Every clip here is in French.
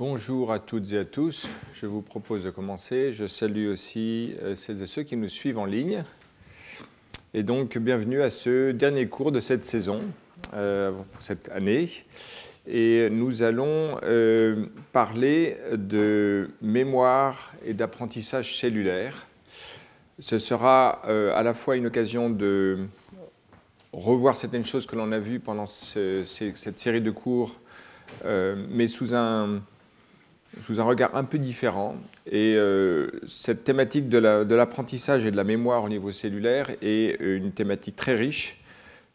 Bonjour à toutes et à tous. Je vous propose de commencer. Je salue aussi celles et ceux qui nous suivent en ligne. Et donc, bienvenue à ce dernier cours de cette saison, pour cette année. Et nous allons parler de mémoire et d'apprentissage cellulaire. Ce sera à la fois une occasion de revoir certaines choses que l'on a vues pendant cette série de cours, mais sous un regard un peu différent. Et cette thématique de l'apprentissage et de la mémoire au niveau cellulaire est une thématique très riche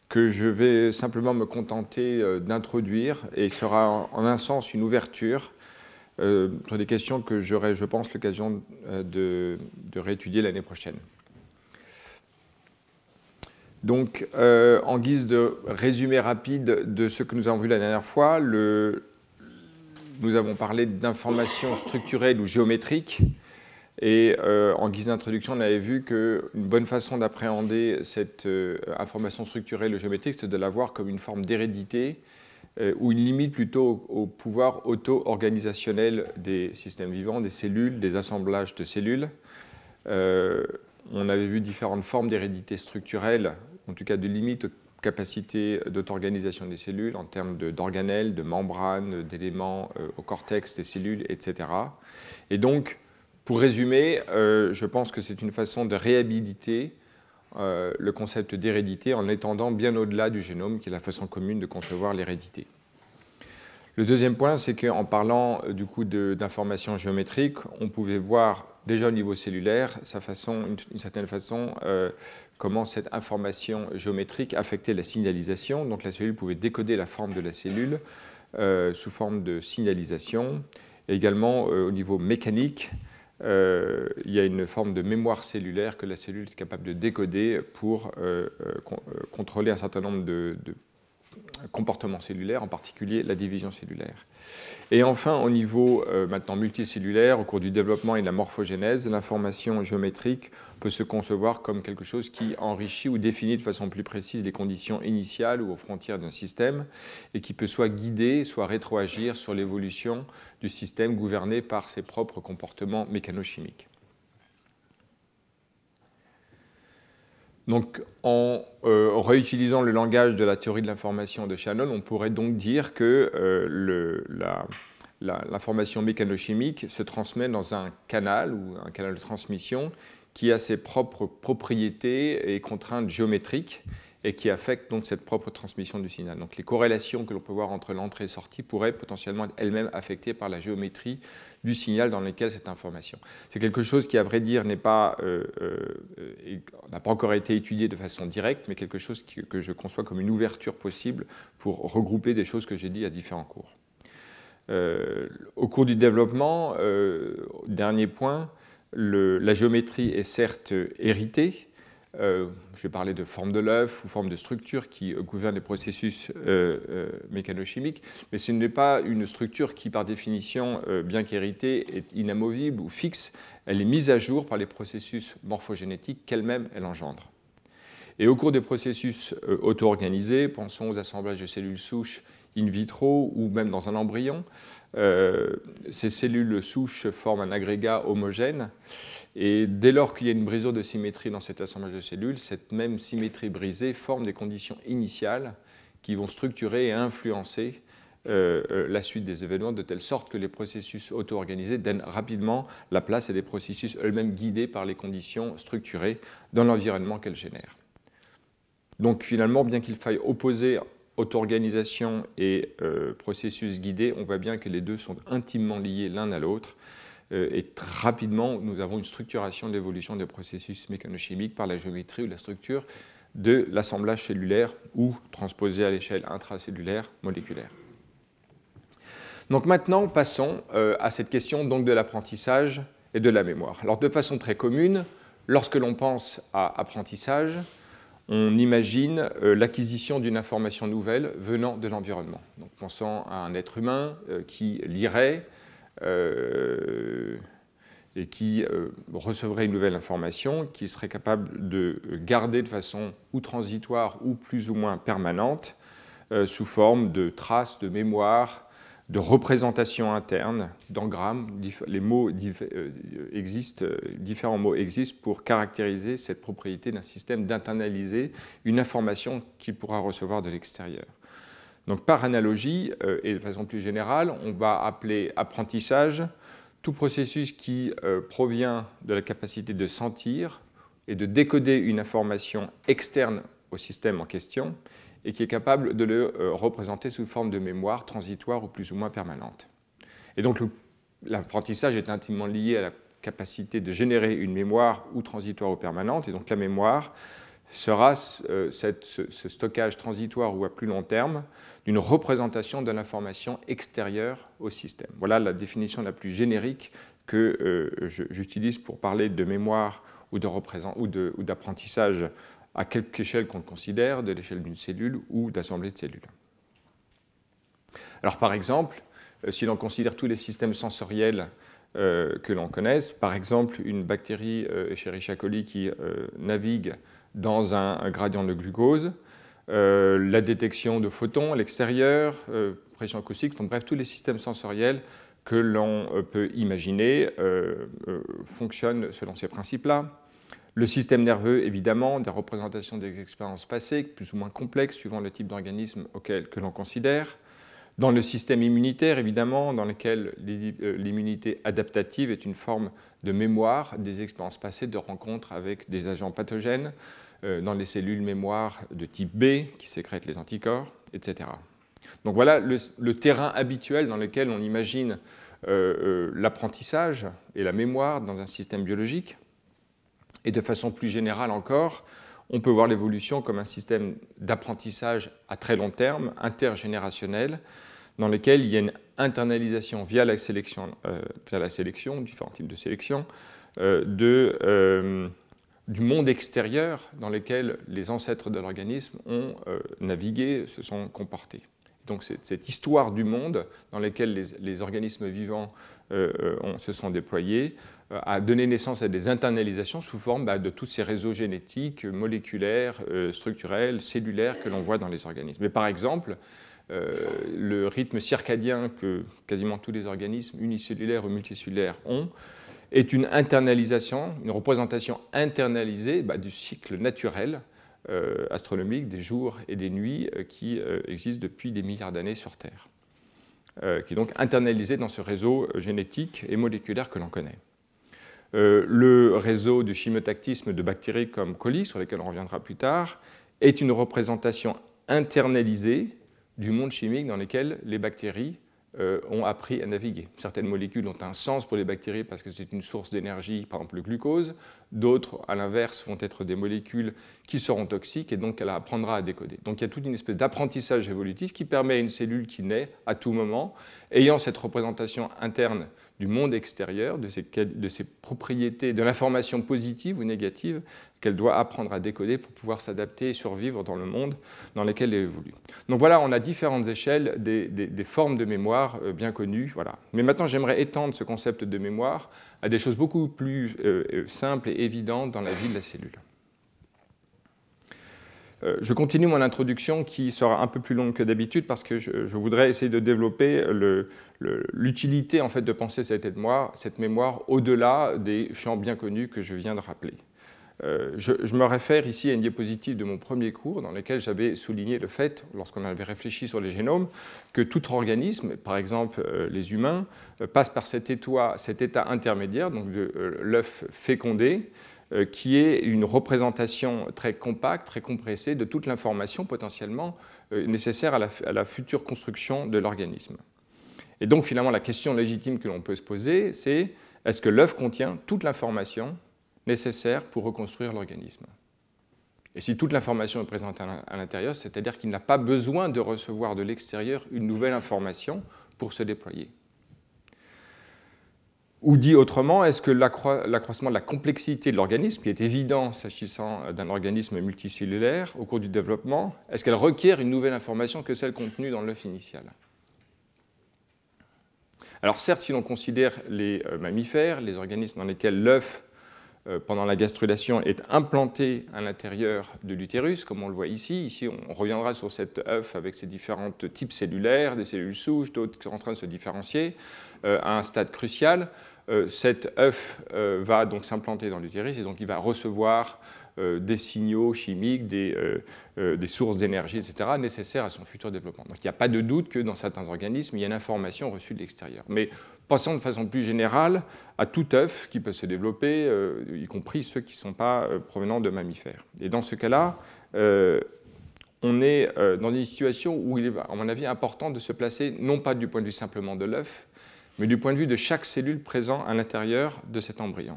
que je vais simplement me contenter d'introduire et sera en un sens une ouverture sur des questions que j'aurai, je pense, l'occasion de réétudier l'année prochaine. Donc, en guise de résumé rapide de ce que nous avons vu la dernière fois, nous avons parlé d'informations structurelles ou géométriques. Et en guise d'introduction, on avait vu qu'une bonne façon d'appréhender cette information structurelle ou géométrique, c'est de la voir comme une forme d'hérédité ou une limite plutôt au pouvoir auto-organisationnel des systèmes vivants, des cellules, des assemblages de cellules. On avait vu différentes formes d'hérédité structurelle, en tout cas de limites aux capacités d'auto-organisation des cellules en termes d'organelles, de membranes, d'éléments au cortex des cellules, etc. Et donc, pour résumer, je pense que c'est une façon de réhabiliter le concept d'hérédité en l'étendant bien au-delà du génome, qui est la façon commune de concevoir l'hérédité. Le deuxième point, c'est qu'en parlant du coup d'informations géométriques, on pouvait voir déjà au niveau cellulaire d'une certaine façon, comment cette information géométrique affectait la signalisation. Donc la cellule pouvait décoder la forme de la cellule sous forme de signalisation. Et également au niveau mécanique, il y a une forme de mémoire cellulaire que la cellule est capable de décoder pour contrôler un certain nombre de comportements cellulaires, en particulier la division cellulaire. Et enfin, au niveau maintenant multicellulaire, au cours du développement et de la morphogénèse, l'information géométrique peut se concevoir comme quelque chose qui enrichit ou définit de façon plus précise les conditions initiales ou aux frontières d'un système et qui peut soit guider, soit rétroagir sur l'évolution du système gouverné par ses propres comportements mécanochimiques. Donc, en réutilisant le langage de la théorie de l'information de Shannon, on pourrait donc dire que l'information mécanochimique se transmet dans un canal ou un canal de transmission qui a ses propres propriétés et contraintes géométriques et qui affectent donc cette propre transmission du signal. Donc les corrélations que l'on peut voir entre l'entrée et la sortie pourraient potentiellement être elles-mêmes affectées par la géométrie du signal dans lequel cette information. C'est quelque chose qui, à vrai dire, n'a pas encore été étudié de façon directe, mais quelque chose que je conçois comme une ouverture possible pour regrouper des choses que j'ai dites à différents cours. Au cours du développement, dernier point, la géométrie est certes héritée. Je vais parler de forme de l'œuf ou forme de structure qui gouverne les processus mécanochimiques, mais ce n'est pas une structure qui, par définition, bien qu'héritée, est inamovible ou fixe. Elle est mise à jour par les processus morphogénétiques qu'elle-même elle engendre. Et au cours des processus auto-organisés, pensons aux assemblages de cellules souches in vitro ou même dans un embryon, ces cellules souches forment un agrégat homogène. Et dès lors qu'il y a une brisure de symétrie dans cet assemblage de cellules, cette même symétrie brisée forme des conditions initiales qui vont structurer et influencer la suite des événements de telle sorte que les processus auto-organisés donnent rapidement la place à des processus eux-mêmes guidés par les conditions structurées dans l'environnement qu'elles génèrent. Donc finalement, bien qu'il faille opposer auto-organisation et processus guidés, on voit bien que les deux sont intimement liés l'un à l'autre. Et rapidement, nous avons une structuration de l'évolution des processus mécanochimiques par la géométrie ou la structure de l'assemblage cellulaire ou transposé à l'échelle intracellulaire moléculaire. Donc maintenant, passons à cette question donc, de l'apprentissage et de la mémoire. Alors de façon très commune, lorsque l'on pense à apprentissage, on imagine l'acquisition d'une information nouvelle venant de l'environnement. Donc pensons à un être humain qui lirait et qui recevrait une nouvelle information, qui serait capable de garder de façon ou transitoire ou plus ou moins permanente sous forme de traces, de mémoire, de représentation interne, d'engrammes. Les mots existent, différents mots existent pour caractériser cette propriété d'un système d'internaliser une information qu'il pourra recevoir de l'extérieur. Donc par analogie, et de façon plus générale, on va appeler apprentissage tout processus qui provient de la capacité de sentir et de décoder une information externe au système en question, et qui est capable de le représenter sous forme de mémoire transitoire ou plus ou moins permanente. Et donc l'apprentissage est intimement lié à la capacité de générer une mémoire ou transitoire ou permanente, et donc la mémoire sera ce stockage transitoire ou à plus long terme d'une représentation de l'information extérieure au système. Voilà la définition la plus générique que j'utilise pour parler de mémoire ou d'apprentissage à quelque échelle qu'on le considère, de l'échelle d'une cellule ou d'assemblée de cellules. Alors par exemple, si l'on considère tous les systèmes sensoriels que l'on connaisse, par exemple une bactérie Escherichia coli qui navigue dans un gradient de glucose, la détection de photons à l'extérieur, pression acoustique, enfin, bref, tous les systèmes sensoriels que l'on peut imaginer fonctionnent selon ces principes-là. Le système nerveux, évidemment, des représentations des expériences passées, plus ou moins complexes, suivant le type d'organisme que l'on considère. Dans le système immunitaire, évidemment, dans lequel l'immunité adaptative est une forme de mémoire des expériences passées, de rencontres avec des agents pathogènes, dans les cellules mémoire de type B, qui sécrètent les anticorps, etc. Donc voilà le terrain habituel dans lequel on imagine l'apprentissage et la mémoire dans un système biologique. Et de façon plus générale encore, on peut voir l'évolution comme un système d'apprentissage à très long terme, intergénérationnel, dans lequel il y a une internalisation via la sélection, différents types de sélection, du monde extérieur dans lequel les ancêtres de l'organisme ont navigué, se sont comportés. Donc cette histoire du monde dans lequel les organismes vivants se sont déployés a donné naissance à des internalisations sous forme de tous ces réseaux génétiques, moléculaires, structurels, cellulaires que l'on voit dans les organismes. Mais par exemple, le rythme circadien que quasiment tous les organismes unicellulaires ou multicellulaires ont est une internalisation, une représentation internalisée du cycle naturel astronomique des jours et des nuits qui existent depuis des milliards d'années sur Terre, qui est donc internalisé dans ce réseau génétique et moléculaire que l'on connaît. Le réseau de chimiotactisme de bactéries comme coli, sur lesquelles on reviendra plus tard, est une représentation internalisée du monde chimique dans lequel les bactéries ont appris à naviguer. Certaines molécules ont un sens pour les bactéries parce que c'est une source d'énergie, par exemple le glucose. D'autres, à l'inverse, vont être des molécules qui seront toxiques et donc elle apprendra à décoder. Donc il y a toute une espèce d'apprentissage évolutif qui permet à une cellule qui naît à tout moment, ayant cette représentation interne du monde extérieur, de ses propriétés, de l'information positive ou négative qu'elle doit apprendre à décoder pour pouvoir s'adapter et survivre dans le monde dans lequel elle évolue. Donc voilà, on a différentes échelles des formes de mémoire bien connues. Voilà. Mais maintenant, j'aimerais étendre ce concept de mémoire à des choses beaucoup plus simples et évidentes dans la vie de la cellule. Je continue mon introduction qui sera un peu plus longue que d'habitude parce que je voudrais essayer de développer l'utilité en fait, de penser cette mémoire au-delà des champs bien connus que je viens de rappeler. Je me réfère ici à une diapositive de mon premier cours dans laquelle j'avais souligné le fait, lorsqu'on avait réfléchi sur les génomes, que tout organisme, par exemple les humains, passe par cet état intermédiaire, donc de l'œuf fécondé, qui est une représentation très compacte, très compressée de toute l'information potentiellement nécessaire à la future construction de l'organisme. Et donc finalement la question légitime que l'on peut se poser, c'est est-ce que l'œuf contient toute l'information nécessaire pour reconstruire l'organisme? Et si toute l'information est présente à l'intérieur, c'est-à-dire qu'il n'a pas besoin de recevoir de l'extérieur une nouvelle information pour se déployer. Ou dit autrement, est-ce que l'accroissement de la complexité de l'organisme, qui est évident s'agissant d'un organisme multicellulaire au cours du développement, est-ce qu'elle requiert une nouvelle information que celle contenue dans l'œuf initial? Alors certes, si l'on considère les mammifères, les organismes dans lesquels l'œuf pendant la gastrulation est implanté à l'intérieur de l'utérus, comme on le voit ici. Ici, on reviendra sur cet œuf avec ses différents types cellulaires, des cellules souches, d'autres qui sont en train de se différencier à un stade crucial. Cet œuf va donc s'implanter dans l'utérus et donc il va recevoir des signaux chimiques, des sources d'énergie, etc., nécessaires à son futur développement. Donc il n'y a pas de doute que dans certains organismes, il y a une information reçue de l'extérieur. Mais passons de façon plus générale à tout œuf qui peut se développer, y compris ceux qui ne sont pas provenant de mammifères. Et dans ce cas-là, on est dans une situation où il est, à mon avis, important de se placer, non pas du point de vue simplement de l'œuf, mais du point de vue de chaque cellule présente à l'intérieur de cet embryon.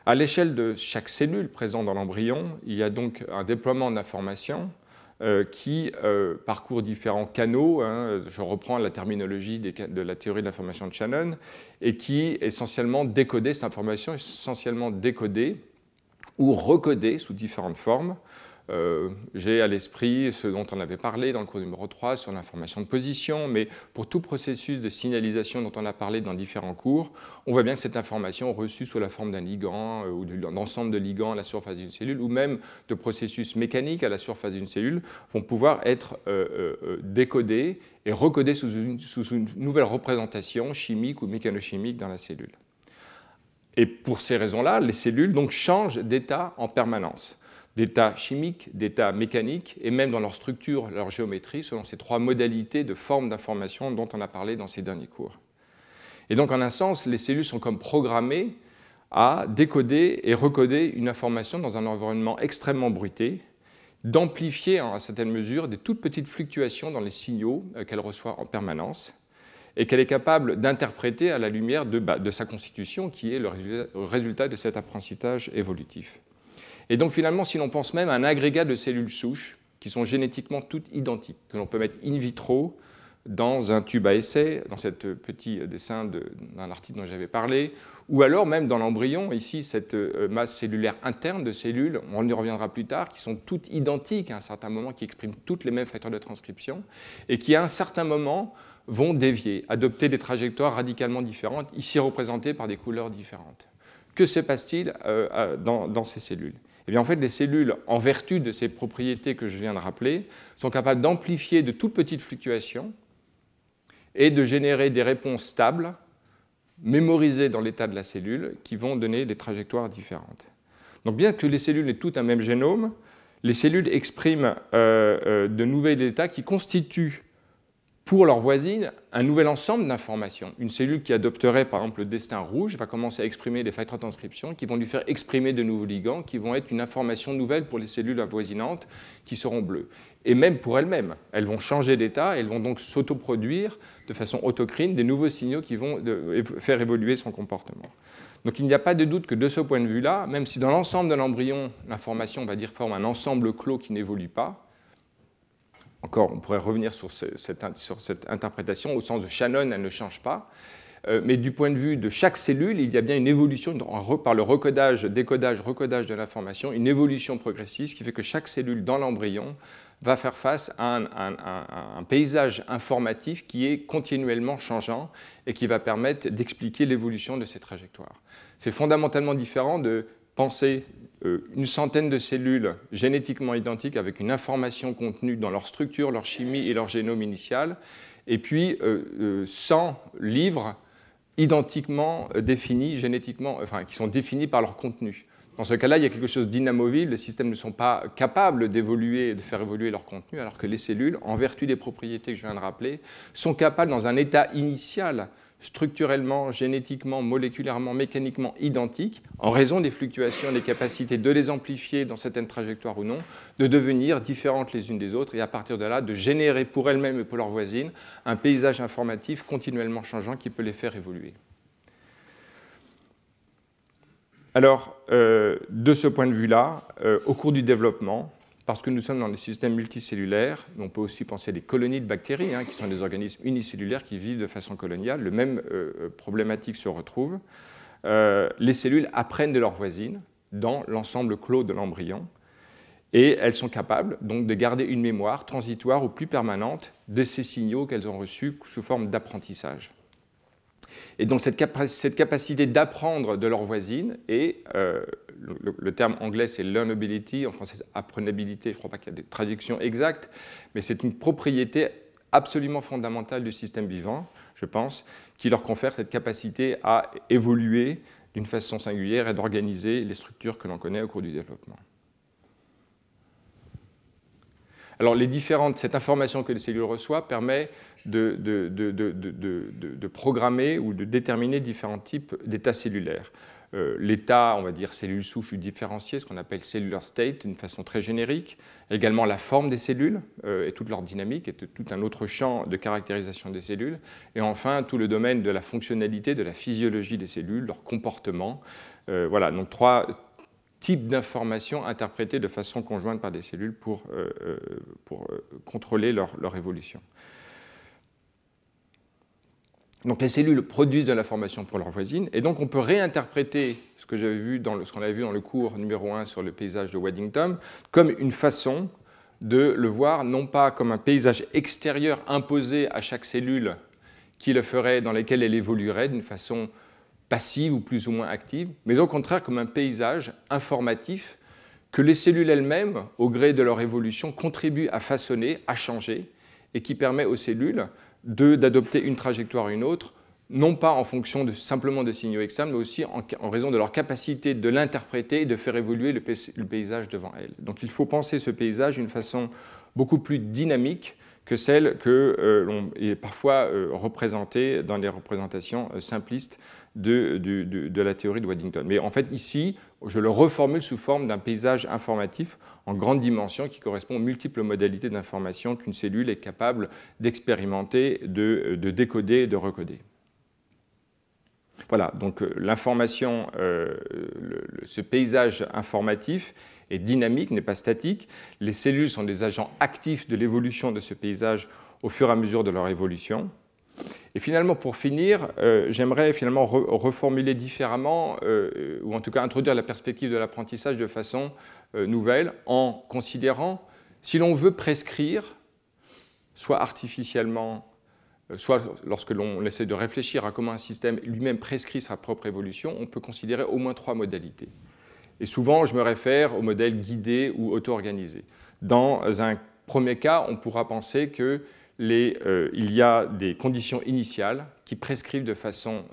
À l'échelle de chaque cellule présente dans l'embryon, il y a donc un déploiement d'informations qui parcourt différents canaux, hein, je reprends la terminologie de la théorie de l'information de Shannon, et qui essentiellement décodait cette information, essentiellement décodée ou recodée sous différentes formes. J'ai à l'esprit ce dont on avait parlé dans le cours numéro 3 sur l'information de position, mais pour tout processus de signalisation dont on a parlé dans différents cours, on voit bien que cette information reçue sous la forme d'un ligand ou d'un ensemble de ligands à la surface d'une cellule, ou même de processus mécaniques à la surface d'une cellule, vont pouvoir être décodés et recodés sous une nouvelle représentation chimique ou mécanochimique dans la cellule. Et pour ces raisons-là, les cellules donc changent d'état en permanence, d'état chimique, d'état mécanique, et même dans leur structure, leur géométrie, selon ces trois modalités de forme d'information dont on a parlé dans ces derniers cours. Et donc, en un sens, les cellules sont comme programmées à décoder et recoder une information dans un environnement extrêmement bruité, d'amplifier à certaines mesures des toutes petites fluctuations dans les signaux qu'elle reçoit en permanence, et qu'elle est capable d'interpréter à la lumière de sa constitution, qui est le résultat de cet apprentissage évolutif. Et donc finalement, si l'on pense même à un agrégat de cellules souches qui sont génétiquement toutes identiques, que l'on peut mettre in vitro dans un tube à essai, dans ce petit dessin d'un article dont j'avais parlé, ou alors même dans l'embryon, ici, cette masse cellulaire interne de cellules, on y reviendra plus tard, qui sont toutes identiques à un certain moment, qui expriment toutes les mêmes facteurs de transcription, et qui à un certain moment vont dévier, adopter des trajectoires radicalement différentes, ici représentées par des couleurs différentes. Que se passe-t-il dans ces cellules ? Eh bien, en fait, les cellules, en vertu de ces propriétés que je viens de rappeler, sont capables d'amplifier de toutes petites fluctuations et de générer des réponses stables, mémorisées dans l'état de la cellule, qui vont donner des trajectoires différentes. Donc, bien que les cellules aient toutes un même génome, les cellules expriment de nouveaux états qui constituent pour leurs voisines un nouvel ensemble d'informations. Une cellule qui adopterait par exemple le destin rouge va commencer à exprimer des facteurs de transcription qui vont lui faire exprimer de nouveaux ligands qui vont être une information nouvelle pour les cellules avoisinantes qui seront bleues. Et même pour elles-mêmes, elles vont changer d'état, elles vont donc s'autoproduire de façon autocrine des nouveaux signaux qui vont faire évoluer son comportement. Donc il n'y a pas de doute que de ce point de vue-là, même si dans l'ensemble de l'embryon, l'information, on va dire, forme un ensemble clos qui n'évolue pas, encore, on pourrait revenir sur cette interprétation, au sens de Shannon, elle ne change pas, mais du point de vue de chaque cellule, il y a bien une évolution par le recodage, décodage, recodage de l'information, une évolution progressive, ce qui fait que chaque cellule dans l'embryon va faire face à un paysage informatif qui est continuellement changeant et qui va permettre d'expliquer l'évolution de ces trajectoires. C'est fondamentalement différent de penser une centaine de cellules génétiquement identiques avec une information contenue dans leur structure, leur chimie et leur génome initial, et puis 100 livres identiquement définis génétiquement, enfin qui sont définis par leur contenu. Dans ce cas-là, il y a quelque chose d'inamovible, les systèmes ne sont pas capables d'évoluer et de faire évoluer leur contenu, alors que les cellules, en vertu des propriétés que je viens de rappeler, sont capables, dans un état initial, structurellement, génétiquement, moléculairement, mécaniquement identiques, en raison des fluctuations, des capacités de les amplifier dans certaines trajectoires ou non, de devenir différentes les unes des autres et à partir de là, de générer pour elles-mêmes et pour leurs voisines un paysage informatif continuellement changeant qui peut les faire évoluer. Alors, de ce point de vue-là, au cours du développement, parce que nous sommes dans des systèmes multicellulaires, on peut aussi penser à des colonies de bactéries, qui sont des organismes unicellulaires qui vivent de façon coloniale, le même problématique se retrouve. Les cellules apprennent de leurs voisines dans l'ensemble clos de l'embryon, et elles sont capables donc de garder une mémoire transitoire ou plus permanente de ces signaux qu'elles ont reçus sous forme d'apprentissage. Et donc cette capacité d'apprendre de leurs voisines, et le terme anglais c'est learnability, en français apprenabilité, je ne crois pas qu'il y a des traductions exactes, mais c'est une propriété absolument fondamentale du système vivant, je pense, qui leur confère cette capacité à évoluer d'une façon singulière et d'organiser les structures que l'on connaît au cours du développement. Alors, cette information que les cellules reçoivent permet de programmer ou de déterminer différents types d'états cellulaires. L'état, on va dire, cellule souche ou différenciée, ce qu'on appelle cellular state, d'une façon très générique. Également la forme des cellules et toute leur dynamique, et tout un autre champ de caractérisation des cellules. Et enfin, tout le domaine de la fonctionnalité, de la physiologie des cellules, leur comportement. Voilà, donc 3 types d'informations interprétées de façon conjointe par des cellules pour contrôler leur évolution. Donc les cellules produisent de l'information pour leurs voisines, et donc on peut réinterpréter ce qu'on avait vu dans le cours numéro 1 sur le paysage de Waddington comme une façon de le voir non pas comme un paysage extérieur imposé à chaque cellule dans lequel elle évoluerait d'une façon passive ou plus ou moins active, mais au contraire comme un paysage informatif que les cellules elles-mêmes, au gré de leur évolution, contribuent à façonner, à changer, et qui permet aux cellules d'adopter une trajectoire ou une autre, non pas en fonction simplement de signaux externes, mais aussi en raison de leur capacité de l'interpréter et de faire évoluer le paysage devant elles. Donc il faut penser ce paysage d'une façon beaucoup plus dynamique que celle que l'on est parfois représentée dans les représentations simplistes de la théorie de Waddington. Mais en fait, ici, je le reformule sous forme d'un paysage informatif en grande dimension qui correspond aux multiples modalités d'information qu'une cellule est capable d'expérimenter, de décoder et de recoder. Voilà, donc l'information, ce paysage informatif est dynamique, n'est pas statique. Les cellules sont des agents actifs de l'évolution de ce paysage au fur et à mesure de leur évolution. Et finalement, pour finir, j'aimerais finalement reformuler différemment, ou en tout cas introduire la perspective de l'apprentissage de façon nouvelle, en considérant, si l'on veut prescrire, soit artificiellement, soit lorsque l'on essaie de réfléchir à comment un système lui-même prescrit sa propre évolution, on peut considérer au moins 3 modalités. Et souvent, je me réfère au modèle guidé ou auto-organisé. Dans un premier cas, on pourra penser que il y a des conditions initiales qui prescrivent de façon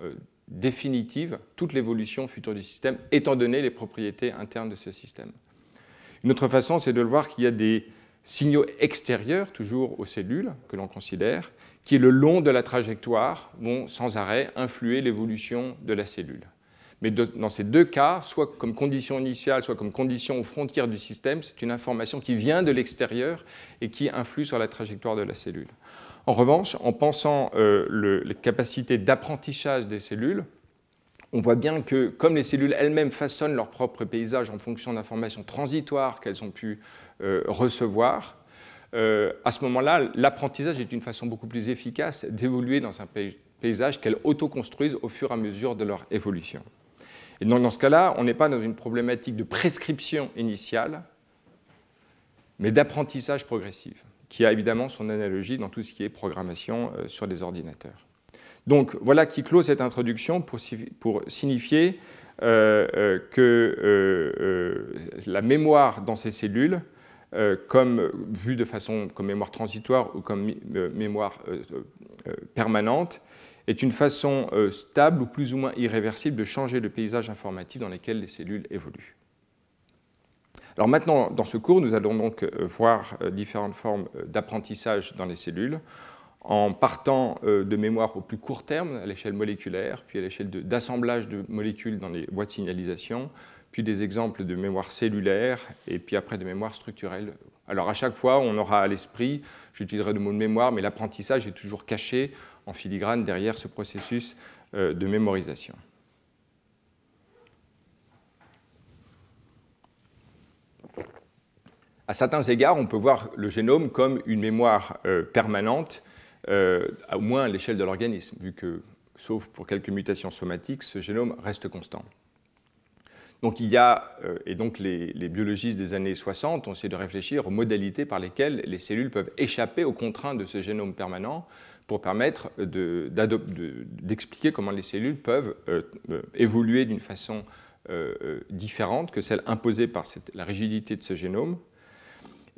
définitive toute l'évolution future du système, étant donné les propriétés internes de ce système. Une autre façon, c'est de le voir qu'il y a des signaux extérieurs, toujours aux cellules, que l'on considère, qui, le long de la trajectoire, vont sans arrêt influer l'évolution de la cellule. Mais dans ces 2 cas, soit comme condition initiale, soit comme condition aux frontières du système, c'est une information qui vient de l'extérieur et qui influe sur la trajectoire de la cellule. En revanche, en pensant les capacités d'apprentissage des cellules, on voit bien que comme les cellules elles-mêmes façonnent leur propre paysage en fonction d'informations transitoires qu'elles ont pu recevoir, à ce moment-là, l'apprentissage est une façon beaucoup plus efficace d'évoluer dans un paysage qu'elles autoconstruisent au fur et à mesure de leur évolution. Et donc dans ce cas-là, on n'est pas dans une problématique de prescription initiale, mais d'apprentissage progressif, qui a évidemment son analogie dans tout ce qui est programmation sur des ordinateurs. Donc voilà qui clôt cette introduction pour signifier que la mémoire dans ces cellules, comme vue de façon comme mémoire transitoire ou comme mémoire permanente, est une façon stable ou plus ou moins irréversible de changer le paysage informatique dans lequel les cellules évoluent. Alors maintenant, dans ce cours, nous allons donc voir différentes formes d'apprentissage dans les cellules, en partant de mémoire au plus court terme, à l'échelle moléculaire, puis à l'échelle d'assemblage de molécules dans les voies de signalisation, puis des exemples de mémoire cellulaire, et puis après de mémoire structurelle. Alors à chaque fois, on aura à l'esprit, j'utiliserai le mot de mémoire, mais l'apprentissage est toujours caché en filigrane derrière ce processus de mémorisation. À certains égards, on peut voir le génome comme une mémoire permanente, au moins à l'échelle de l'organisme, vu que, sauf pour quelques mutations somatiques, ce génome reste constant. Donc il y a, et donc les biologistes des années 60 ont essayé de réfléchir aux modalités par lesquelles les cellules peuvent échapper aux contraintes de ce génome permanent pour permettre d'expliquer comment les cellules peuvent évoluer d'une façon différente que celle imposée par la rigidité de ce génome.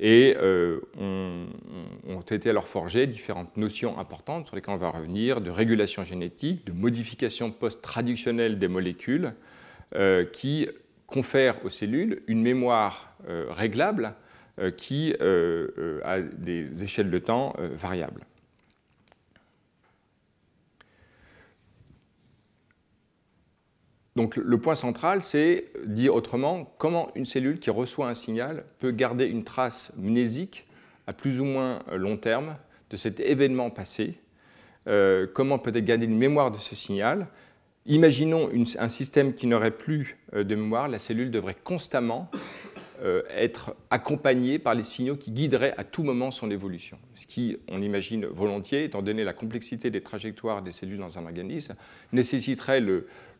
Et ont été alors forgées différentes notions importantes sur lesquelles on va revenir, de régulation génétique, de modification post-traductionnelle des molécules, qui confèrent aux cellules une mémoire réglable qui a des échelles de temps variables. Donc le point central, c'est, dit autrement, comment une cellule qui reçoit un signal peut garder une trace mnésique à plus ou moins long terme de cet événement passé, comment peut-elle garder une mémoire de ce signal. Imaginons un système qui n'aurait plus de mémoire, la cellule devrait constamment être accompagnée par les signaux qui guideraient à tout moment son évolution. Ce qui, on imagine volontiers, étant donné la complexité des trajectoires des cellules dans un organisme, nécessiterait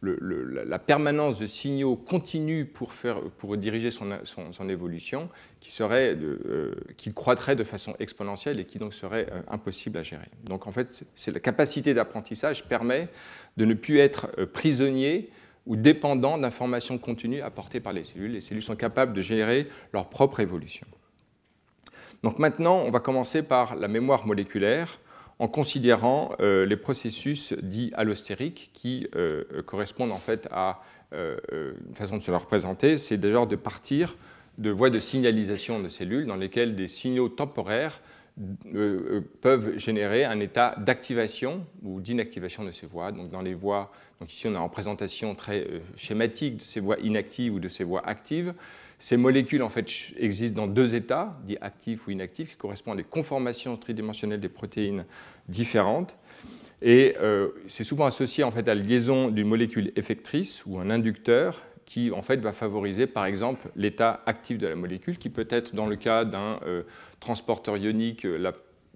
la permanence de signaux continus pour diriger son évolution, qui croîtrait de façon exponentielle et qui donc serait impossible à gérer. Donc en fait, la capacité d'apprentissage permet de ne plus être prisonnier ou dépendant d'informations continues apportées par les cellules. Les cellules sont capables de générer leur propre évolution. Donc maintenant, on va commencer par la mémoire moléculaire en considérant les processus dits allostériques qui correspondent en fait à une façon de se leur représenter, c'est d'ailleurs de partir de voies de signalisation de cellules dans lesquelles des signaux temporaires peuvent générer un état d'activation ou d'inactivation de ces voies. Donc dans les voies, donc ici on a une représentation très schématique de ces voies inactives ou de ces voies actives. Ces molécules en fait existent dans deux états, dits actifs ou inactifs, qui correspondent à des conformations tridimensionnelles des protéines différentes. Et c'est souvent associé en fait à la liaison d'une molécule effectrice ou un inducteur qui en fait va favoriser par exemple l'état actif de la molécule, qui peut être dans le cas d'un transporteur ionique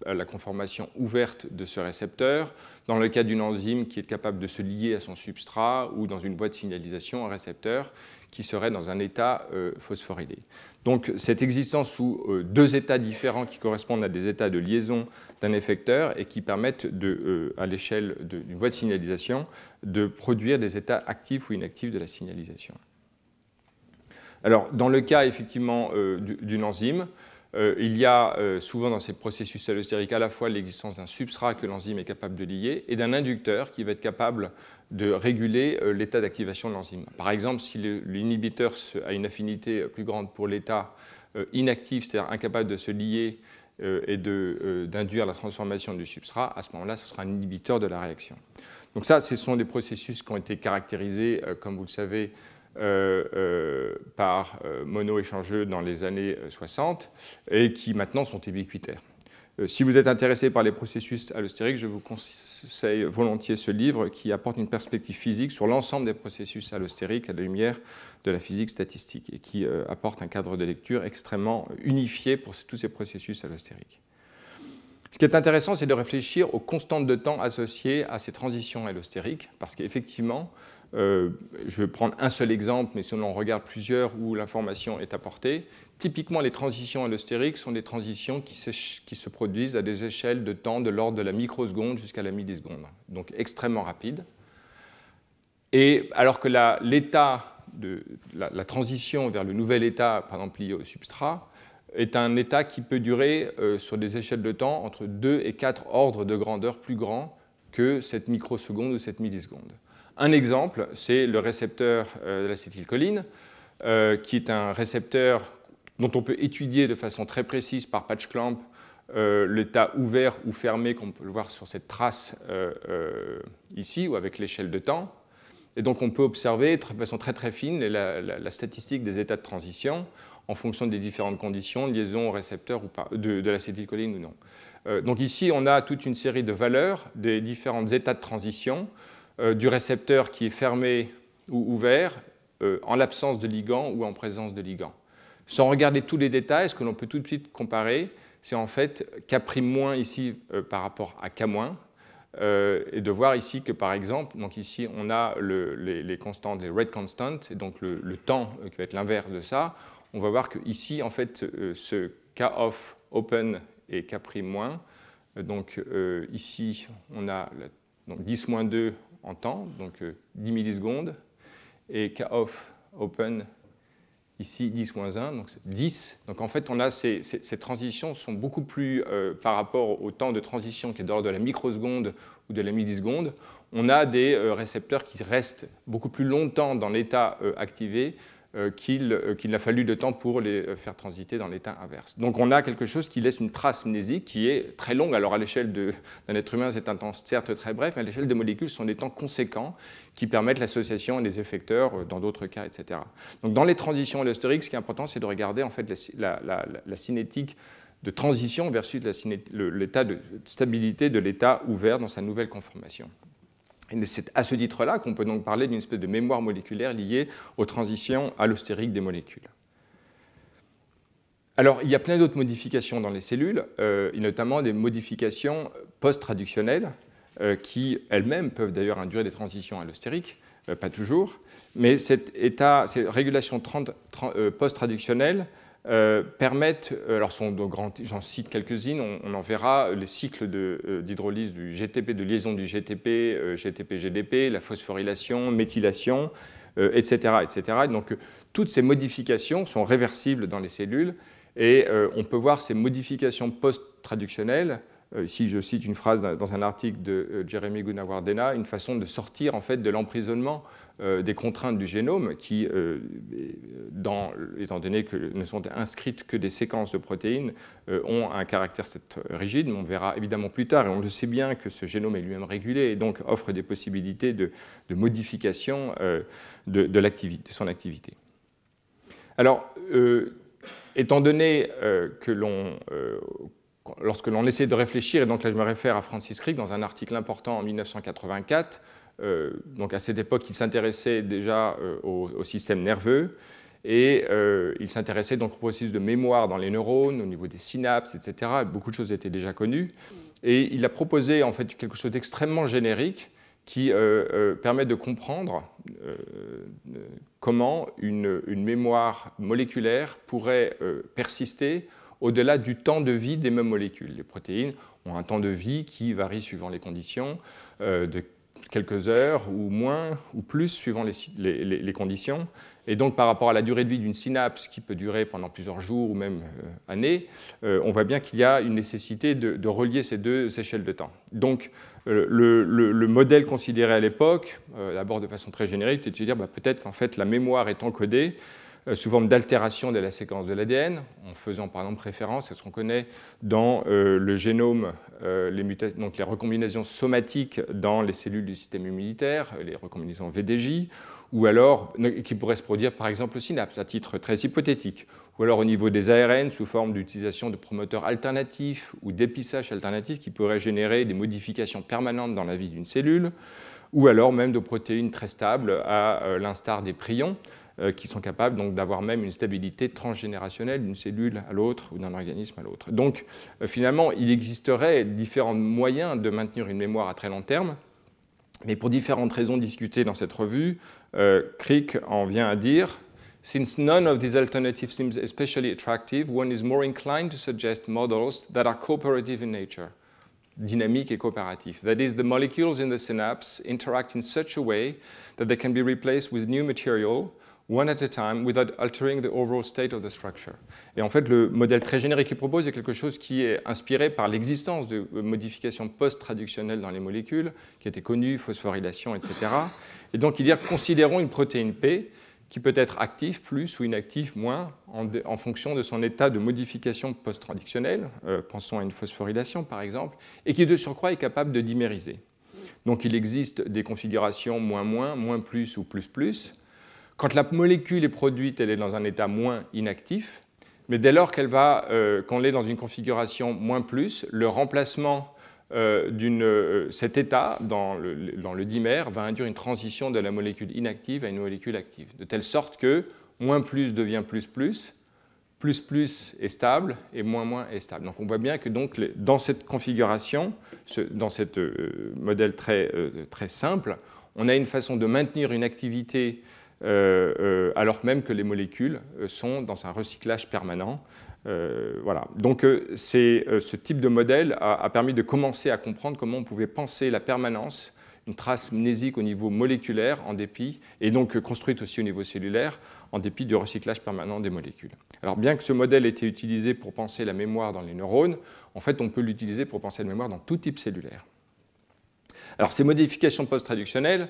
la conformation ouverte de ce récepteur, dans le cas d'une enzyme qui est capable de se lier à son substrat, ou dans une voie de signalisation un récepteur qui serait dans un état phosphorylé. Donc cette existence sous deux états différents qui correspondent à des états de liaison d'un effecteur et qui permettent à l'échelle d'une voie de signalisation de produire des états actifs ou inactifs de la signalisation. Alors dans le cas effectivement d'une enzyme, il y a souvent dans ces processus allostériques à la fois l'existence d'un substrat que l'enzyme est capable de lier et d'un inducteur qui va être capable de réguler l'état d'activation de l'enzyme. Par exemple, si l'inhibiteur a une affinité plus grande pour l'état inactif, c'est-à-dire incapable de se lier et d'induire la transformation du substrat, à ce moment-là, ce sera un inhibiteur de la réaction. Donc ça, ce sont des processus qui ont été caractérisés, comme vous le savez, par Monod et Changeux dans les années 60 et qui maintenant sont ubiquitaires. Si vous êtes intéressé par les processus allostériques, je vous conseille volontiers ce livre qui apporte une perspective physique sur l'ensemble des processus allostériques à la lumière de la physique statistique et qui apporte un cadre de lecture extrêmement unifié pour tous ces processus allostériques. Ce qui est intéressant, c'est de réfléchir aux constantes de temps associées à ces transitions allostériques, parce qu'effectivement, je vais prendre un seul exemple, mais si on en regarde plusieurs où l'information est apportée, typiquement les transitions allostériques sont des transitions qui se produisent à des échelles de temps de l'ordre de la microseconde jusqu'à la milliseconde, donc extrêmement rapide. Et alors que la transition vers le nouvel état, par exemple lié au substrat, est un état qui peut durer sur des échelles de temps entre 2 et 4 ordres de grandeur plus grands que cette microseconde ou cette milliseconde. Un exemple, c'est le récepteur de l'acétylcholine, qui est un récepteur dont on peut étudier de façon très précise par patch clamp l'état ouvert ou fermé, comme on peut le voir sur cette trace ici, ou avec l'échelle de temps. Et donc on peut observer de façon très très fine la statistique des états de transition en fonction des différentes conditions, de liaison au récepteur ou pas, de l'acétylcholine ou non. Donc ici, on a toute une série de valeurs des différents états de transition du récepteur qui est fermé ou ouvert en l'absence de ligand ou en présence de ligand. Sans regarder tous les détails, ce que l'on peut tout de suite comparer, c'est en fait K' ici par rapport à K-, et de voir ici que par exemple, donc ici on a les constantes, les rate constants, et donc le temps qui va être l'inverse de ça. On va voir que ici en fait ce K off open et K'- Donc ici, on a 10-2 en temps, donc 10 millisecondes, et K-off open, ici 10-1, donc c'est 10. Donc en fait, on a ces transitions sont beaucoup plus, par rapport au temps de transition qui est de l'ordre de la microseconde ou de la milliseconde, on a des récepteurs qui restent beaucoup plus longtemps dans l'état activé qu'il n'a fallu de temps pour les faire transiter dans l'état inverse. Donc on a quelque chose qui laisse une trace mnésique qui est très longue. Alors à l'échelle d'un être humain, c'est un temps certes très bref, mais à l'échelle des molécules, ce sont des temps conséquents qui permettent l'association des effecteurs dans d'autres cas, etc. Donc dans les transitions allostériques, ce qui est important, c'est de regarder en fait la cinétique de transition versus l'état de stabilité de l'état ouvert dans sa nouvelle conformation. Et c'est à ce titre-là qu'on peut donc parler d'une espèce de mémoire moléculaire liée aux transitions allostériques des molécules. Alors, il y a plein d'autres modifications dans les cellules, et notamment des modifications post-traductionnelles, qui elles-mêmes peuvent d'ailleurs induire des transitions allostériques, pas toujours, mais cette régulation post-traductionnelle permettent, alors j'en cite quelques-unes, on en verra les cycles d'hydrolyse du GTP, de liaison du GTP, GTP-GDP, la phosphorylation, méthylation, etc., etc. Donc toutes ces modifications sont réversibles dans les cellules et on peut voir ces modifications post-traductionnelles. Ici, je cite une phrase dans un article de Jeremy Gunawardena, une façon de sortir en fait de l'emprisonnement des contraintes du génome qui, étant donné que ne sont inscrites que des séquences de protéines, ont un caractère rigide. On verra évidemment plus tard, et on le sait bien, que ce génome est lui-même régulé et donc offre des possibilités de modification de son activité. Alors, étant donné que lorsque l'on essaie de réfléchir, et donc là je me réfère à Francis Crick dans un article important en 1984, donc à cette époque il s'intéressait déjà au système nerveux et il s'intéressait donc au processus de mémoire dans les neurones, au niveau des synapses, etc. Beaucoup de choses étaient déjà connues et il a proposé en fait quelque chose d'extrêmement générique qui permet de comprendre comment une mémoire moléculaire pourrait persister au-delà du temps de vie des mêmes molécules. Les protéines ont un temps de vie qui varie suivant les conditions, de quelques heures ou moins ou plus suivant les conditions. Et donc par rapport à la durée de vie d'une synapse qui peut durer pendant plusieurs jours ou même années, on voit bien qu'il y a une nécessité de relier ces deux échelles de temps. Donc le modèle considéré à l'époque, d'abord de façon très générique, c'est de se dire peut-être qu'en fait la mémoire est encodée sous forme d'altération de la séquence de l'ADN, en faisant par exemple référence à ce qu'on connaît dans le génome, donc les recombinaisons somatiques dans les cellules du système immunitaire, les recombinaisons VDJ, ou alors qui pourraient se produire par exemple au synapse, à titre très hypothétique, ou alors au niveau des ARN sous forme d'utilisation de promoteurs alternatifs ou d'épissage alternatifs qui pourraient générer des modifications permanentes dans la vie d'une cellule, ou alors même de protéines très stables à l'instar des prions, qui sont capables donc d'avoir même une stabilité transgénérationnelle d'une cellule à l'autre ou d'un organisme à l'autre. Donc finalement, il existerait différents moyens de maintenir une mémoire à très long terme, mais pour différentes raisons discutées dans cette revue, Crick en vient à dire « Since none of these alternatives seems especially attractive, one is more inclined to suggest models that are cooperative in nature, dynamique et coopératif. That is, the molecules in the synapse interact in such a way that they can be replaced with new material, one at a time, without altering the overall state of the structure. » Et en fait, le modèle très générique qu'il propose est quelque chose qui est inspiré par l'existence de modifications post-traductionnelles dans les molécules, qui étaient connues, phosphorylation, etc. Et donc, il dit, considérons une protéine P qui peut être active plus ou inactive moins en fonction de son état de modification post-traductionnelle, pensons à une phosphorylation par exemple, et qui de surcroît est capable de dimériser. Donc, il existe des configurations moins-moins, moins plus ou plus. Quand la molécule est produite, elle est dans un état moins inactif, mais dès lors qu'on est dans une configuration moins plus, le remplacement cet état dans le dimère va induire une transition de la molécule inactive à une molécule active, de telle sorte que moins plus devient plus est stable et moins est stable. Donc on voit bien que donc, dans cette configuration, dans ce modèle très simple, on a une façon de maintenir une activité alors même que les molécules sont dans un recyclage permanent Voilà. Donc ce type de modèle a permis de commencer à comprendre comment on pouvait penser la permanence, une trace mnésique au niveau moléculaire en dépit, et donc construite aussi au niveau cellulaire, en dépit du recyclage permanent des molécules. Alors bien que ce modèle ait été utilisé pour penser la mémoire dans les neurones, en fait on peut l'utiliser pour penser la mémoire dans tout type cellulaire. Alors ces modifications post-traductionnelles,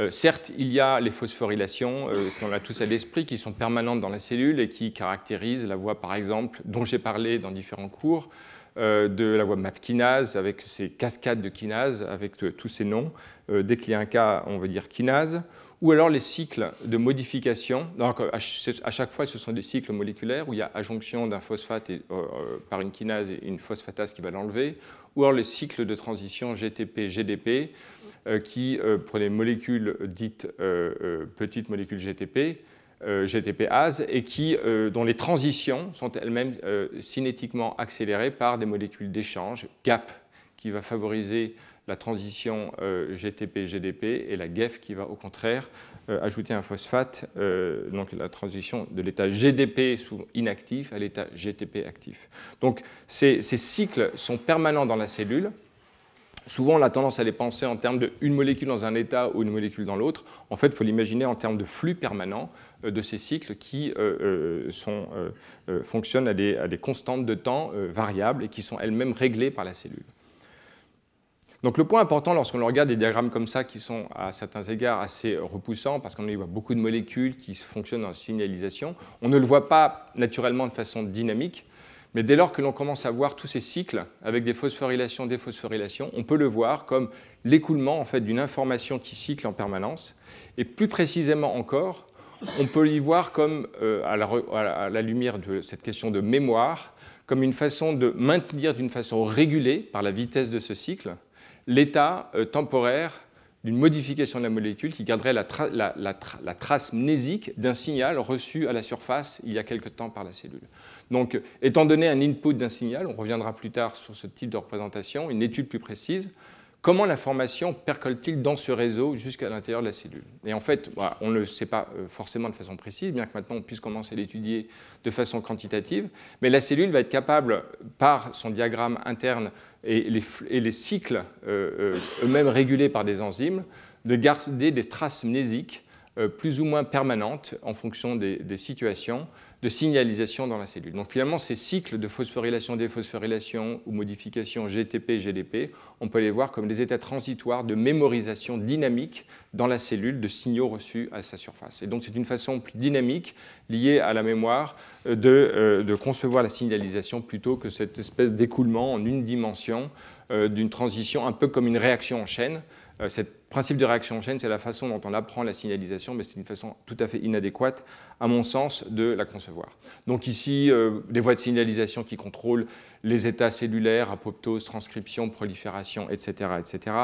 certes, il y a les phosphorylations qu'on a tous à l'esprit, qui sont permanentes dans la cellule et qui caractérisent la voie, par exemple, dont j'ai parlé dans différents cours, de la voie MAP kinase, avec ces cascades de kinases, avec tous ces noms. Dès qu'il y a un cas, on va dire kinase. Ou alors les cycles de modification. Donc, à chaque fois, ce sont des cycles moléculaires où il y a adjonction d'un phosphate par une kinase et une phosphatase qui va l'enlever. Ou alors les cycles de transition GTP-GDP, qui, pour les molécules dites petites molécules GTP, GTPase, et dont les transitions sont elles-mêmes cinétiquement accélérées par des molécules d'échange, GAP, qui va favoriser la transition GTP-GDP, et la GEF qui va au contraire ajouter un phosphate, donc la transition de l'état GDP inactif à l'état GTP actif. Donc ces cycles sont permanents dans la cellule. Souvent, on a tendance à les penser en termes d'une molécule dans un état ou une molécule dans l'autre. En fait, il faut l'imaginer en termes de flux permanent de ces cycles qui fonctionnent à des constantes de temps variables et qui sont elles-mêmes réglées par la cellule. Donc le point important lorsqu'on regarde des diagrammes comme ça qui sont à certains égards assez repoussants parce qu'on y voit beaucoup de molécules qui fonctionnent en signalisation, on ne le voit pas naturellement de façon dynamique, mais dès lors que l'on commence à voir tous ces cycles avec des phosphorylations, déphosphorylations, on peut le voir comme l'écoulement en fait, d'une information qui cycle en permanence. Et plus précisément encore, on peut y voir comme, à la lumière de cette question de mémoire, comme une façon de maintenir d'une façon régulée par la vitesse de ce cycle l'état temporaire d'une modification de la molécule qui garderait la trace mnésique d'un signal reçu à la surface il y a quelque temps par la cellule. Donc, étant donné un input d'un signal, on reviendra plus tard sur ce type de représentation, une étude plus précise, comment l'information percole-t-il dans ce réseau jusqu'à l'intérieur de la cellule? Et en fait, voilà, on ne le sait pas forcément de façon précise, bien que maintenant on puisse commencer à l'étudier de façon quantitative, mais la cellule va être capable, par son diagramme interne et les cycles eux-mêmes régulés par des enzymes, de garder des traces mnésiques plus ou moins permanentes en fonction des situations de signalisation dans la cellule. Donc finalement, ces cycles de phosphorylation, déphosphorylation ou modification GTP, GDP, on peut les voir comme des états transitoires de mémorisation dynamique dans la cellule de signaux reçus à sa surface. Et donc c'est une façon plus dynamique liée à la mémoire de concevoir la signalisation plutôt que cette espèce d'écoulement en une dimension d'une transition un peu comme une réaction en chaîne. Ce principe de réaction en chaîne, c'est la façon dont on apprend la signalisation, mais c'est une façon tout à fait inadéquate, à mon sens, de la concevoir. Donc ici, des voies de signalisation qui contrôlent les états cellulaires, apoptose, transcription, prolifération, etc., etc.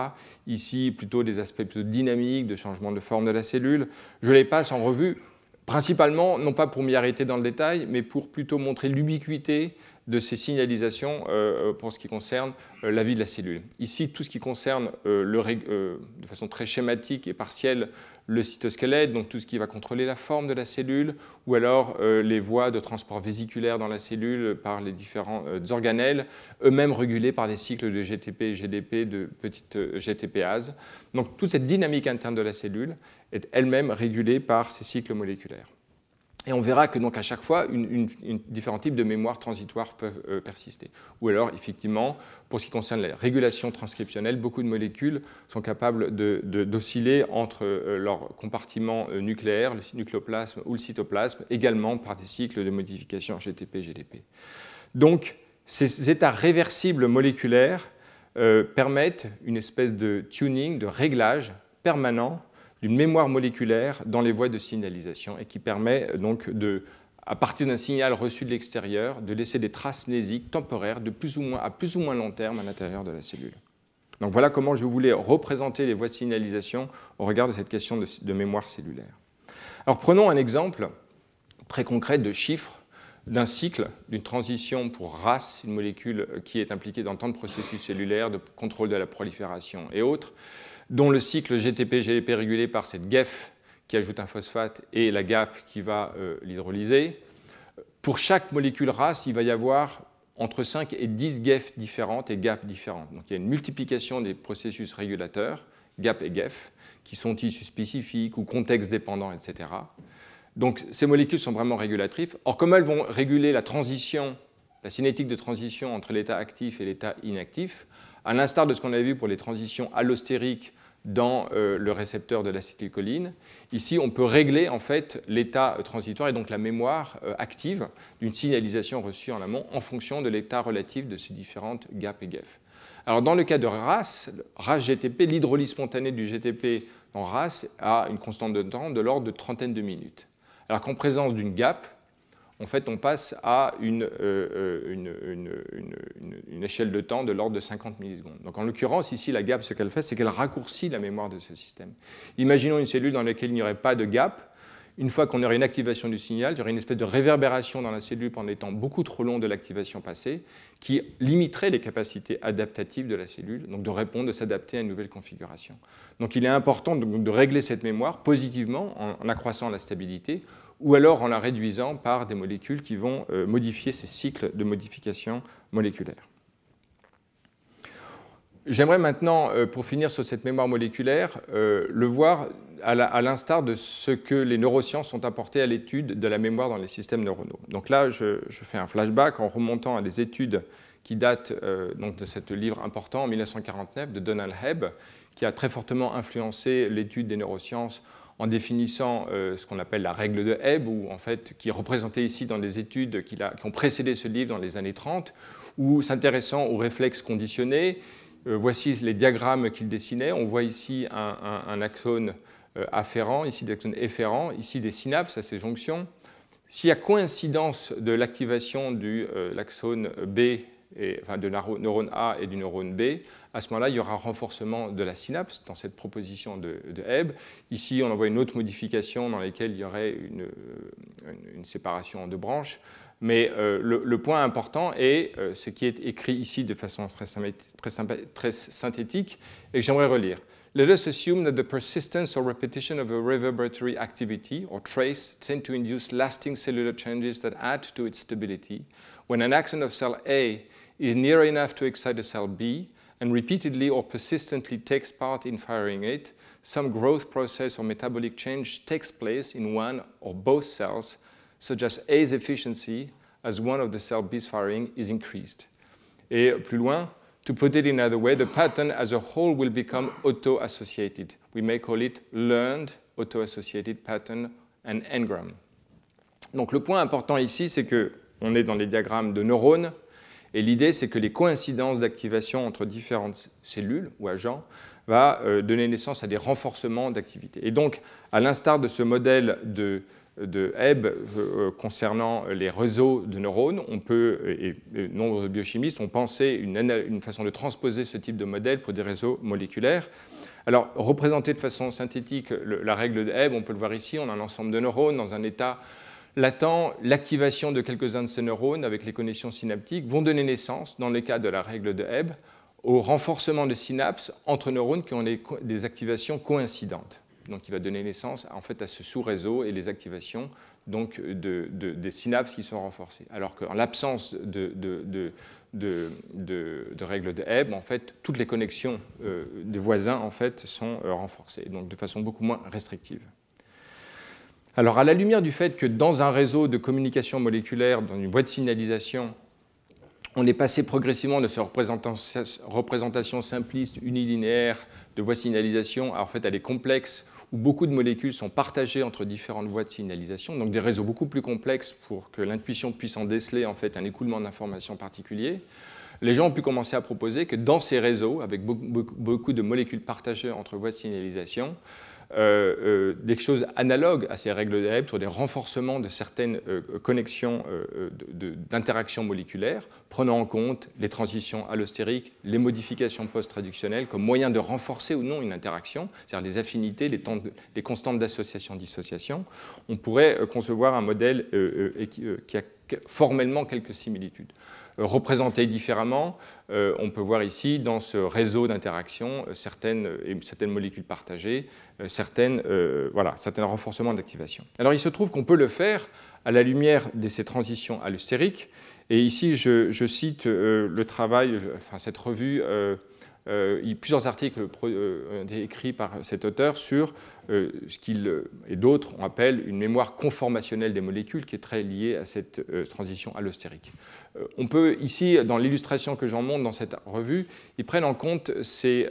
Ici, plutôt des aspects plutôt dynamiques, de changement de forme de la cellule. Je les passe en revue, principalement, non pas pour m'y arrêter dans le détail, mais pour plutôt montrer l'ubiquité de ces signalisations pour ce qui concerne la vie de la cellule. Ici, tout ce qui concerne de façon très schématique et partielle le cytosquelette, donc tout ce qui va contrôler la forme de la cellule, ou alors les voies de transport vésiculaire dans la cellule par les différents organelles, eux-mêmes régulés par les cycles de GTP et GDP de petites GTPases. Donc toute cette dynamique interne de la cellule est elle-même régulée par ces cycles moléculaires. Et on verra que donc à chaque fois, différents types de mémoire transitoires peuvent persister. Ou alors, effectivement, pour ce qui concerne la régulation transcriptionnelle, beaucoup de molécules sont capables d'osciller entre leur compartiment nucléaire, le nucléoplasme ou le cytoplasme, également par des cycles de modification GTP-GDP. Donc, ces états réversibles moléculaires permettent une espèce de tuning, de réglage permanent d'une mémoire moléculaire dans les voies de signalisation et qui permet donc, à partir d'un signal reçu de l'extérieur, de laisser des traces mnésiques temporaires à plus ou moins long terme à l'intérieur de la cellule. Donc voilà comment je voulais représenter les voies de signalisation au regard de cette question de mémoire cellulaire. Alors prenons un exemple très concret de chiffres d'un cycle, d'une transition pour RAS, une molécule qui est impliquée dans tant de processus cellulaires, de contrôle de la prolifération et autres, dont le cycle GTP-GDP régulé par cette GEF qui ajoute un phosphate et la GAP qui va l'hydrolyser. Pour chaque molécule RAS, il va y avoir entre 5 et 10 GEF différentes et GAP différentes. Donc il y a une multiplication des processus régulateurs, GAP et GEF, qui sont tissus spécifiques ou contexte dépendants, etc. Donc ces molécules sont vraiment régulatrices. Or, comme elles vont réguler la transition, la cinétique de transition entre l'état actif et l'état inactif, à l'instar de ce qu'on a vu pour les transitions allostériques dans le récepteur de l'acétylcholine, ici on peut régler en fait l'état transitoire et donc la mémoire active d'une signalisation reçue en amont en fonction de l'état relatif de ces différentes GAP et GEF. Alors dans le cas de RAS, RAS-GTP, l'hydrolyse spontanée du GTP dans RAS a une constante de temps de l'ordre de trentaine de minutes. Alors qu'en présence d'une GAP, en fait, on passe à une échelle de temps de l'ordre de 50 millisecondes. Donc, en l'occurrence, ici, la GAP, ce qu'elle fait, c'est qu'elle raccourcit la mémoire de ce système. Imaginons une cellule dans laquelle il n'y aurait pas de GAP. Une fois qu'on aurait une activation du signal, il y aurait une espèce de réverbération dans la cellule pendant les temps beaucoup trop longs de l'activation passée, qui limiterait les capacités adaptatives de la cellule, donc de répondre, de s'adapter à une nouvelle configuration. Donc, il est important de régler cette mémoire positivement en accroissant la stabilité, ou alors en la réduisant par des molécules qui vont modifier ces cycles de modification moléculaire. J'aimerais maintenant, pour finir sur cette mémoire moléculaire, le voir à l'instar de ce que les neurosciences ont apporté à l'étude de la mémoire dans les systèmes neuronaux. Donc là, je fais un flashback en remontant à des études qui datent donc de ce livre important en 1949 de Donald Hebb, qui a très fortement influencé l'étude des neurosciences en définissant ce qu'on appelle la règle de Hebb, ou en fait, qui est représentée ici dans des études qui ont précédé ce livre dans les années 30, où s'intéressant aux réflexes conditionnés, voici les diagrammes qu'il dessinait. On voit ici un axone afférent, ici des axones efférents, ici des synapses à ces jonctions. S'il y a coïncidence de l'activation de l'axone B, enfin de neurone A et du neurone B, à ce moment-là, il y aura renforcement de la synapse dans cette proposition de Hebb. Ici, on en voit une autre modification dans laquelle il y aurait une séparation en deux branches. Mais le point important est ce qui est écrit ici de façon très synthétique et que j'aimerais relire. Let us assume that the persistence or repetition of a reverberatory activity or trace tend to induce lasting cellular changes that add to its stability. When an axon of cell A is near enough to excite a cell B and repeatedly or persistently takes part in firing it, some growth process or metabolic change takes place in one or both cells, such as A's efficiency as one of the cell B's firing is increased. Et plus loin, to put it in another way, the pattern as a whole will become auto-associated. We may call it learned auto-associated pattern and engram. Donc le point important ici, c'est qu'on est dans les diagrammes de neurones, et l'idée, c'est que les coïncidences d'activation entre différentes cellules ou agents va donner naissance à des renforcements d'activité. Et donc, à l'instar de ce modèle de Hebb concernant les réseaux de neurones, on peut, et nombre de biochimistes ont pensé une façon de transposer ce type de modèle pour des réseaux moléculaires. Alors, représenter de façon synthétique la règle de Hebb, on peut le voir ici, on a un ensemble de neurones dans un état latent. L'activation de quelques-uns de ces neurones avec les connexions synaptiques vont donner naissance, dans le cas de la règle de Hebb, au renforcement de synapses entre neurones qui ont des activations coïncidentes. Donc, il va donner naissance en fait à ce sous-réseau et les activations donc, des synapses qui sont renforcées. Alors qu'en l'absence de règle de Hebb, en fait, toutes les connexions de voisins en fait, sont renforcées, donc de façon beaucoup moins restrictive. Alors, à la lumière du fait que dans un réseau de communication moléculaire, dans une voie de signalisation, on est passé progressivement de ces représentations simplistes, unilinéaires de voies de signalisation en fait, à des complexes où beaucoup de molécules sont partagées entre différentes voies de signalisation, donc des réseaux beaucoup plus complexes pour que l'intuition puisse en déceler en fait, un écoulement d'informations particulier. Les gens ont pu commencer à proposer que dans ces réseaux, avec beaucoup de molécules partagées entre voies de signalisation, des choses analogues à ces règles de Hebb sur des renforcements de certaines connexions d'interaction moléculaire, prenant en compte les transitions allostériques, les modifications post-traductionnelles comme moyen de renforcer ou non une interaction, c'est-à-dire les affinités, les constantes d'association-dissociation. On pourrait concevoir un modèle qui a formellement quelques similitudes. Représentées différemment, on peut voir ici dans ce réseau d'interaction certaines molécules partagées, certains renforcements d'activation. Alors il se trouve qu'on peut le faire à la lumière de ces transitions allostériques. Et ici, je cite le travail, enfin cette revue, plusieurs articles écrits par cet auteur sur ce qu'il et d'autres on appelle une mémoire conformationnelle des molécules qui est très liée à cette transition allostérique. On peut ici, dans l'illustration que j'en montre dans cette revue, ils prennent en compte ces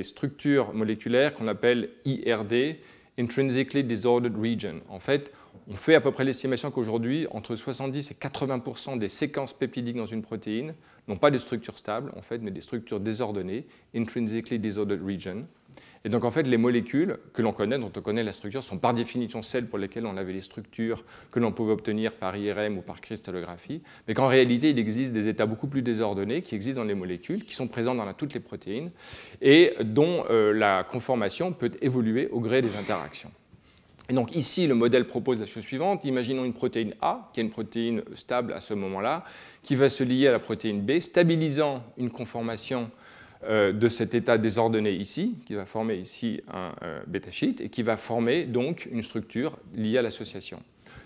structures moléculaires qu'on appelle IRD, Intrinsically Disordered Region. En fait, on fait à peu près l'estimation qu'aujourd'hui, entre 70 et 80% des séquences peptidiques dans une protéine n'ont pas de structure stable, en fait, mais des structures désordonnées, Intrinsically Disordered Region. Et donc, en fait, les molécules que l'on connaît, dont on connaît la structure, sont par définition celles pour lesquelles on avait les structures que l'on pouvait obtenir par IRM ou par cristallographie, mais qu'en réalité, il existe des états beaucoup plus désordonnés qui existent dans les molécules, qui sont présents dans toutes les protéines, et dont la conformation peut évoluer au gré des interactions. Et donc ici, le modèle propose la chose suivante. Imaginons une protéine A, qui est une protéine stable à ce moment-là, qui va se lier à la protéine B, stabilisant une conformation de cet état désordonné ici, qui va former ici un bêta-sheet, et qui va former donc une structure liée à l'association.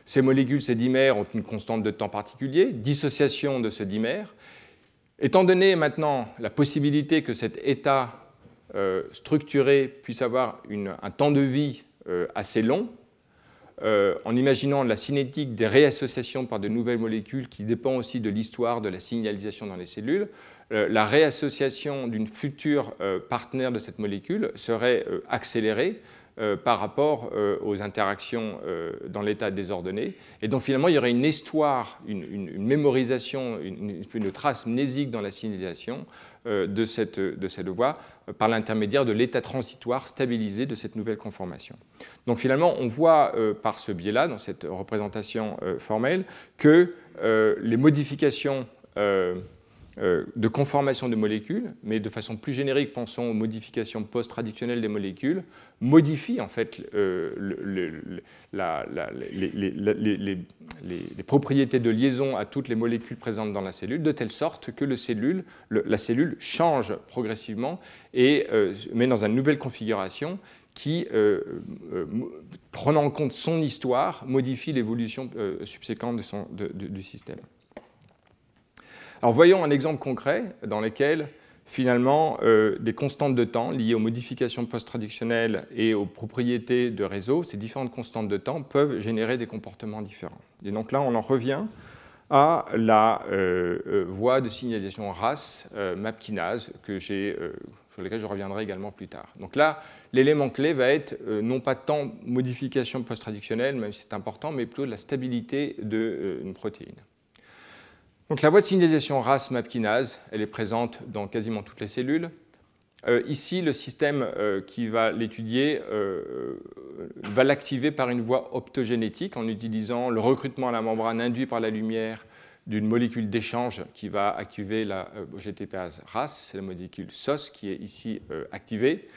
Ces molécules, ces dimères, ont une constante de temps particulier, dissociation de ce dimère. Étant donné maintenant la possibilité que cet état structuré puisse avoir un temps de vie assez long, en imaginant la cinétique des réassociations par de nouvelles molécules qui dépend aussi de l'histoire de la signalisation dans les cellules, la réassociation d'une future partenaire de cette molécule serait accélérée par rapport aux interactions dans l'état désordonné. Et donc finalement, il y aurait une histoire, une mémorisation, une trace mnésique dans la signalisation de cette voie par l'intermédiaire de l'état transitoire stabilisé de cette nouvelle conformation. Donc finalement, on voit par ce biais-là, dans cette représentation formelle, que les modifications de conformation de molécules, mais de façon plus générique, pensons aux modifications post-traditionnelles des molécules, modifient en fait les propriétés de liaison à toutes les molécules présentes dans la cellule, de telle sorte que la cellule change progressivement et met dans une nouvelle configuration qui, prenant en compte son histoire, modifie l'évolution subséquente du système. Alors voyons un exemple concret dans lequel finalement des constantes de temps liées aux modifications post-traductionnelles et aux propriétés de réseau, ces différentes constantes de temps peuvent générer des comportements différents. Et donc là, on en revient à la voie de signalisation RAS MAP kinase sur laquelle je reviendrai également plus tard. Donc là, l'élément clé va être non pas tant modification post-traductionnelle, même si c'est important, mais plutôt la stabilité d'une protéine. Donc la voie de signalisation RAS MAP kinase, elle est présente dans quasiment toutes les cellules. Ici, le système qui va l'étudier va l'activer par une voie optogénétique en utilisant le recrutement à la membrane induit par la lumière d'une molécule d'échange qui va activer la GTPase RAS, c'est la molécule SOS qui est ici activée.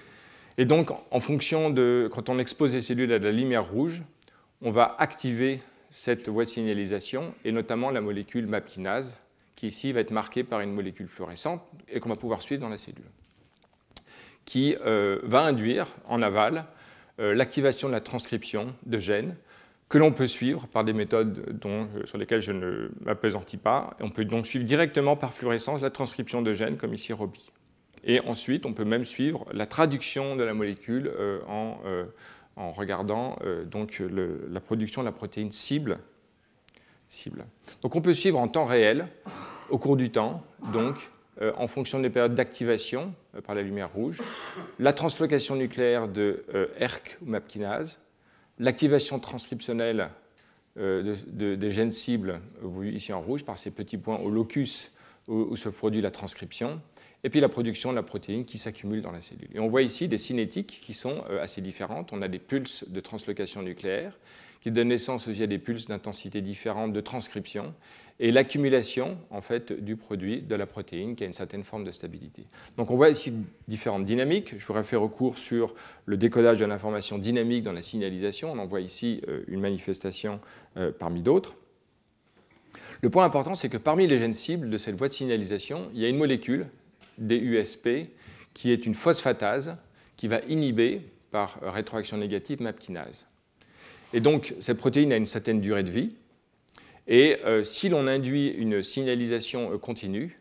Et donc, en fonction de, quand on expose les cellules à de la lumière rouge, on va activer cette voie de signalisation, et notamment la molécule MAP kinase, qui ici va être marquée par une molécule fluorescente et qu'on va pouvoir suivre dans la cellule, qui va induire en aval l'activation de la transcription de gènes que l'on peut suivre par des méthodes sur lesquelles je ne m'appesantis pas. Et on peut donc suivre directement par fluorescence la transcription de gènes, comme ici Robi. Et ensuite, on peut même suivre la traduction de la molécule en regardant donc la production de la protéine cible. Donc on peut suivre en temps réel, au cours du temps, donc en fonction des périodes d'activation par la lumière rouge, la translocation nucléaire de ERK ou MAP kinase, l'activation transcriptionnelle des gènes cibles, vus ici en rouge, par ces petits points au locus où se produit la transcription, et puis la production de la protéine qui s'accumule dans la cellule. Et on voit ici des cinétiques qui sont assez différentes. On a des pulses de translocation nucléaire qui donnent naissance aussi à des pulses d'intensité différente de transcription, et l'accumulation en fait, du produit de la protéine qui a une certaine forme de stabilité. Donc on voit ici différentes dynamiques. Je voudrais faire recours sur le décodage de l'information dynamique dans la signalisation. On en voit ici une manifestation parmi d'autres. Le point important, c'est que parmi les gènes cibles de cette voie de signalisation, il y a une molécule, DUSP, qui est une phosphatase qui va inhiber par rétroaction négative MAP kinase. Et donc, cette protéine a une certaine durée de vie, Et si l'on induit une signalisation continue,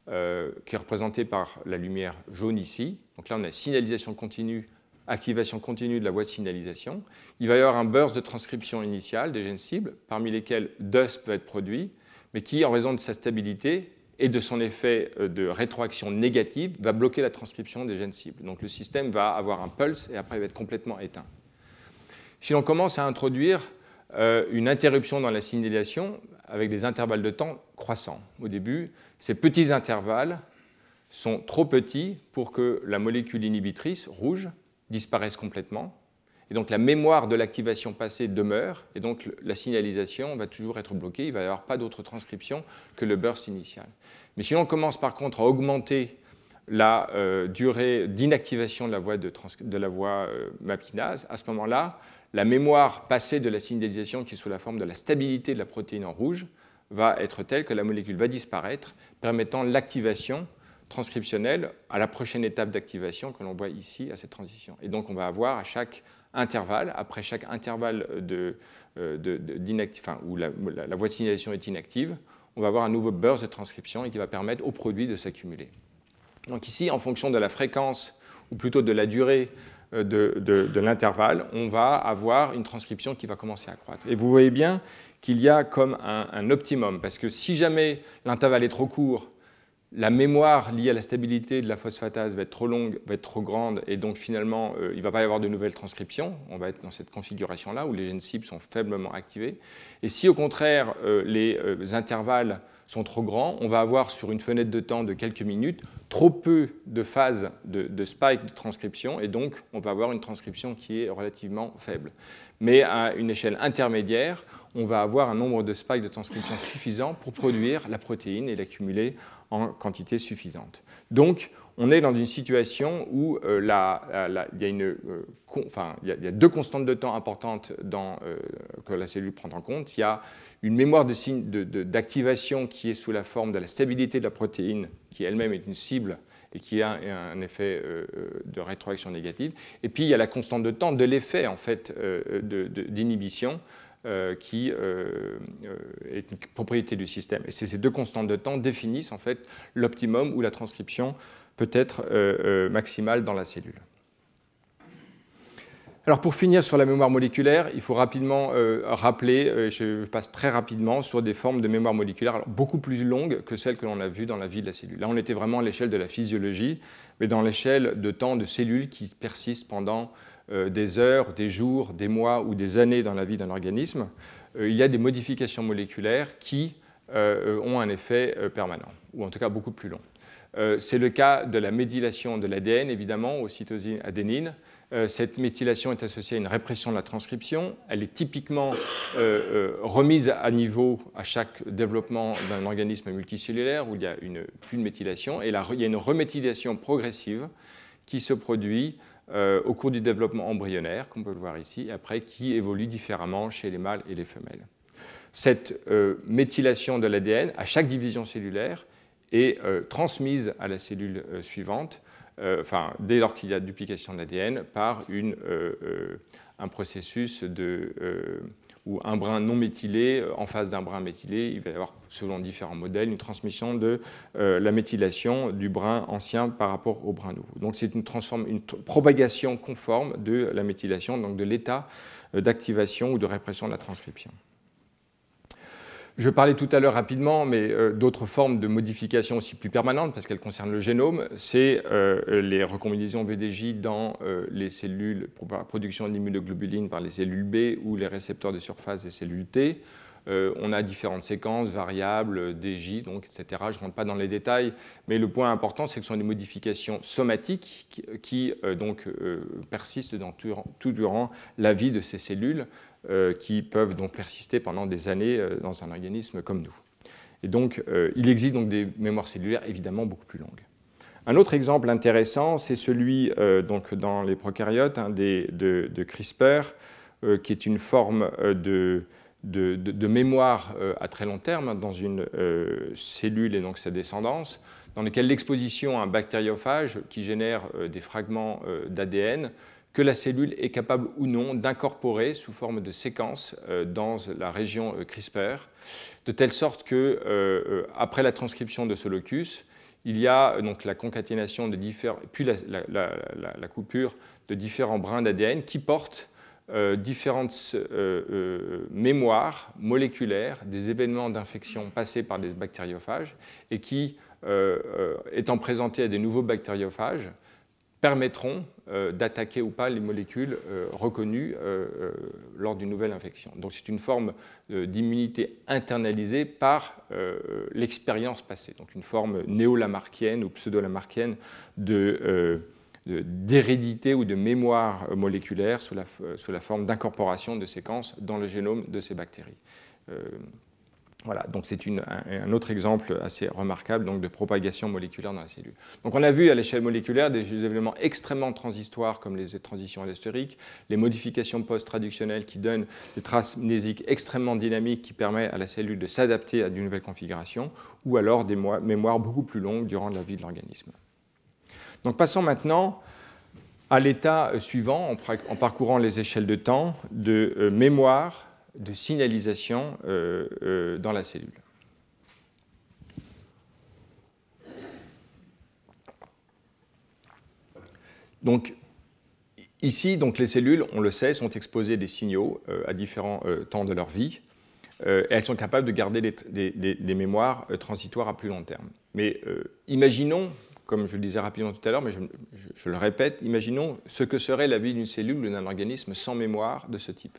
qui est représentée par la lumière jaune ici, donc là on a signalisation continue, activation continue de la voie de signalisation, il va y avoir un burst de transcription initiale des gènes cibles, parmi lesquels DUS peut être produit, mais qui, en raison de sa stabilité et de son effet de rétroaction négative, va bloquer la transcription des gènes cibles. Donc le système va avoir un pulse et après il va être complètement éteint. Si l'on commence à introduire une interruption dans la signalisation avec des intervalles de temps croissants. Au début, ces petits intervalles sont trop petits pour que la molécule inhibitrice rouge disparaisse complètement. Et donc la mémoire de l'activation passée demeure, et donc la signalisation va toujours être bloquée, il ne va y avoir pas d'autre transcription que le burst initial. Mais si l'on commence par contre à augmenter la durée d'inactivation de la voie MAP-kinase, à ce moment-là, la mémoire passée de la signalisation, qui est sous la forme de la stabilité de la protéine en rouge, va être telle que la molécule va disparaître, permettant l'activation transcriptionnelle à la prochaine étape d'activation que l'on voit ici à cette transition. Et donc on va avoir à chaque intervalle, après chaque intervalle où la voie de signalisation est inactive, on va avoir un nouveau burst de transcription et qui va permettre au produit de s'accumuler. Donc ici, en fonction de la fréquence, ou plutôt de la durée de l'intervalle, on va avoir une transcription qui va commencer à croître. Et vous voyez bien qu'il y a comme un optimum, parce que si jamais l'intervalle est trop court, la mémoire liée à la stabilité de la phosphatase va être trop longue, va être trop grande, et donc finalement, il ne va pas y avoir de nouvelles transcriptions. On va être dans cette configuration-là où les gènes cibles sont faiblement activés. Et si au contraire, les intervalles sont trop grands, on va avoir sur une fenêtre de temps de quelques minutes trop peu de phases de spike de transcription, et donc on va avoir une transcription qui est relativement faible. Mais à une échelle intermédiaire, on va avoir un nombre de spikes de transcription suffisant pour produire la protéine et l'accumuler en quantité suffisante. Donc, on est dans une situation où il y a deux constantes de temps importantes que la cellule prend en compte. Il y a une mémoire d'activation qui est sous la forme de la stabilité de la protéine, qui elle-même est une cible et qui a un effet de rétroaction négative. Et puis, il y a la constante de temps de l'effet en fait, d'inhibition, qui est une propriété du système. Et ces deux constantes de temps définissent en fait l'optimum où la transcription peut être maximale dans la cellule. Alors pour finir sur la mémoire moléculaire, il faut rapidement rappeler, je passe très rapidement sur des formes de mémoire moléculaire beaucoup plus longues que celles que l'on a vues dans la vie de la cellule. Là, on était vraiment à l'échelle de la physiologie, mais dans l'échelle de temps de cellules qui persistent pendant des heures, des jours, des mois ou des années dans la vie d'un organisme, il y a des modifications moléculaires qui ont un effet permanent, ou en tout cas beaucoup plus long. C'est le cas de la méthylation de l'ADN, évidemment, aux cytosines adénines. Cette méthylation est associée à une répression de la transcription. Elle est typiquement remise à niveau à chaque développement d'un organisme multicellulaire où il y a plus de méthylation. Et il y a une reméthylation progressive qui se produit au cours du développement embryonnaire, comme on peut le voir ici, et après qui évolue différemment chez les mâles et les femelles. Cette méthylation de l'ADN, à chaque division cellulaire, est transmise à la cellule suivante, dès lors qu'il y a duplication de l'ADN, par un processus où un brin non méthylé, en face d'un brin méthylé, il va y avoir, selon différents modèles, une transmission de la méthylation du brin ancien par rapport au brin nouveau. Donc c'est une propagation conforme de la méthylation, donc de l'état d'activation ou de répression de la transcription. Je parlais tout à l'heure rapidement, mais d'autres formes de modifications aussi plus permanentes, parce qu'elles concernent le génome, c'est les recombinaisons VDJ dans les cellules pour la production d'immunoglobuline par les cellules B ou les récepteurs de surface des cellules T. On a différentes séquences, variables, DJ, donc, etc. Je ne rentre pas dans les détails, mais le point important, c'est que ce sont des modifications somatiques qui persistent tout durant la vie de ces cellules, qui peuvent donc persister pendant des années dans un organisme comme nous. Et donc, il existe donc des mémoires cellulaires évidemment beaucoup plus longues. Un autre exemple intéressant, c'est celui donc dans les prokaryotes de CRISPR, qui est une forme de mémoire à très long terme dans une cellule et donc sa descendance, dans laquelle l'exposition à un bactériophage qui génère des fragments d'ADN que la cellule est capable ou non d'incorporer sous forme de séquence dans la région CRISPR, de telle sorte que, après la transcription de ce locus, il y a donc la concaténation de différents, puis la coupure de différents brins d'ADN qui portent différentes mémoires moléculaires des événements d'infection passés par des bactériophages et qui, étant présentés à des nouveaux bactériophages, permettront d'attaquer ou pas les molécules reconnues lors d'une nouvelle infection. Donc c'est une forme d'immunité internalisée par l'expérience passée, donc une forme néo-lamarckienne ou pseudo-lamarckienne d'hérédité ou de mémoire moléculaire sous la forme d'incorporation de séquences dans le génome de ces bactéries. Voilà, donc c'est un autre exemple assez remarquable donc, de propagation moléculaire dans la cellule. Donc on a vu à l'échelle moléculaire des événements extrêmement transistoires comme les transitions allostériques, les modifications post-traductionnelles qui donnent des traces mnésiques extrêmement dynamiques qui permettent à la cellule de s'adapter à de nouvelles configurations, ou alors des mémoires beaucoup plus longues durant la vie de l'organisme. Donc passons maintenant à l'état suivant, en parcourant les échelles de temps, de mémoire, de signalisation dans la cellule. Donc, ici, donc, les cellules, on le sait, sont exposées à des signaux à différents temps de leur vie. Et elles sont capables de garder des mémoires transitoires à plus long terme. Mais imaginons, comme je le disais rapidement tout à l'heure, mais je le répète, imaginons ce que serait la vie d'une cellule ou d'un organisme sans mémoire de ce type.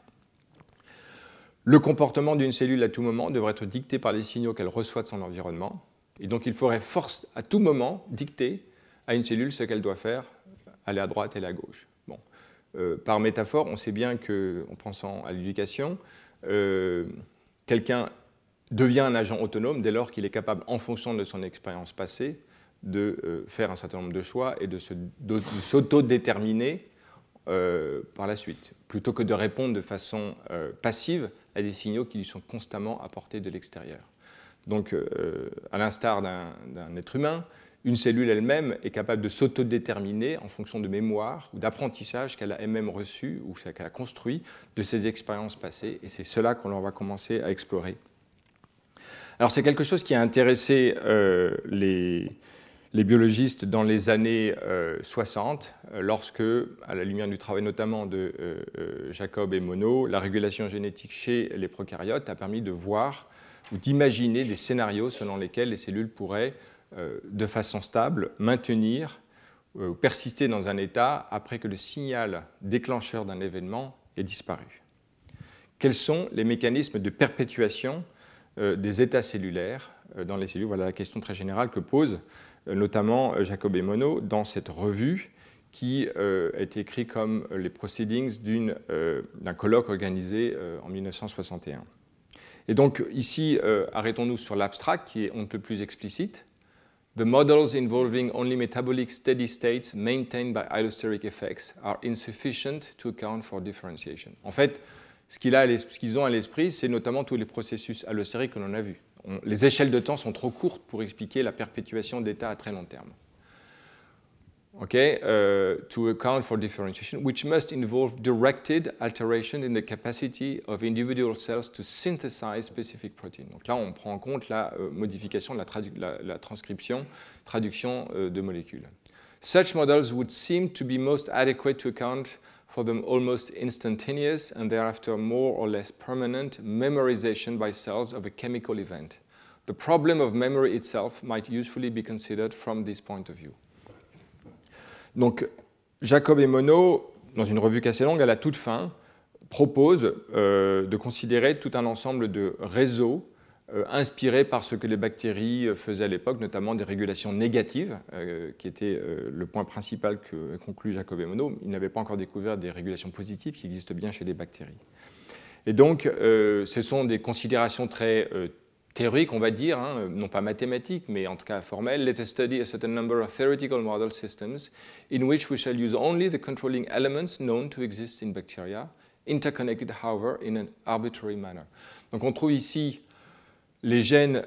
Le comportement d'une cellule à tout moment devrait être dicté par les signaux qu'elle reçoit de son environnement. Et donc il faudrait à tout moment dicter à une cellule ce qu'elle doit faire, aller à droite et aller à gauche. Bon. Par métaphore, on sait bien qu'en pensant à l'éducation, quelqu'un devient un agent autonome dès lors qu'il est capable, en fonction de son expérience passée, de faire un certain nombre de choix et de s'autodéterminer par la suite, plutôt que de répondre de façon passive à des signaux qui lui sont constamment apportés de l'extérieur. Donc, à l'instar d'un être humain, une cellule elle-même est capable de s'autodéterminer en fonction de mémoire ou d'apprentissage qu'elle a elle-même reçu ou qu'elle a construit de ses expériences passées, et c'est cela qu'on va commencer à explorer. Alors, c'est quelque chose qui a intéressé les biologistes dans les années 60, lorsque, à la lumière du travail notamment de Jacob et Monod, la régulation génétique chez les prokaryotes a permis de voir ou d'imaginer des scénarios selon lesquels les cellules pourraient, de façon stable, maintenir ou persister dans un état après que le signal déclencheur d'un événement ait disparu. Quels sont les mécanismes de perpétuation des états cellulaires dans les cellules? Voilà la question très générale que pose notamment Jacob et Monod dans cette revue qui a été écrite comme les proceedings d'un colloque organisé en 1961. Et donc ici, arrêtons-nous sur l'abstract qui est on ne peut plus explicite. The models involving only metabolic steady states maintained by allosteric effects are insufficient to account for differentiation. En fait, ce qu'ils ont à l'esprit, c'est notamment tous les processus allostériques que l'on a vus. Les échelles de temps sont trop courtes pour expliquer la perpétuation d'états à très long terme. Okay, to account for differentiation, which must involve directed alteration in the capacity of individual cells to synthesize specific protein. Donc là, on prend en compte la modification de la transcription, traduction de molécules. Such models would seem to be most adequate to account for the almost instantaneous and thereafter more or less permanent memorization by cells of a chemical event. The problem of memory itself might usefully be considered from this point of view. Donc, Jacob et Monod, dans une revue assez longue, à la toute fin, proposent de considérer tout un ensemble de réseaux inspirés par ce que les bactéries faisaient à l'époque, notamment des régulations négatives, qui était le point principal que conclut Jacob et Monod. Ils n'avaient pas encore découvert des régulations positives qui existent bien chez les bactéries. Et donc, ce sont des considérations très théoriques, on va dire, hein, non pas mathématiques, mais en tout cas formelles. Let us study a certain number of theoretical model systems in which we shall use only the controlling elements known to exist in bacteria, interconnected, however, in an arbitrary manner. Donc, on trouve ici les gènes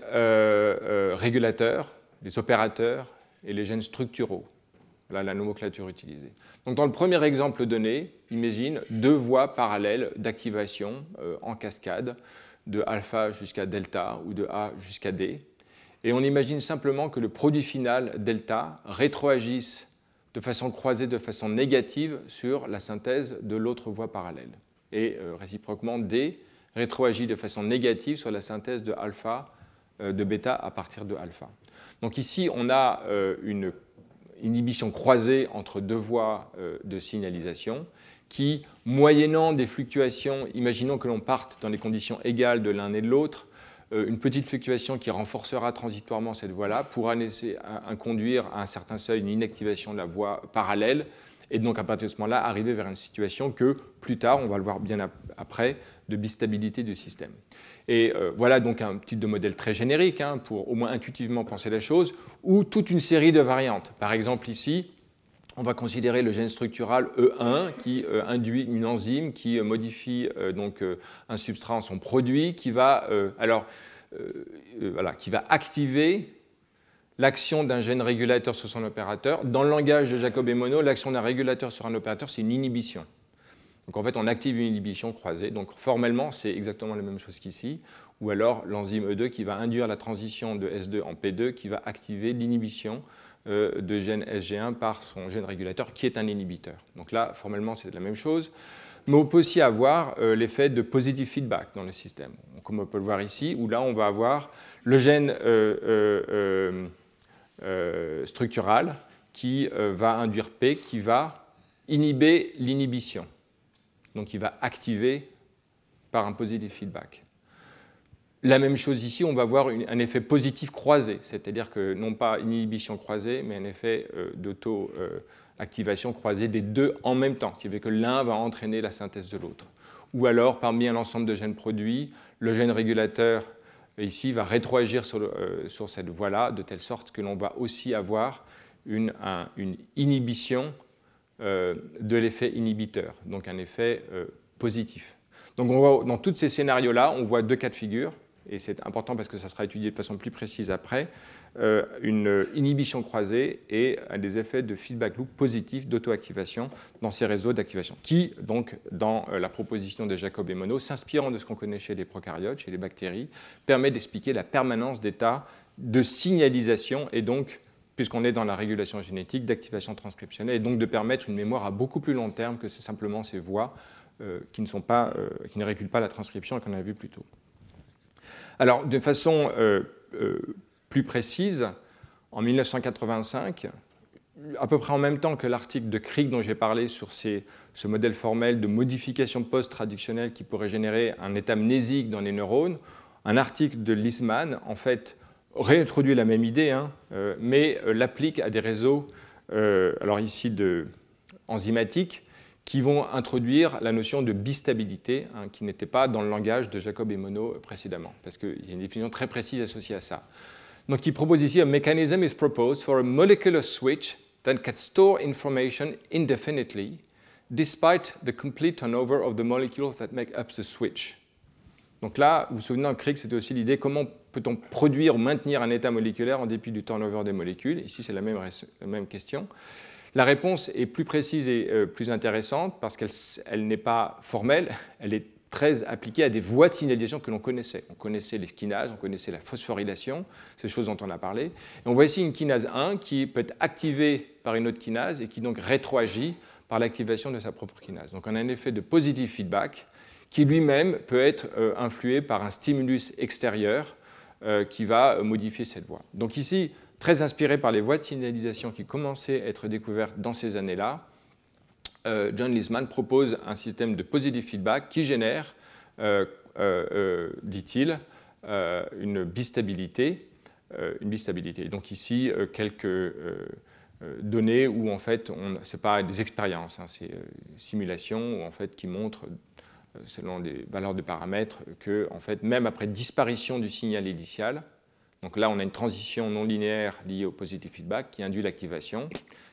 régulateurs, les opérateurs et les gènes structuraux. Voilà la nomenclature utilisée. Donc dans le premier exemple donné, imagine deux voies parallèles d'activation en cascade, de alpha jusqu'à delta ou de A jusqu'à D. Et on imagine simplement que le produit final, delta, rétroagisse de façon croisée, de façon négative sur la synthèse de l'autre voie parallèle. Et réciproquement, D rétroagit de façon négative sur la synthèse de alpha, de bêta à partir de alpha. Donc ici, on a une inhibition croisée entre deux voies de signalisation qui, moyennant des fluctuations, imaginons que l'on parte dans les conditions égales de l'un et de l'autre, une petite fluctuation qui renforcera transitoirement cette voie-là pourra conduire à un certain seuil une inactivation de la voie parallèle et donc à partir de ce moment-là arriver vers une situation que plus tard, on va le voir bien après, de bistabilité du système. Et voilà donc un type de modèle très générique pour au moins intuitivement penser la chose, ou toute une série de variantes. Par exemple ici, on va considérer le gène structural E1 qui induit une enzyme qui modifie donc, un substrat en son produit qui va, qui va activer l'action d'un gène régulateur sur son opérateur. Dans le langage de Jacob et Monod, l'action d'un régulateur sur un opérateur, c'est une inhibition. Donc en fait, on active une inhibition croisée. Donc formellement, c'est exactement la même chose qu'ici. Ou alors l'enzyme E2 qui va induire la transition de S2 en P2 qui va activer l'inhibition de gène SG1 par son gène régulateur qui est un inhibiteur. Donc là, formellement, c'est la même chose. Mais on peut aussi avoir l'effet de positive feedback dans le système, comme on peut le voir ici, où là, on va avoir le gène structural qui va induire P, qui va inhiber l'inhibition. Donc il va activer par un positive feedback. La même chose ici, on va avoir un effet positif croisé, c'est-à-dire que non pas une inhibition croisée, mais un effet d'auto-activation croisée des deux en même temps, ce qui fait que l'un va entraîner la synthèse de l'autre. Ou alors, parmi un ensemble de gènes produits, le gène régulateur ici va rétroagir sur cette voie-là, de telle sorte que l'on va aussi avoir une inhibition de l'effet inhibiteur, donc un effet positif. Donc dans tous ces scénarios-là, on voit deux cas de figure, et c'est important parce que ça sera étudié de façon plus précise après, une inhibition croisée et des effets de feedback loop positif d'auto-activation dans ces réseaux d'activation, qui, donc, dans la proposition de Jacob et Monod, s'inspirant de ce qu'on connaît chez les prokaryotes, chez les bactéries, permet d'expliquer la permanence d'états de signalisation et donc, puisqu'on est dans la régulation génétique, d'activation transcriptionnelle, et donc de permettre une mémoire à beaucoup plus long terme que c'est simplement ces voies qui ne régulent pas la transcription et qu'on a vu plus tôt. Alors, de façon plus précise, en 1985, à peu près en même temps que l'article de Crick dont j'ai parlé sur ce modèle formel de modification post-traductionnelle qui pourrait générer un état mnésique dans les neurones, un article de Lisman, en fait, réintroduit la même idée, mais l'applique à des réseaux, alors ici enzymatiques, qui vont introduire la notion de bistabilité, qui n'était pas dans le langage de Jacob et Monod précédemment, parce qu'il y a une définition très précise associée à ça. Donc il propose ici: a mechanism is proposed for a molecular switch that can store information indefinitely, despite the complete turnover of the molecules that make up the switch. Donc là, vous vous souvenez, en Crick, c'était aussi l'idée comment peut-on produire ou maintenir un état moléculaire en dépit du turnover des molécules. Ici, c'est la même question. La réponse est plus précise et plus intéressante parce qu'elle n'est pas formelle, elle est très appliquée à des voies de signalisation que l'on connaissait. On connaissait les kinases, on connaissait la phosphorylation, ces choses dont on a parlé. Et on voit ici une kinase 1 qui peut être activée par une autre kinase et qui donc rétroagit par l'activation de sa propre kinase. Donc on a un effet de positive feedback qui lui-même peut être influé par un stimulus extérieur qui va modifier cette voie. Donc ici, très inspiré par les voies de signalisation qui commençaient à être découvertes dans ces années-là, John Lisman propose un système de positive feedback qui génère, dit-il, une bistabilité. Donc ici, quelques données où en fait, ce n'est pas des expériences, c'est simulations où, en fait, qui montrent, selon des valeurs de paramètres, que en fait, même après disparition du signal initial, donc là, on a une transition non linéaire liée au positive feedback qui induit l'activation,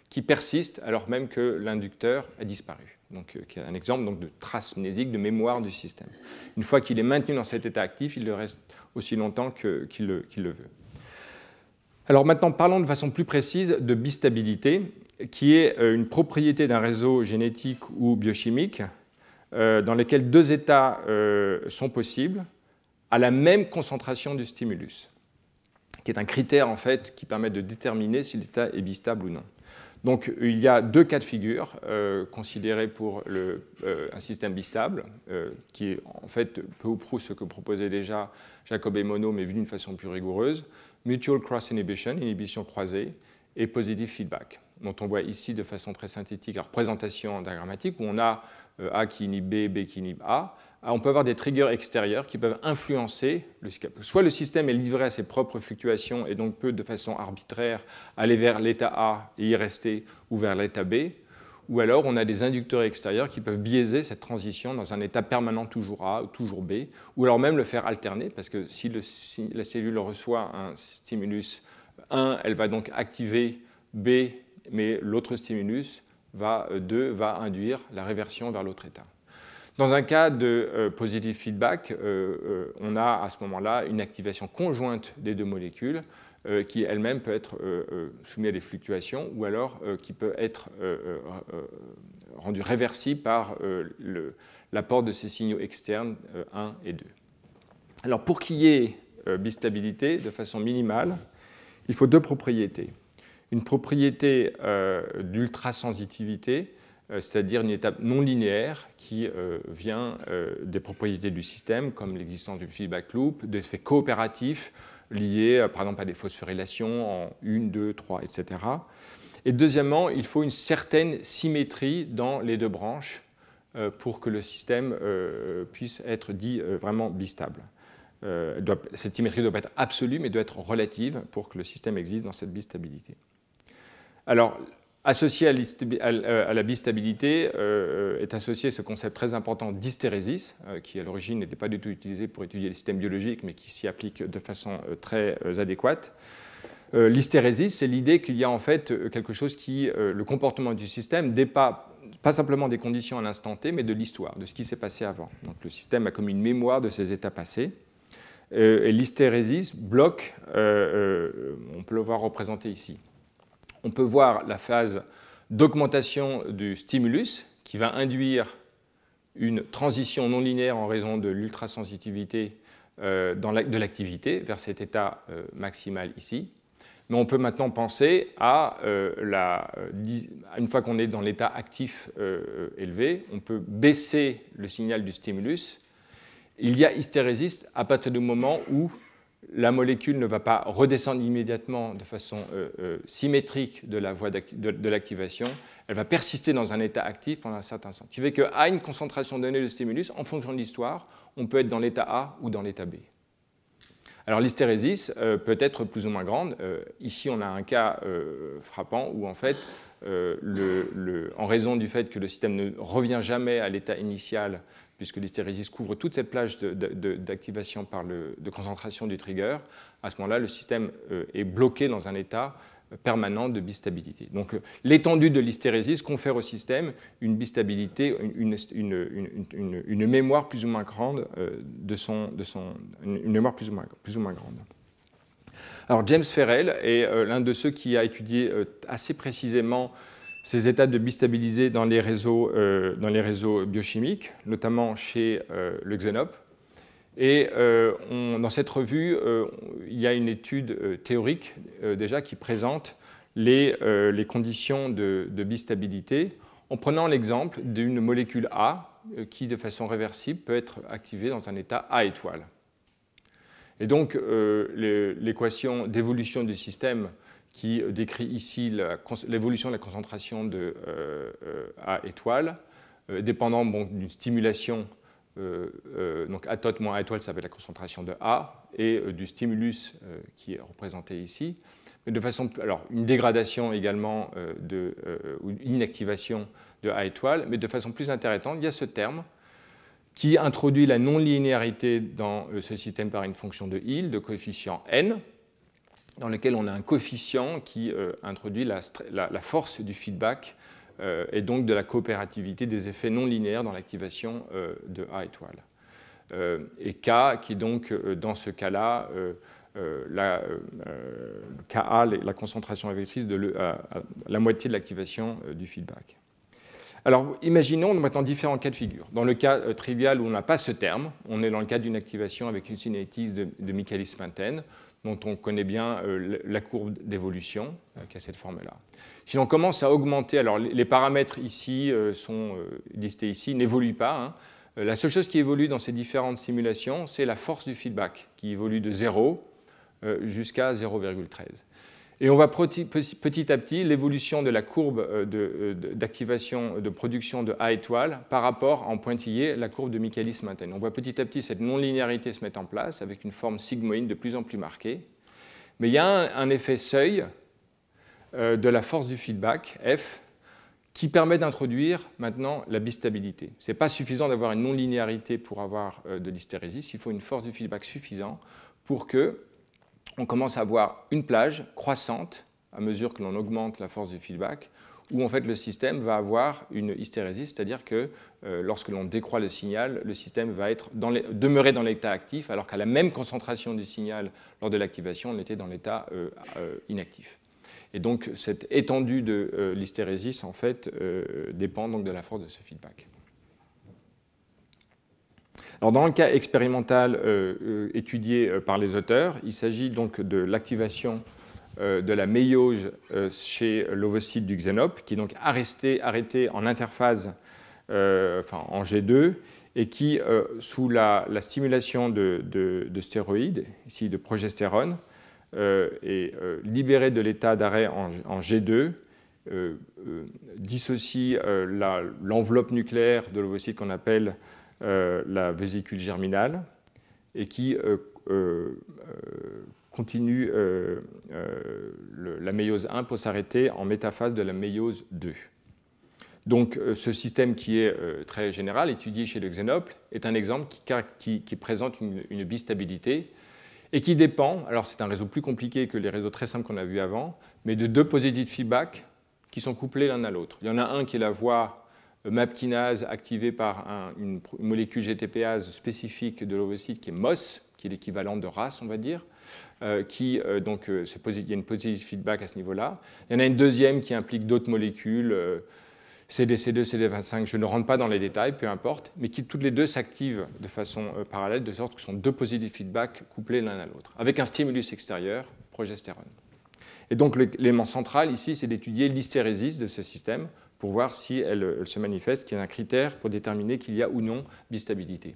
qui persiste alors même que l'inducteur a disparu. Donc, qui est un exemple donc, de trace mnésique, de mémoire du système. Une fois qu'il est maintenu dans cet état actif, il le reste aussi longtemps qu'il le veut. Alors maintenant, parlons de façon plus précise de bistabilité. qui est une propriété d'un réseau génétique ou biochimique dans lequel deux états sont possibles à la même concentration du stimulus, qui est un critère en fait qui permet de déterminer si l'état est bistable ou non. Donc il y a deux cas de figure considérés pour un système bistable, qui est en fait peu ou prou ce que proposait déjà Jacob et Monod, mais vu d'une façon plus rigoureuse, mutual cross inhibition, inhibition croisée, et positive feedback, dont on voit ici de façon très synthétique la représentation diagrammatique, où on a A qui inhibe B, B qui inhibe A. On peut avoir des triggers extérieurs qui peuvent influencer, soit le système est livré à ses propres fluctuations et donc peut de façon arbitraire aller vers l'état A et y rester, ou vers l'état B, ou alors on a des inducteurs extérieurs qui peuvent biaiser cette transition dans un état permanent toujours A ou toujours B, ou alors même le faire alterner, parce que si la cellule reçoit un stimulus 1, elle va donc activer B, mais l'autre stimulus 2 va induire la réversion vers l'autre état. Dans un cas de positive feedback, on a à ce moment-là une activation conjointe des deux molécules qui elle-même peut être soumise à des fluctuations ou alors qui peut être rendue réversible par l'apport de ces signaux externes 1 et 2. Alors pour qu'il y ait bistabilité de façon minimale, il faut deux propriétés. Une propriété d'ultrasensitivité, c'est-à-dire une étape non linéaire qui vient des propriétés du système, comme l'existence du feedback loop, des effets coopératifs liés par exemple à des phosphorylations en 1, 2, 3, etc. Et deuxièmement, il faut une certaine symétrie dans les deux branches pour que le système puisse être dit vraiment bistable. Cette symétrie ne doit pas être absolue, mais doit être relative pour que le système existe dans cette bistabilité. Alors, associé à la bistabilité est associé ce concept très important d'hystérésis, qui à l'origine n'était pas du tout utilisé pour étudier les systèmes biologiques, mais qui s'y applique de façon très adéquate. L'hystérésis, c'est l'idée qu'il y a en fait quelque chose qui, le comportement du système, dépasse pas simplement des conditions à l'instant T, mais de l'histoire, de ce qui s'est passé avant. Donc le système a comme une mémoire de ses états passés. Et l'hystérésis bloque, on peut le voir représenté ici. On peut voir la phase d'augmentation du stimulus qui va induire une transition non linéaire en raison de l'ultrasensitivité de l'activité vers cet état maximal ici. Mais on peut maintenant penser à, une fois qu'on est dans l'état actif élevé, on peut baisser le signal du stimulus. Il y a hystérésis à partir du moment où la molécule ne va pas redescendre immédiatement de façon symétrique de la voie de l'activation, elle va persister dans un état actif pendant un certain temps. Ce qui fait qu'à une concentration donnée de stimulus, en fonction de l'histoire, on peut être dans l'état A ou dans l'état B. Alors l'hystérésis peut être plus ou moins grande. Ici, on a un cas frappant où, en fait, en raison du fait que le système ne revient jamais à l'état initial, puisque l'hystérésis couvre toute cette plage d'activation de concentration du trigger, à ce moment-là, le système est bloqué dans un état permanent de bistabilité. Donc l'étendue de l'hystérésis confère au système une bistabilité, une mémoire plus ou moins grande une mémoire plus ou moins grande. Alors James Ferrell est l'un de ceux qui a étudié assez précisément ces états de bistabilité dans les réseaux biochimiques, notamment chez le Xenop. Et dans cette revue, il y a une étude théorique déjà qui présente les conditions de bistabilité en prenant l'exemple d'une molécule A qui, de façon réversible, peut être activée dans un état A étoile. Et donc, l'équation d'évolution du système qui décrit ici l'évolution de la concentration de A étoile, dépendant d'une stimulation, donc atote moins A étoile, ça va être la concentration de A, et du stimulus qui est représenté ici. Mais de façon, alors, une dégradation également ou une inactivation de A étoile, mais de façon plus intéressante, il y a ce terme qui introduit la non-linéarité dans ce système par une fonction de Hill, de coefficient n, dans lequel on a un coefficient qui introduit la force du feedback et donc de la coopérativité des effets non linéaires dans l'activation de A étoile. Et K qui donc, dans ce cas-là, Ka, la concentration électrice, à la moitié de l'activation du feedback. Alors, imaginons maintenant différents cas de figure. Dans le cas trivial où on n'a pas ce terme, on est dans le cas d'une activation avec une cinétique de Michaelis-Menten, dont on connaît bien la courbe d'évolution, qui a cette forme-là. Si l'on commence à augmenter, alors les paramètres ici sont listés ici, n'évoluent pas. Hein. La seule chose qui évolue dans ces différentes simulations, c'est la force du feedback, qui évolue de 0 jusqu'à 0,13. Et on voit petit à petit l'évolution de la courbe d'activation de production de A étoile par rapport en pointillé la courbe de Michaelis-Menten. On voit petit à petit cette non-linéarité se mettre en place avec une forme sigmoïde de plus en plus marquée. Mais il y a un effet seuil de la force du feedback, F, qui permet d'introduire maintenant la bistabilité. Ce n'est pas suffisant d'avoir une non-linéarité pour avoir de l'hystérésis, il faut une force du feedback suffisante pour que on commence à avoir une plage croissante à mesure que l'on augmente la force du feedback, où en fait le système va avoir une hystérésis, c'est-à-dire que lorsque l'on décroît le signal, le système va demeurer dans l'état actif, alors qu'à la même concentration du signal lors de l'activation, on était dans l'état inactif. Et donc cette étendue de l'hystérésis en fait dépend donc de la force de ce feedback. Alors, dans le cas expérimental étudié par les auteurs, il s'agit donc de l'activation de la méiose chez l'ovocyte du xénope, qui est donc arrêté en interphase, en G2, et qui, sous la stimulation de stéroïdes, ici de progestérone, est libéré de l'état d'arrêt en G2, dissocie l'enveloppe nucléaire de l'ovocyte qu'on appelle la vésicule germinale et qui continue la méiose 1 pour s'arrêter en métaphase de la méiose 2. Donc ce système qui est très général, étudié chez le xénople, est un exemple qui présente une bistabilité et qui dépend, alors c'est un réseau plus compliqué que les réseaux très simples qu'on a vus avant, mais de deux positifs de feedback qui sont couplés l'un à l'autre. Il y en a un qui est la voie MAP kinase activée par une molécule GTPase spécifique de l'ovocyte qui est MOS, qui est l'équivalent de RAS, on va dire, il y a une positive feedback à ce niveau-là. Il y en a une deuxième qui implique d'autres molécules, CDC2, CD25, je ne rentre pas dans les détails, peu importe, mais qui toutes les deux s'activent de façon parallèle, de sorte que ce sont deux positive feedback couplés l'un à l'autre, avec un stimulus extérieur, progestérone. Et donc l'élément central ici, c'est d'étudier l'hystérésis de ce système pour voir si elle se manifeste, qui est un critère pour déterminer qu'il y a ou non bistabilité.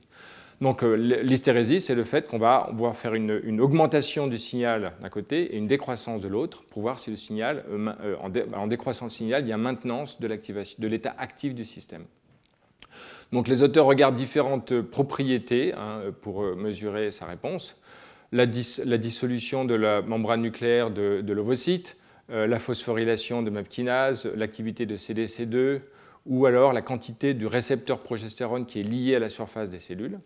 Donc l'hystérésis, c'est le fait qu'on va faire une augmentation du signal d'un côté et une décroissance de l'autre pour voir si le signal, en décroissant le signal, il y a maintenance de l'état actif du système. Donc les auteurs regardent différentes propriétés pour mesurer sa réponse. La dissolution de la membrane nucléaire de l'ovocyte, la phosphorylation de MAP kinase, l'activité de CDC2, ou alors la quantité du récepteur progestérone qui est lié à la surface des cellules.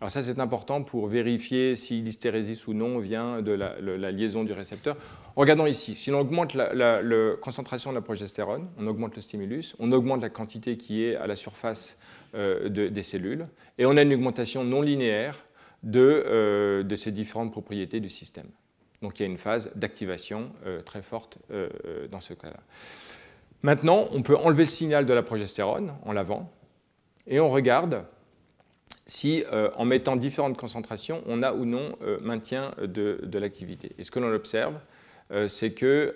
Alors ça, c'est important pour vérifier si l'hystérésis ou non vient de la liaison du récepteur. Regardons ici, si l'on augmente la concentration de la progestérone, on augmente le stimulus, on augmente la quantité qui est à la surface des cellules, et on a une augmentation non linéaire de ces différentes propriétés du système. Donc il y a une phase d'activation très forte dans ce cas-là. Maintenant, on peut enlever le signal de la progestérone en lavant, et on regarde si, en mettant différentes concentrations, on a ou non maintien de l'activité. Et ce que l'on observe, c'est que,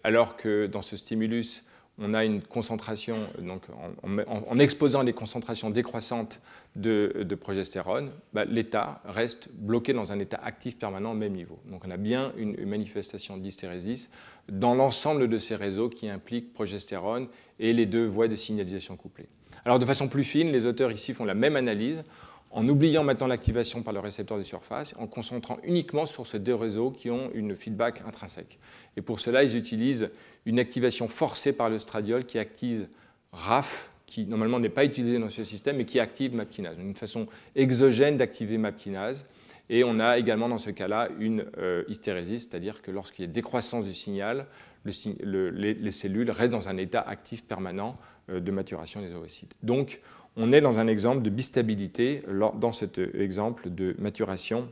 alors que dans ce stimulus, on a une concentration, donc en exposant les concentrations décroissantes de progestérone, l'état reste bloqué dans un état actif permanent au même niveau. Donc on a bien une manifestation d'hystérésis dans l'ensemble de ces réseaux qui impliquent progestérone et les deux voies de signalisation couplées. Alors de façon plus fine, les auteurs ici font la même analyse en oubliant maintenant l'activation par le récepteur de surface, en concentrant uniquement sur ces deux réseaux qui ont une feedback intrinsèque. Et pour cela, ils utilisent une activation forcée par le stradiol qui active RAF, qui normalement n'est pas utilisé dans ce système, mais qui active MAP kinase, une façon exogène d'activer MAP kinase. Et on a également dans ce cas-là une hystérésis, c'est-à-dire que lorsqu'il y a décroissance du signal, les cellules restent dans un état actif permanent de maturation des ovocytes. Donc, on est dans un exemple de bistabilité dans cet exemple de maturation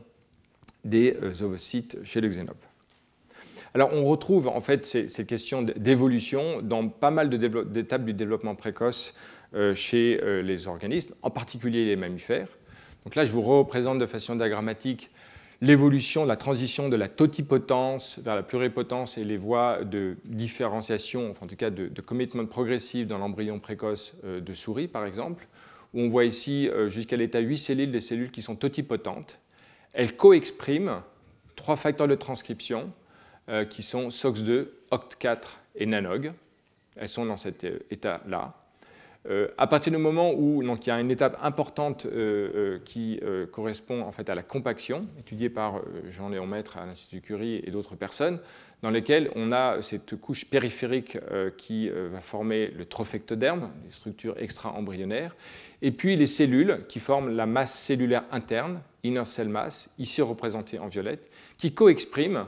des ovocytes chez le xénope. Alors, on retrouve en fait ces questions d'évolution dans pas mal d'étapes du développement précoce chez les organismes, en particulier les mammifères. Donc là, je vous représente de façon diagrammatique l'évolution, la transition de la totipotence vers la pluripotence et les voies de différenciation, enfin en tout cas de commitment progressif dans l'embryon précoce de souris, par exemple, où on voit ici jusqu'à l'état 8 cellules des cellules qui sont totipotentes. Elles co-expriment 3 facteurs de transcription qui sont SOX2, OCT4 et NANOG. Elles sont dans cet état-là. À partir du moment où donc, il y a une étape importante qui correspond en fait à la compaction, étudiée par Jean-Léon Maître à l'Institut Curie et d'autres personnes, dans lesquelles on a cette couche périphérique qui va former le trophectoderme, les structures extra-embryonnaires, et puis les cellules qui forment la masse cellulaire interne, inner cell mass, ici représentée en violette, qui co-expriment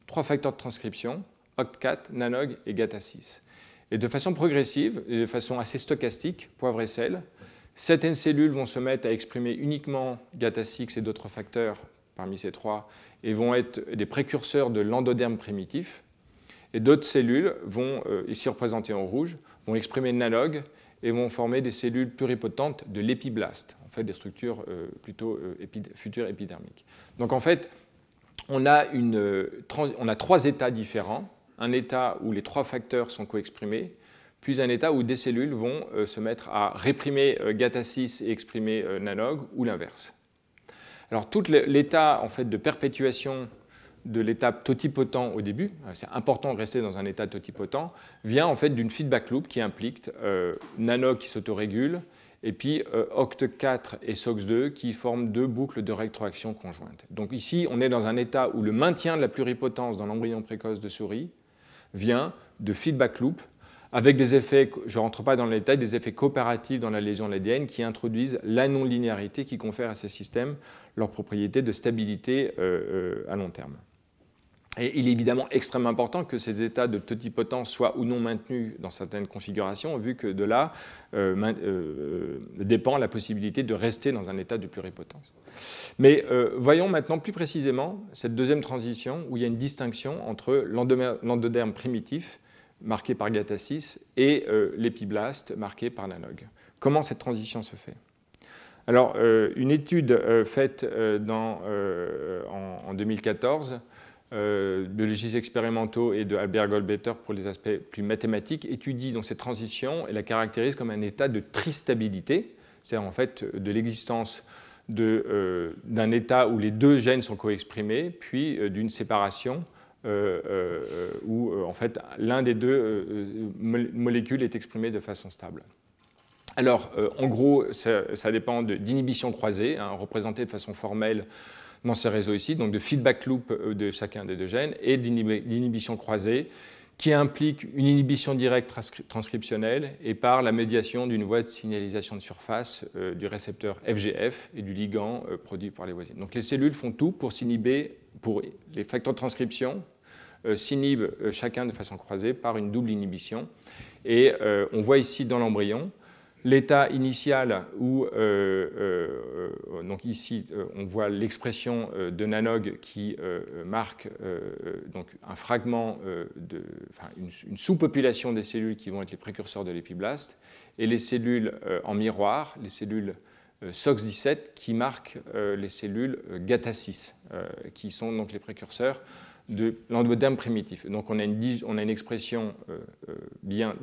3 facteurs de transcription, OCT4, NANOG et GATA6. Et de façon progressive, et de façon assez stochastique, poivre et sel, certaines cellules vont se mettre à exprimer uniquement GATA6 et d'autres facteurs parmi ces 3, et vont être des précurseurs de l'endoderme primitif. Et d'autres cellules vont, ici représentées en rouge, vont exprimer NANOG et vont former des cellules pluripotentes de l'épiblaste, en fait des structures plutôt futures épidermiques. Donc en fait, on a 3 états différents. Un état où les 3 facteurs sont coexprimés, puis un état où des cellules vont se mettre à réprimer GATA6 et exprimer NANOG, ou l'inverse. Alors tout l'état en fait, de perpétuation de l'étape totipotent au début, c'est important de rester dans un état totipotent, vient en fait d'une feedback loop qui implique NANOG qui s'autorégule, et puis OCT4 et SOX2 qui forment 2 boucles de rétroaction conjointes. Donc ici, on est dans un état où le maintien de la pluripotence dans l'embryon précoce de souris vient de feedback loop avec des effets, je ne rentre pas dans le détail, des effets coopératifs dans la lésion de l'ADN qui introduisent la non-linéarité qui confère à ces systèmes leur propriété de stabilité à long terme. Et il est évidemment extrêmement important que ces états de totipotence soient ou non maintenus dans certaines configurations, vu que de là dépend la possibilité de rester dans un état de pluripotence. Mais voyons maintenant plus précisément cette deuxième transition où il y a une distinction entre l'endoderme primitif, marqué par GATA6, et l'épiblaste, marqué par NANOG. Comment cette transition se fait ? Alors, une étude faite en 2014 de logiciels expérimentaux et de Albert Goldbetter pour les aspects plus mathématiques, étudie donc cette transition et la caractérise comme un état de tristabilité, c'est-à-dire en fait de l'existence d'un état où les 2 gènes sont coexprimés, puis d'une séparation où en fait l'un des 2 molécules est exprimé de façon stable. Alors, en gros, ça dépend d'inhibition croisée, représentée de façon formelle dans ces réseaux ici, donc de feedback loop de chacun des 2 gènes et d'inhibition croisée qui implique une inhibition directe transcriptionnelle et par la médiation d'une voie de signalisation de surface du récepteur FGF et du ligand produit par les voisines. Donc les cellules font tout pour s'inhiber, pour les facteurs de transcription s'inhibent chacun de façon croisée par une double inhibition. Et on voit ici dans l'embryon l'état initial où, donc ici, on voit l'expression de NANOG qui marque donc un fragment, une sous-population des cellules qui vont être les précurseurs de l'épiblaste, et les cellules en miroir, les cellules SOX17 qui marquent les cellules GATA6, qui sont donc les précurseurs de l'endoderme primitif. Donc on a une expression bien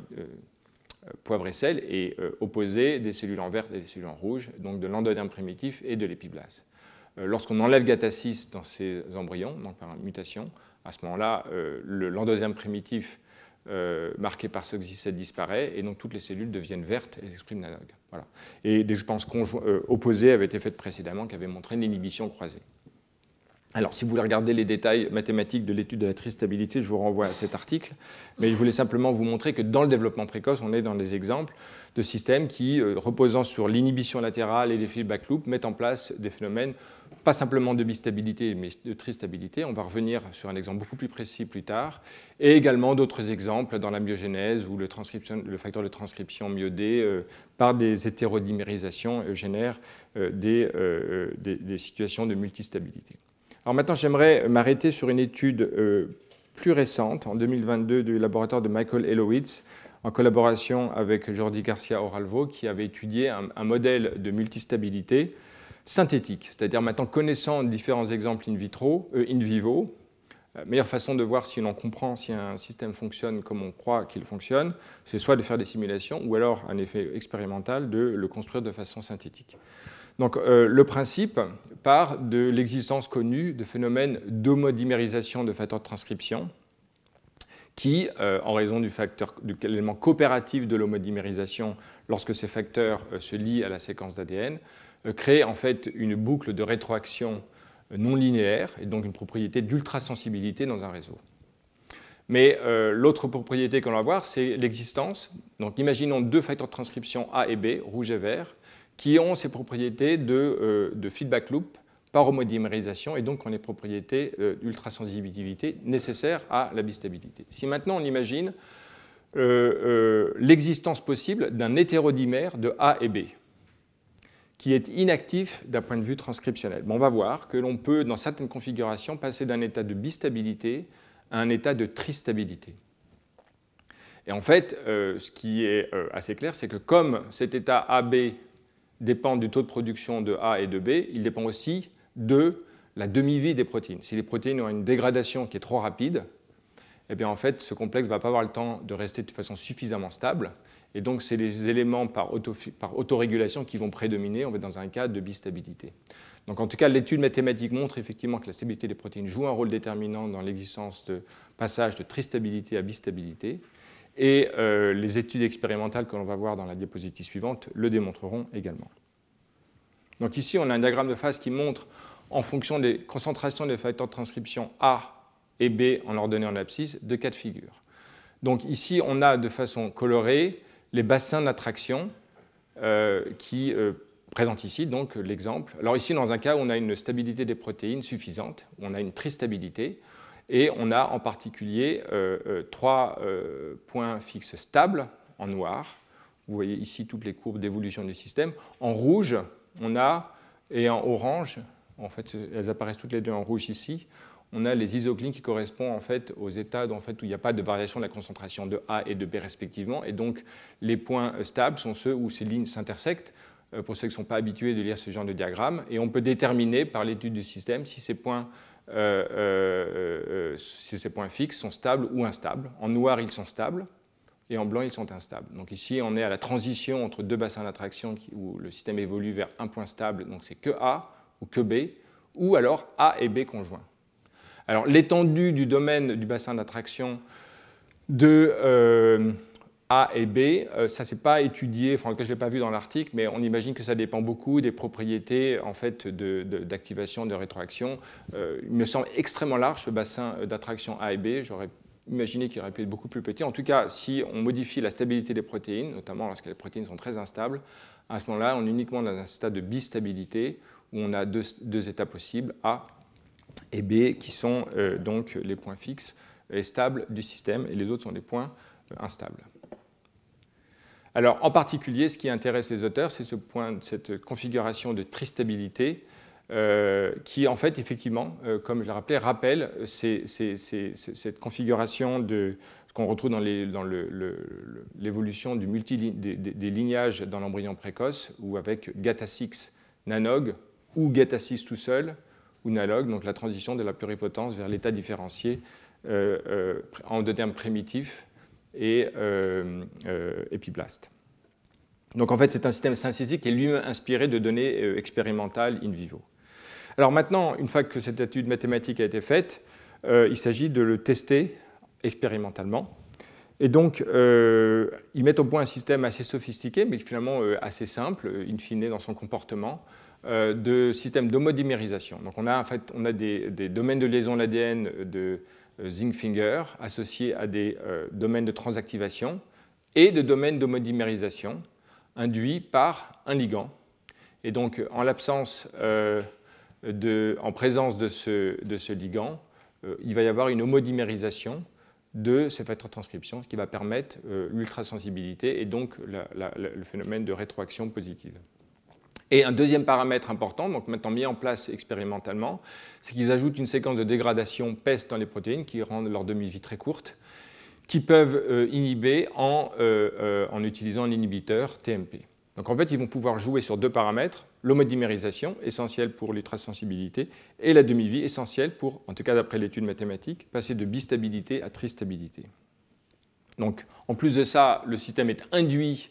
poivre et sel et opposée des cellules en vert et des cellules en rouge, donc de l'endoderme primitif et de l'épiblaste. Lorsqu'on enlève GATA6 dans ces embryons, donc par mutation, à ce moment-là, l'endoderme primitif marqué par SOX17 disparaît et donc toutes les cellules deviennent vertes et expriment NANOG. Voilà. Et des expériences opposées avaient été faites précédemment qui avaient montré une inhibition croisée. Alors, si vous voulez regarder les détails mathématiques de l'étude de la tristabilité, je vous renvoie à cet article. Mais je voulais simplement vous montrer que dans le développement précoce, on est dans des exemples de systèmes qui, reposant sur l'inhibition latérale et les feedback loops, mettent en place des phénomènes, pas simplement de bistabilité, mais de tristabilité. On va revenir sur un exemple beaucoup plus précis plus tard. Et également d'autres exemples dans la myogénèse où le facteur de transcription myodé, par des hétérodimérisations, génère des situations de multistabilité. Alors maintenant, j'aimerais m'arrêter sur une étude plus récente, en 2022, du laboratoire de Michael Elowitz, en collaboration avec Jordi Garcia Oralvo, qui avait étudié un modèle de multistabilité synthétique, c'est-à-dire maintenant connaissant différents exemples in vivo, la meilleure façon de voir si on comprend si un système fonctionne comme on croit qu'il fonctionne, c'est soit de faire des simulations ou alors un effet expérimental de le construire de façon synthétique. Donc le principe part de l'existence connue de phénomènes d'homodimérisation de facteurs de transcription qui, en raison de l'élément coopératif de l'homodimérisation, lorsque ces facteurs se lient à la séquence d'ADN, créent en fait une boucle de rétroaction non linéaire et donc une propriété d'ultrasensibilité dans un réseau. Mais l'autre propriété qu'on va voir, c'est l'existence. Donc imaginons deux facteurs de transcription A et B, rouge et vert, qui ont ces propriétés de feedback loop par homodimérisation et donc ont les propriétés d'ultrasensibilité nécessaires à la bistabilité. Si maintenant on imagine l'existence possible d'un hétérodimère de A et B, qui est inactif d'un point de vue transcriptionnel. Bon, on va voir que l'on peut, dans certaines configurations, passer d'un état de bistabilité à un état de tristabilité. Et en fait, ce qui est assez clair, c'est que comme cet état AB dépend du taux de production de A et de B, il dépend aussi de la demi-vie des protéines. Si les protéines ont une dégradation qui est trop rapide, eh bien en fait, ce complexe ne va pas avoir le temps de rester de façon suffisamment stable. Et donc, c'est les éléments par autorégulation qui vont prédominer. On va être dans un cas de bistabilité. Donc, en tout cas, l'étude mathématique montre effectivement que la stabilité des protéines joue un rôle déterminant dans l'existence de passage de tristabilité à bistabilité. Et les études expérimentales que l'on va voir dans la diapositive suivante le démontreront également. Donc ici, on a un diagramme de phase qui montre, en fonction des concentrations des facteurs de transcription A et B en ordonnée en abscisse, deux cas de figure. Donc ici, on a de façon colorée les bassins d'attraction qui présentent ici donc l'exemple. Alors ici, dans un cas où on a une stabilité des protéines suffisante, on a une tristabilité, et on a en particulier trois points fixes stables en noir. Vous voyez ici toutes les courbes d'évolution du système. En rouge, on a, et en orange, en fait, elles apparaissent toutes les deux en rouge ici, on a les isoclines qui correspondent en fait aux états où il n'y a pas de variation de la concentration de A et de B respectivement. Et donc, les points stables sont ceux où ces lignes s'intersectent, pour ceux qui ne sont pas habitués de lire ce genre de diagramme. Et on peut déterminer par l'étude du système si ces points fixes sont stables ou instables. En noir, ils sont stables, et en blanc, ils sont instables. Donc ici, on est à la transition entre deux bassins d'attraction où le système évolue vers un point stable, donc c'est que A ou que B, ou alors A et B conjoints. Alors l'étendue du domaine du bassin d'attraction de A et B, ça ne s'est pas étudié, enfin en tout cas je ne l'ai pas vu dans l'article, mais on imagine que ça dépend beaucoup des propriétés en fait, d'activation, de rétroaction. Il me semble extrêmement large ce bassin d'attraction A et B, j'aurais imaginé qu'il aurait pu être beaucoup plus petit. En tout cas, si on modifie la stabilité des protéines, notamment lorsque les protéines sont très instables, à ce moment-là, on est uniquement dans un stade de bistabilité où on a deux états possibles, A et B, qui sont donc les points fixes et stables du système, et les autres sont des points instables. Alors, en particulier, ce qui intéresse les auteurs, c'est cette configuration de tristabilité qui, en fait, effectivement, comme je l'ai rappelé, rappelle cette configuration de ce qu'on retrouve dans l'évolution des lignages dans l'embryon précoce, ou avec GATA6 nanog, ou GATA6 tout seul, ou nalog, donc la transition de la pluripotence vers l'état différencié en deux termes primitifs et épiblastes. Donc en fait, c'est un système synthétique qui est lui-même inspiré de données expérimentales in vivo. Alors maintenant, une fois que cette étude mathématique a été faite, il s'agit de le tester expérimentalement. Et donc, ils mettent au point un système assez sophistiqué, mais finalement assez simple, in fine, dans son comportement, de système d'homodimérisation. Donc on a des domaines de liaison de l'ADN de Zinc-Finger associés à des domaines de transactivation et de domaines d'homodimérisation induits par un ligand. Et donc, en présence de ce ligand, il va y avoir une homodimérisation de ces facteurs de transcription, ce qui va permettre l'ultrasensibilité et donc le phénomène de rétroaction positive. Et un deuxième paramètre important, donc maintenant mis en place expérimentalement, c'est qu'ils ajoutent une séquence de dégradation PES dans les protéines qui rendent leur demi-vie très courte, qui peuvent inhiber en utilisant un inhibiteur TMP. Donc en fait, ils vont pouvoir jouer sur deux paramètres, l'homodimérisation, essentielle pour l'ultrasensibilité, et la demi-vie, essentielle pour, en tout cas d'après l'étude mathématique, passer de bistabilité à tristabilité. Donc en plus de ça, le système est induit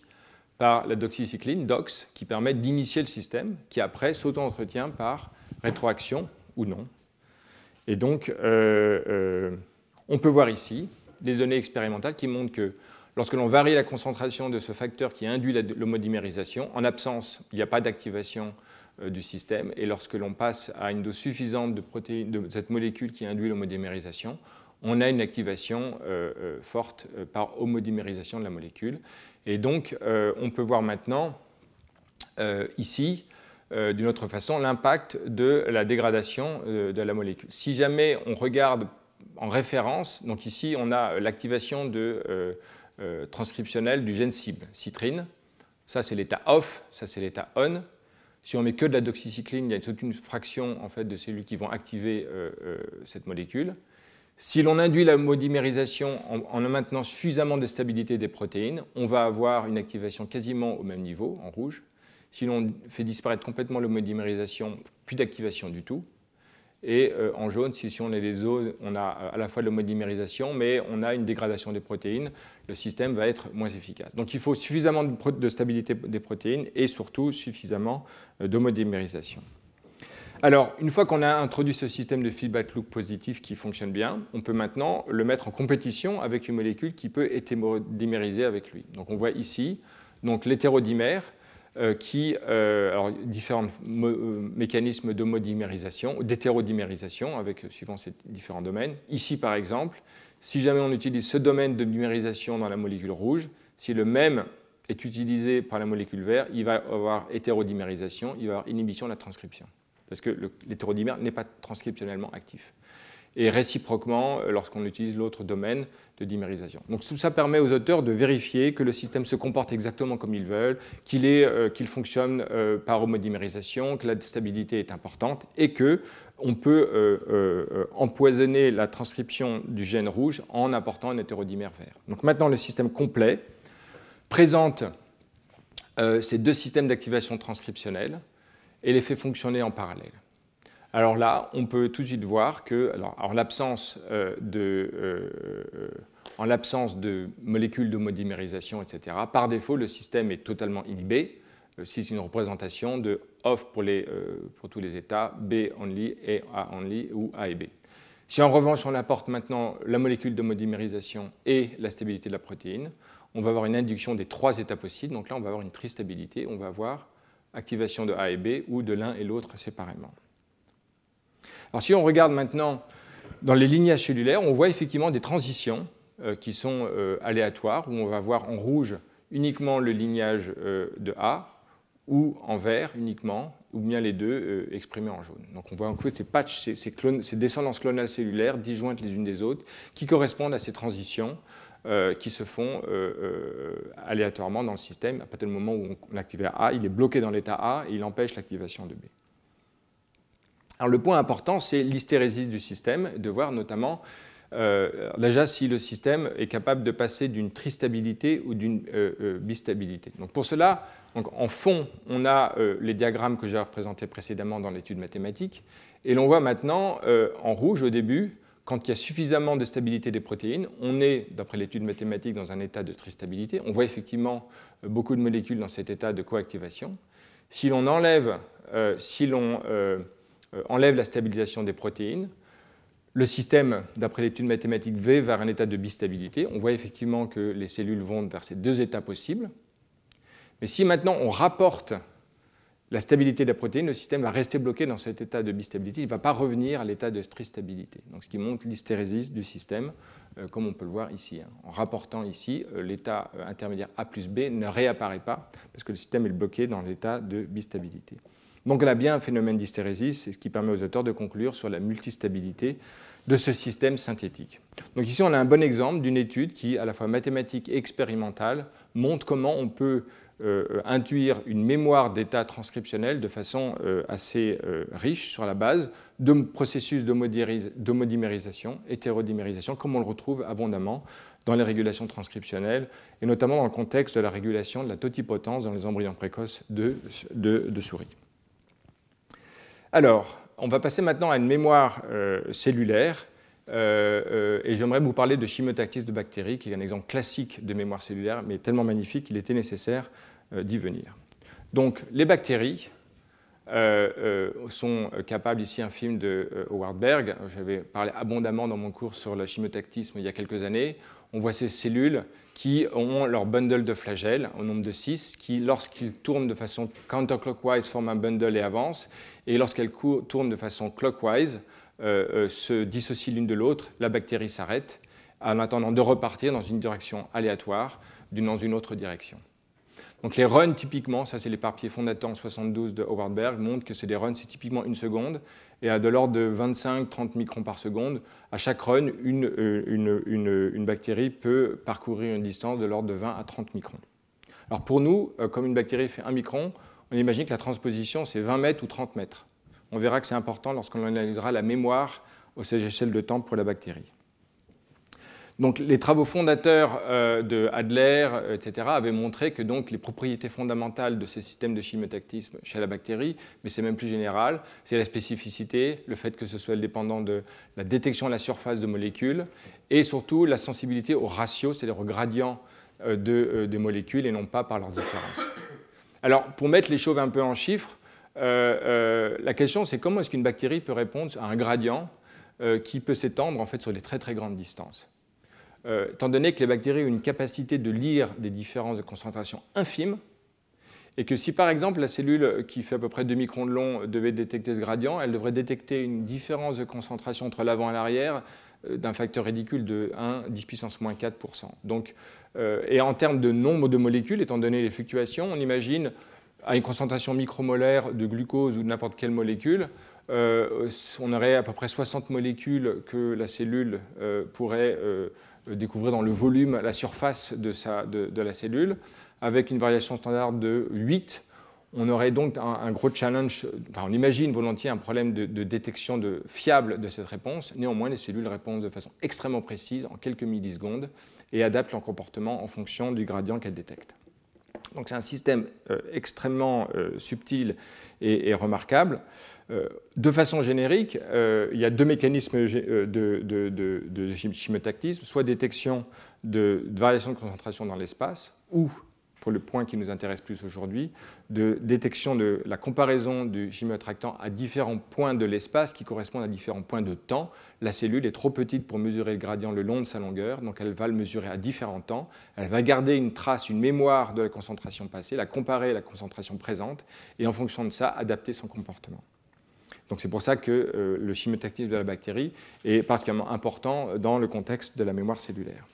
par la doxycycline, DOX, qui permet d'initier le système, qui après s'auto-entretient par rétroaction ou non. Et donc, on peut voir ici des données expérimentales qui montrent que lorsque l'on varie la concentration de ce facteur qui induit l'homodimérisation, en absence, il n'y a pas d'activation du système, et lorsque l'on passe à une dose suffisante de cette molécule qui induit l'homodimérisation, on a une activation forte par homodimérisation de la molécule. Et donc, on peut voir maintenant, ici, d'une autre façon, l'impact de la dégradation de la molécule. Si jamais on regarde en référence, donc ici, on a l'activation transcriptionnelle du gène cible, citrine. Ça, c'est l'état off, ça, c'est l'état on. Si on met que de la doxycycline, il y a toute une fraction en fait, de cellules qui vont activer cette molécule. Si l'on induit la homodimérisation en maintenant suffisamment de stabilité des protéines, on va avoir une activation quasiment au même niveau, en rouge. Si l'on fait disparaître complètement l'homodimérisation, plus d'activation du tout. Et en jaune, si on est les os, on a à la fois de l'homodimérisation, mais on a une dégradation des protéines, le système va être moins efficace. Donc il faut suffisamment de stabilité des protéines et surtout suffisamment d'homodimérisation. Alors, une fois qu'on a introduit ce système de feedback loop positif qui fonctionne bien, on peut maintenant le mettre en compétition avec une molécule qui peut hétérodimériser avec lui. Donc on voit ici l'hétérodimère alors différents mécanismes d'homodimérisation, d'hétérodimmérisation suivant ces différents domaines. Ici, par exemple, si jamais on utilise ce domaine de dimérisation dans la molécule rouge, si le même est utilisé par la molécule verte, il va avoir hétérodimérisation, il va avoir inhibition de la transcription, parce que l'hétérodimère n'est pas transcriptionnellement actif. Et réciproquement, lorsqu'on utilise l'autre domaine de dimérisation. Donc tout ça permet aux auteurs de vérifier que le système se comporte exactement comme ils veulent, qu'il fonctionne par homodimérisation, que la stabilité est importante et qu'on peut empoisonner la transcription du gène rouge en apportant un hétérodimère vert. Donc maintenant, le système complet présente ces deux systèmes d'activation transcriptionnelle et les fait fonctionner en parallèle. Alors là, on peut tout de suite voir que, en l'absence de molécules d'homodimérisation, etc., par défaut, le système est totalement inhibé. C'est une représentation de off pour tous les états, B only, et A only, ou A et B. Si en revanche, on apporte maintenant la molécule d'homodimérisation et la stabilité de la protéine, on va avoir une induction des trois états possibles. Donc là, on va avoir une tristabilité, on va avoir activation de A et B ou de l'un et l'autre séparément. Alors, si on regarde maintenant dans les lignages cellulaires, on voit effectivement des transitions qui sont aléatoires, où on va voir en rouge uniquement le lignage de A, ou en vert uniquement, ou bien les deux exprimés en jaune. Donc on voit un peu ces patchs, ces descendances clonales cellulaires disjointes les unes des autres, qui correspondent à ces transitions qui se font aléatoirement dans le système. À partir du moment où on active A, il est bloqué dans l'état A et il empêche l'activation de B. Alors le point important, c'est l'hystérésis du système, de voir notamment déjà si le système est capable de passer d'une tristabilité ou d'une bistabilité. Donc pour cela, en fond, on a les diagrammes que j'ai représentés précédemment dans l'étude mathématique, et l'on voit maintenant en rouge au début, quand il y a suffisamment de stabilité des protéines, on est, d'après l'étude mathématique, dans un état de tristabilité. On voit effectivement beaucoup de molécules dans cet état de coactivation. Si l'on enlève la stabilisation des protéines, le système, d'après l'étude mathématique, va vers un état de bistabilité. On voit effectivement que les cellules vont vers ces deux états possibles. Mais si maintenant on rapporte la stabilité de la protéine, le système va rester bloqué dans cet état de bistabilité. Il ne va pas revenir à l'état de tristabilité. Donc, ce qui montre l'hystérésis du système, comme on peut le voir ici. En rapportant ici, l'état intermédiaire A plus B ne réapparaît pas parce que le système est bloqué dans l'état de bistabilité. Donc on a bien un phénomène d'hystérésis, c'est ce qui permet aux auteurs de conclure sur la multistabilité de ce système synthétique. Donc ici on a un bon exemple d'une étude qui, à la fois mathématique et expérimentale, montre comment on peut induire une mémoire d'état transcriptionnel de façon assez riche sur la base de processus d'homodimérisation, hétérodimérisation, comme on le retrouve abondamment dans les régulations transcriptionnelles, et notamment dans le contexte de la régulation de la totipotence dans les embryons précoces de souris. Alors, on va passer maintenant à une mémoire cellulaire, et j'aimerais vous parler de chimiotactisme de bactéries, qui est un exemple classique de mémoire cellulaire, mais tellement magnifique qu'il était nécessaire d'y venir. Donc, les bactéries sont capables, ici un film de Howard Berg, j'avais parlé abondamment dans mon cours sur le chimiotactisme il y a quelques années. On voit ces cellules qui ont leur bundle de flagelles, au nombre de 6, qui, lorsqu'ils tournent de façon counterclockwise, forment un bundle et avancent, et lorsqu'elles tournent de façon clockwise, se dissocient l'une de l'autre, la bactérie s'arrête, en attendant de repartir dans une direction aléatoire, dans une autre direction. Donc les runs, typiquement, ça c'est l'éparpillé fondateur en 72 de Howard Berg, montrent que c'est des runs, c'est typiquement 1 seconde, et à de l'ordre de 25-30 microns par seconde. À chaque run, une bactérie peut parcourir une distance de l'ordre de 20 à 30 microns. Alors pour nous, comme une bactérie fait 1 micron, on imagine que la transposition c'est 20 mètres ou 30 mètres. On verra que c'est important lorsqu'on analysera la mémoire aux échelles de temps pour la bactérie. Donc, les travaux fondateurs de Adler, etc., avaient montré que donc, les propriétés fondamentales de ces systèmes de chimiotactisme chez la bactérie, mais c'est même plus général, c'est la spécificité, le fait que ce soit dépendant de la détection à la surface de molécules, et surtout la sensibilité au ratio, c'est-à-dire au gradient des molécules, et non pas par leur différence. Alors, pour mettre les choses un peu en chiffres, la question c'est comment est-ce qu'une bactérie peut répondre à un gradient qui peut s'étendre en fait sur des très très grandes distances. Étant donné que les bactéries ont une capacité de lire des différences de concentration infimes, et que si par exemple la cellule qui fait à peu près 2 microns de long devait détecter ce gradient, elle devrait détecter une différence de concentration entre l'avant et l'arrière d'un facteur ridicule de 1, 10 puissance moins 4%. Donc, et en termes de nombre de molécules, étant donné les fluctuations, on imagine à une concentration micromolaire de glucose ou de n'importe quelle molécule, on aurait à peu près 60 molécules que la cellule pourrait découvrir dans le volume, la surface de la cellule. Avec une variation standard de 8, on aurait donc un gros challenge. Enfin, on imagine volontiers un problème de détection fiable de cette réponse. Néanmoins, les cellules répondent de façon extrêmement précise, en quelques millisecondes, et adaptent leur comportement en fonction du gradient qu'elles détectent. Donc c'est un système extrêmement subtil et remarquable. De façon générique, il y a 2 mécanismes de chimiotactisme, soit détection de variation de concentration dans l'espace, ou, pour le point qui nous intéresse plus aujourd'hui, de détection de la comparaison du chimioattractant à différents points de l'espace qui correspondent à différents points de temps. La cellule est trop petite pour mesurer le gradient le long de sa longueur, donc elle va le mesurer à différents temps. Elle va garder une trace, une mémoire de la concentration passée, la comparer à la concentration présente, et en fonction de ça, adapter son comportement. Donc c'est pour ça que le chimiotactisme de la bactérie est particulièrement important dans le contexte de la mémoire cellulaire.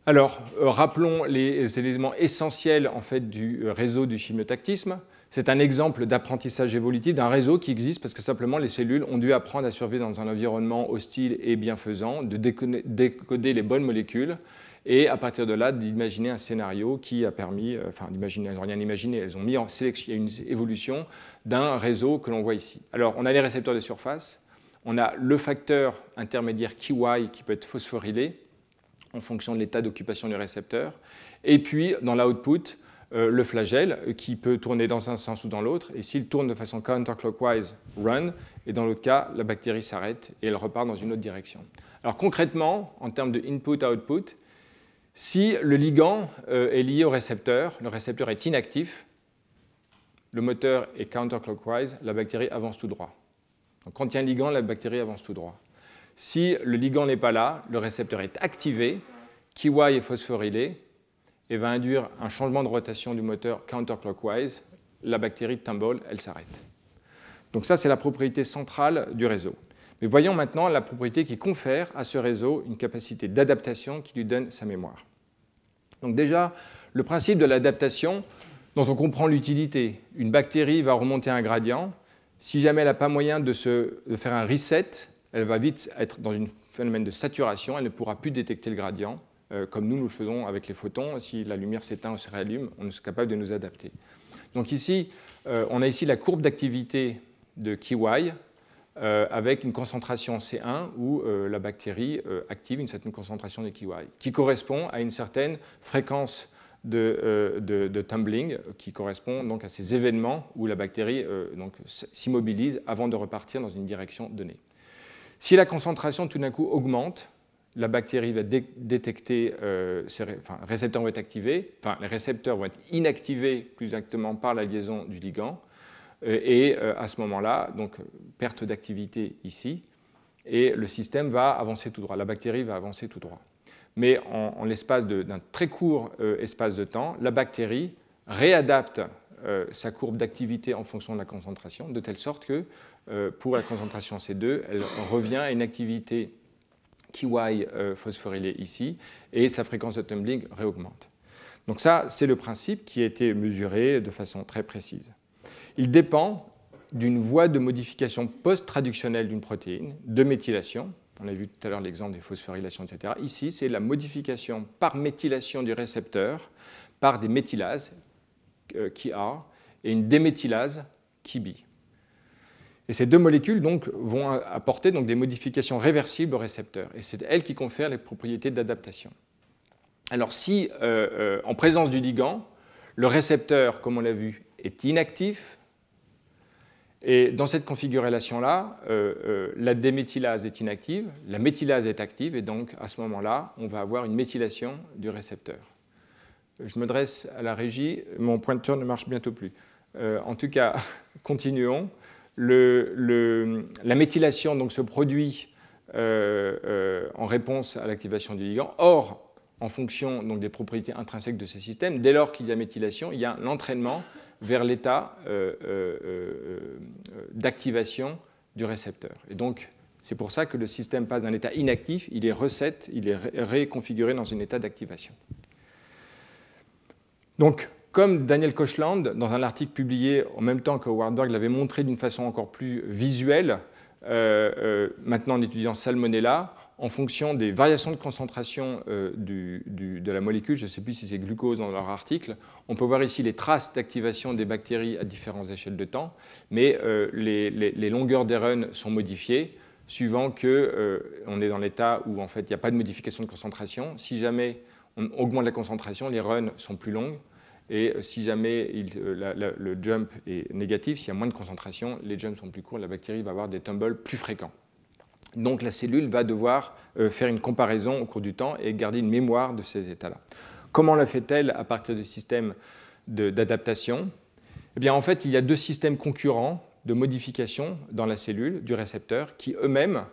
Alors, rappelons les éléments essentiels en fait, du réseau du chimiotactisme. C'est un exemple d'apprentissage évolutif d'un réseau qui existe parce que simplement les cellules ont dû apprendre à survivre dans un environnement hostile et bienfaisant, de décoder les bonnes molécules et à partir de là d'imaginer un scénario qui a permis, d'imaginer, elles n'ont rien imaginé, elles ont mis en sélection, une évolution d'un réseau que l'on voit ici. Alors, on a les récepteurs de surface, on a le facteur intermédiaire KY qui peut être phosphorylé en fonction de l'état d'occupation du récepteur, et puis dans l'output, le flagelle qui peut tourner dans un sens ou dans l'autre, et s'il tourne de façon counterclockwise, run, et dans l'autre cas, la bactérie s'arrête et elle repart dans une autre direction. Alors concrètement, en termes de input-output, si le ligand est lié au récepteur, le récepteur est inactif, le moteur est counterclockwise, la bactérie avance tout droit. Donc quand il y a un ligand, la bactérie avance tout droit. Si le ligand n'est pas là, le récepteur est activé, KY est phosphorylé et va induire un changement de rotation du moteur counterclockwise. La bactérie tumble, elle s'arrête. Donc ça, c'est la propriété centrale du réseau. Mais voyons maintenant la propriété qui confère à ce réseau une capacité d'adaptation qui lui donne sa mémoire. Donc déjà, le principe de l'adaptation, dont on comprend l'utilité. Une bactérie va remonter un gradient. Si jamais elle n'a pas moyen de faire un reset, elle va vite être dans un phénomène de saturation, elle ne pourra plus détecter le gradient, comme nous le faisons avec les photons. Si la lumière s'éteint ou se réallume, on est capable de nous adapter. Donc ici, on a ici la courbe d'activité de KY avec une concentration C1 où la bactérie active une certaine concentration de KY, qui correspond à une certaine fréquence de tumbling, qui correspond donc à ces événements où la bactérie s'immobilise avant de repartir dans une direction donnée. Si la concentration tout d'un coup augmente, la bactérie va détecter, les récepteurs vont être activés, les récepteurs vont être inactivés plus exactement par la liaison du ligand, et à ce moment-là, donc perte d'activité ici, et le système va avancer tout droit, la bactérie va avancer tout droit. Mais en l'espace d'un très court espace de temps, la bactérie réadapte sa courbe d'activité en fonction de la concentration, de telle sorte que pour la concentration C2, elle revient à une activité KY phosphorylée ici, et sa fréquence de tumbling réaugmente. Donc ça, c'est le principe qui a été mesuré de façon très précise. Il dépend d'une voie de modification post-traductionnelle d'une protéine, de méthylation. On a vu tout à l'heure l'exemple des phosphorylations, etc. Ici, c'est la modification par méthylation du récepteur par des méthylases, KR, et une déméthylase, KB. Et ces deux molécules donc, vont apporter donc, des modifications réversibles au récepteur. Et c'est elles qui confèrent les propriétés d'adaptation. Alors si, en présence du ligand, le récepteur, comme on l'a vu, est inactif, et dans cette configuration-là, la déméthylase est inactive, la méthylase est active, et donc à ce moment-là, on va avoir une méthylation du récepteur. Je me dresse à la régie, mon pointeur ne marche bientôt plus. En tout cas, continuons. La méthylation donc, se produit en réponse à l'activation du ligand. Or, en fonction donc, des propriétés intrinsèques de ces systèmes, dès lors qu'il y a méthylation, il y a l'entraînement vers l'état d'activation du récepteur. Et donc, c'est pour ça que le système passe d'un état inactif, il est réconfiguré dans un état d'activation. Donc, comme Daniel Koshland, dans un article publié en même temps que Warburg, l'avait montré d'une façon encore plus visuelle, maintenant en étudiant Salmonella, en fonction des variations de concentration de la molécule, je ne sais plus si c'est glucose dans leur article, on peut voir ici les traces d'activation des bactéries à différentes échelles de temps, mais les longueurs des runs sont modifiées suivant qu'on est dans l'état où en fait, il n'y a pas de modification de concentration. Si jamais on augmente la concentration, les runs sont plus longues, et si jamais le jump est négatif, s'il y a moins de concentration, les jumps sont plus courts, la bactérie va avoir des tumbles plus fréquents. Donc la cellule va devoir faire une comparaison au cours du temps et garder une mémoire de ces états-là. Comment la fait-elle à partir du système d'adaptation? Eh bien, en fait, il y a deux systèmes concurrents de modification dans la cellule du récepteur qui eux-mêmes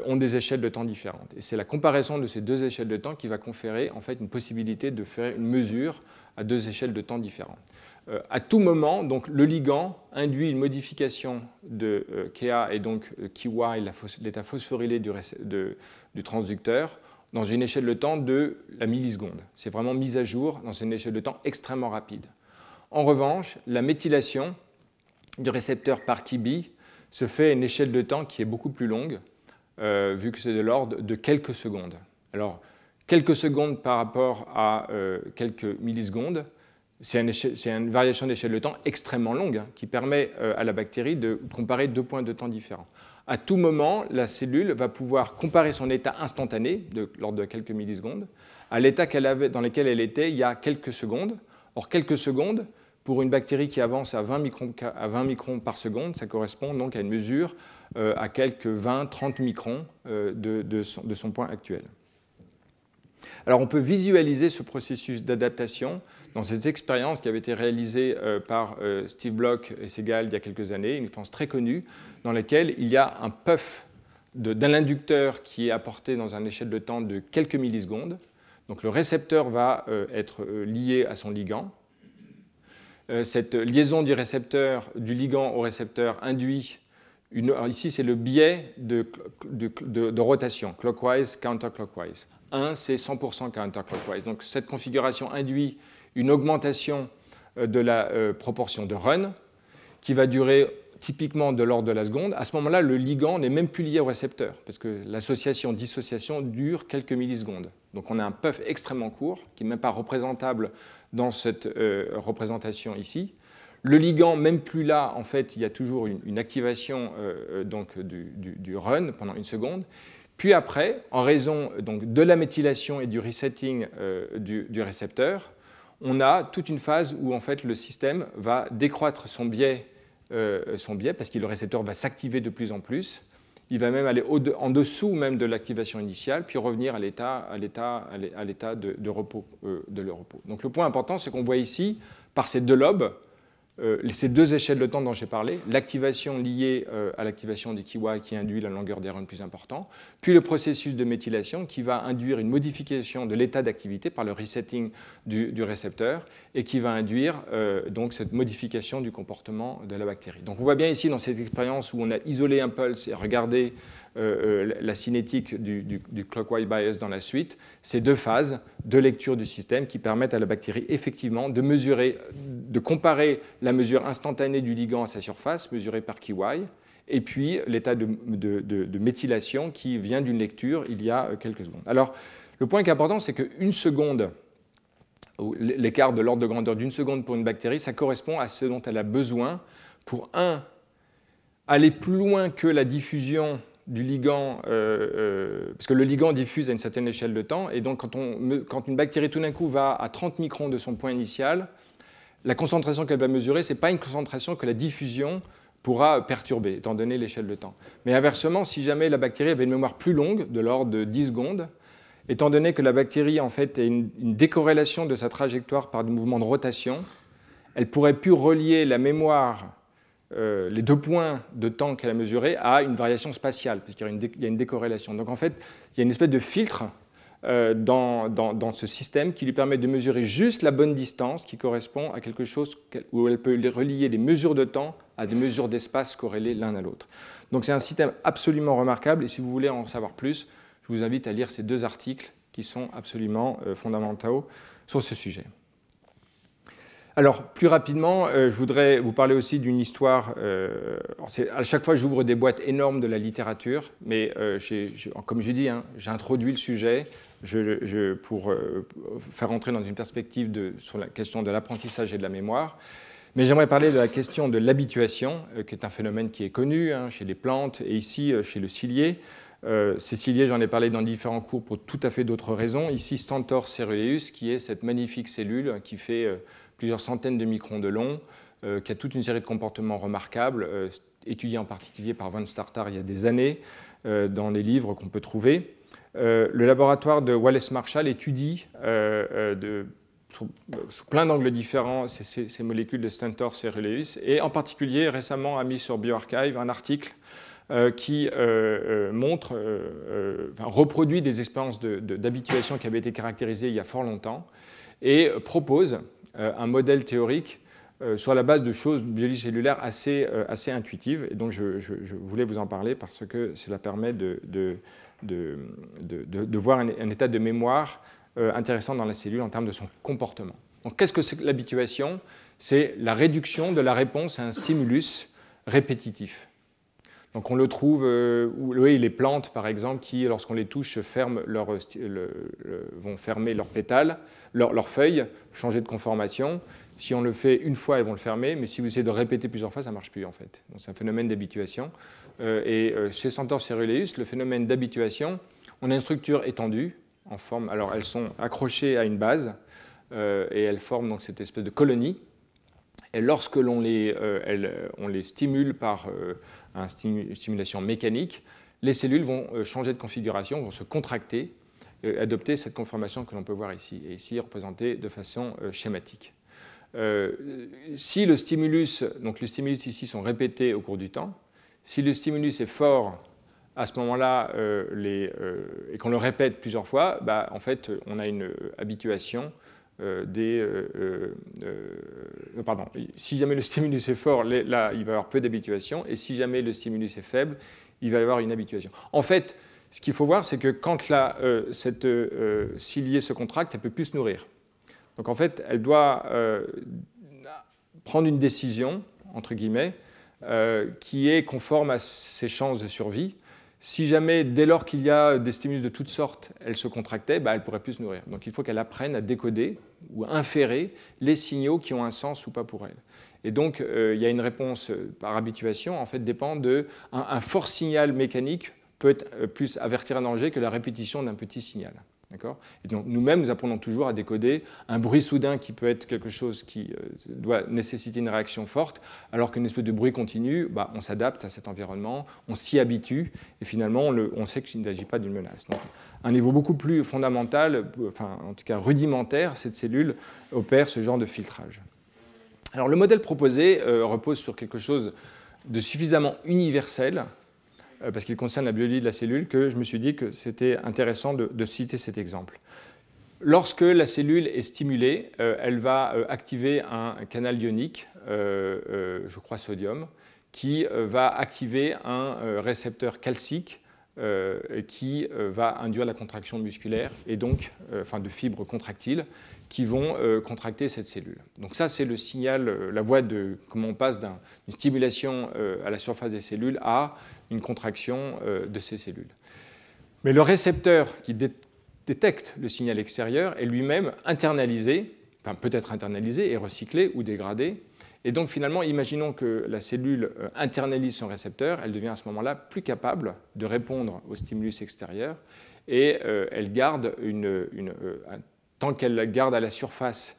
ont des échelles de temps différentes. Et c'est la comparaison de ces deux échelles de temps qui va conférer en fait, une possibilité de faire une mesure à deux échelles de temps différentes. À tout moment, donc, le ligand induit une modification de Ka et donc KY, l'état phosphorylé du transducteur, dans une échelle de temps de la milliseconde. C'est vraiment mis à jour dans une échelle de temps extrêmement rapide. En revanche, la méthylation du récepteur par Kb se fait à une échelle de temps qui est beaucoup plus longue, vu que c'est de l'ordre de quelques secondes. Alors, quelques secondes par rapport à quelques millisecondes, c'est une variation d'échelle de temps extrêmement longue hein, qui permet à la bactérie de comparer deux points de temps différents. À tout moment, la cellule va pouvoir comparer son état instantané, de l'ordre de quelques millisecondes, à l'état dans lequel elle était il y a quelques secondes. Or, quelques secondes, pour une bactérie qui avance à 20 microns par seconde, ça correspond donc à une mesure à quelques 20-30 microns de son point actuel. Alors, on peut visualiser ce processus d'adaptation dans cette expérience qui avait été réalisée par Steve Block et Segal il y a quelques années, une expérience très connue, dans laquelle il y a un puff d'un inducteur qui est apporté dans une échelle de temps de quelques millisecondes. Donc, le récepteur va être lié à son ligand. Cette liaison du ligand au récepteur induit alors ici, c'est le biais de rotation, clockwise, counterclockwise. 1, c'est 100% counterclockwise. Donc, cette configuration induit une augmentation de la proportion de run qui va durer typiquement de l'ordre de la seconde, à ce moment-là, le ligand n'est même plus lié au récepteur, parce que l'association-dissociation dure quelques millisecondes. Donc on a un puff extrêmement court, qui n'est même pas représentable dans cette représentation ici. Le ligand, même plus là, en fait, il y a toujours une activation donc, du run pendant une seconde. Puis après, en raison donc, de la méthylation et du resetting du récepteur, on a toute une phase où en fait, le système va décroître son biais parce que le récepteur va s'activer de plus en plus. Il va même aller en dessous même de l'activation initiale, puis revenir à l'état de repos. Donc le point important, c'est qu'on voit ici, par ces deux lobes, ces deux échelles de temps dont j'ai parlé, l'activation liée à l'activation des KY qui induit la longueur des runs plus importante, puis le processus de méthylation qui va induire une modification de l'état d'activité par le resetting du récepteur et qui va induire donc cette modification du comportement de la bactérie. Donc on voit bien ici dans cette expérience où on a isolé un pulse et regardé la cinétique du clockwise bias dans la suite, ces deux phases de lecture du système qui permettent à la bactérie effectivement de mesurer, de comparer la mesure instantanée du ligand à sa surface, mesurée par KY, et puis l'état de méthylation qui vient d'une lecture il y a quelques secondes. Alors, le point qui est important, c'est qu'une seconde, l'écart de l'ordre de grandeur d'une seconde pour une bactérie, ça correspond à ce dont elle a besoin pour, aller plus loin que la diffusion du ligand, parce que le ligand diffuse à une certaine échelle de temps, et donc quand une bactérie tout d'un coup va à 30 microns de son point initial, la concentration qu'elle va mesurer, ce n'est pas une concentration que la diffusion pourra perturber, étant donné l'échelle de temps. Mais inversement, si jamais la bactérie avait une mémoire plus longue, de l'ordre de 10 secondes, étant donné que la bactérie en fait, a une décorrélation de sa trajectoire par des mouvements de rotation, elle pourrait plus relier la mémoire, les deux points de temps qu'elle a mesurés, à une variation spatiale, puisqu'il y a une décorrélation. Donc en fait, il y a une espèce de filtre dans ce système qui lui permet de mesurer juste la bonne distance qui correspond à quelque chose où elle peut relier les mesures de temps à des mesures d'espace corrélées l'un à l'autre. Donc c'est un système absolument remarquable et si vous voulez en savoir plus, je vous invite à lire ces deux articles qui sont absolument fondamentaux sur ce sujet. Alors, plus rapidement, je voudrais vous parler aussi d'une histoire. À chaque fois, j'ouvre des boîtes énormes de la littérature, mais comme j'ai dit, hein, j'ai introduit le sujet pour faire entrer dans une perspective sur la question de l'apprentissage et de la mémoire. Mais j'aimerais parler de la question de l'habituation, qui est un phénomène qui est connu hein, chez les plantes et ici chez le cilié. Ces ciliés, j'en ai parlé dans différents cours pour tout à fait d'autres raisons. Ici, Stentor ceruleus, qui est cette magnifique cellule qui fait plusieurs centaines de microns de long, qui a toute une série de comportements remarquables, étudiés en particulier par Von Startar il y a des années, dans les livres qu'on peut trouver. Le laboratoire de Wallace Marshall étudie sous plein d'angles différents ces molécules de Stentor ceruleus, et en particulier récemment a mis sur bioRxiv un article qui reproduit des expériences d'habituation qui avaient été caractérisées il y a fort longtemps et propose un modèle théorique sur la base de choses biologiques cellulaires assez intuitives. Et donc je voulais vous en parler parce que cela permet de voir un état de mémoire intéressant dans la cellule en termes de son comportement. Donc qu'est-ce que c'est que l'habituation? C'est la réduction de la réponse à un stimulus répétitif. Donc on le trouve, les plantes par exemple, qui lorsqu'on les touche vont fermer leurs pétales, leurs feuilles, changer de conformation. Si on le fait une fois, elles vont le fermer, mais si vous essayez de répéter plusieurs fois, ça ne marche plus en fait. Donc c'est un phénomène d'habituation. Chez Stentor ceruleus, le phénomène d'habituation, on a une structure étendue en forme. Alors elles sont accrochées à une base et elles forment donc cette espèce de colonie. Et lorsque on les stimule par une stimulation mécanique, les cellules vont changer de configuration, vont se contracter, adopter cette conformation que l'on peut voir ici, et ici représentée de façon schématique. Si le stimulus, donc les stimulus ici sont répétés au cours du temps, si le stimulus est fort à ce moment-là et qu'on le répète plusieurs fois, en fait, on a une habituation si jamais le stimulus est fort, là, il va y avoir peu d'habituation, et si jamais le stimulus est faible, il va y avoir une habituation. En fait, ce qu'il faut voir, c'est que quand cette ciliée se contracte, elle ne peut plus se nourrir. Donc en fait, elle doit prendre une décision, entre guillemets, qui est conforme à ses chances de survie. Si jamais, dès lors qu'il y a des stimulus de toutes sortes, elle se contractait, elle ne pourrait plus se nourrir. Donc il faut qu'elle apprenne à décoder ou à inférer les signaux qui ont un sens ou pas pour elle. Et donc il y a une réponse par habituation, en fait, dépend de... Un fort signal mécanique peut être plus avertir un danger que la répétition d'un petit signal. Et donc nous-mêmes, nous apprenons toujours à décoder un bruit soudain qui peut être quelque chose qui doit nécessiter une réaction forte, alors qu'une espèce de bruit continu, on s'adapte à cet environnement, on s'y habitue, et finalement on sait qu'il ne s'agit pas d'une menace. Donc, à un niveau beaucoup plus fondamental, enfin en tout cas rudimentaire, cette cellule opère ce genre de filtrage. Alors le modèle proposé repose sur quelque chose de suffisamment universel, parce qu'il concerne la biologie de la cellule, que je me suis dit que c'était intéressant de citer cet exemple. Lorsque la cellule est stimulée, elle va activer un canal ionique, je crois sodium, qui va activer un récepteur calcique qui va induire la contraction musculaire et donc de fibres contractiles qui vont contracter cette cellule. Donc ça, c'est le signal, la voie de comment on passe d'une stimulation à la surface des cellules à une contraction de ces cellules. Mais le récepteur qui détecte le signal extérieur est lui-même internalisé, peut-être internalisé et recyclé ou dégradé. Et donc finalement, imaginons que la cellule internalise son récepteur, elle devient à ce moment-là plus capable de répondre au stimulus extérieur et elle garde tant qu'elle garde à la surface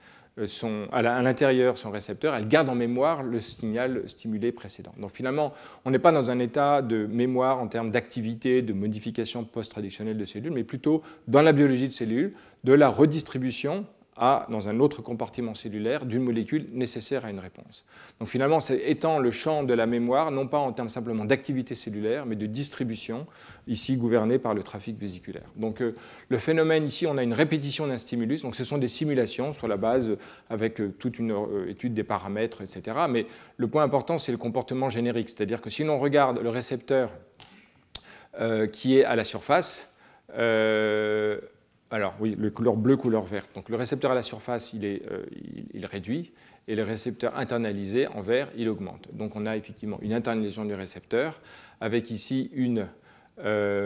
à l'intérieur son récepteur, elle garde en mémoire le signal stimulé précédent. Donc finalement, on n'est pas dans un état de mémoire en termes d'activité, de modification post-traductionnelle de cellules, mais plutôt dans la biologie de cellules, de la redistribution dans un autre compartiment cellulaire d'une molécule nécessaire à une réponse. Donc finalement, c'est étend le champ de la mémoire, non pas en termes simplement d'activité cellulaire, mais de distribution, ici gouvernée par le trafic vésiculaire. Donc le phénomène ici, on a une répétition d'un stimulus, donc ce sont des simulations sur la base avec toute une étude des paramètres, etc. Mais le point important, c'est le comportement générique, c'est-à-dire que si l'on regarde le récepteur qui est à la surface, alors oui, le couleur bleue, couleur verte. Donc le récepteur à la surface, il réduit, et le récepteur internalisé en vert, il augmente. Donc on a effectivement une internalisation du récepteur, avec ici la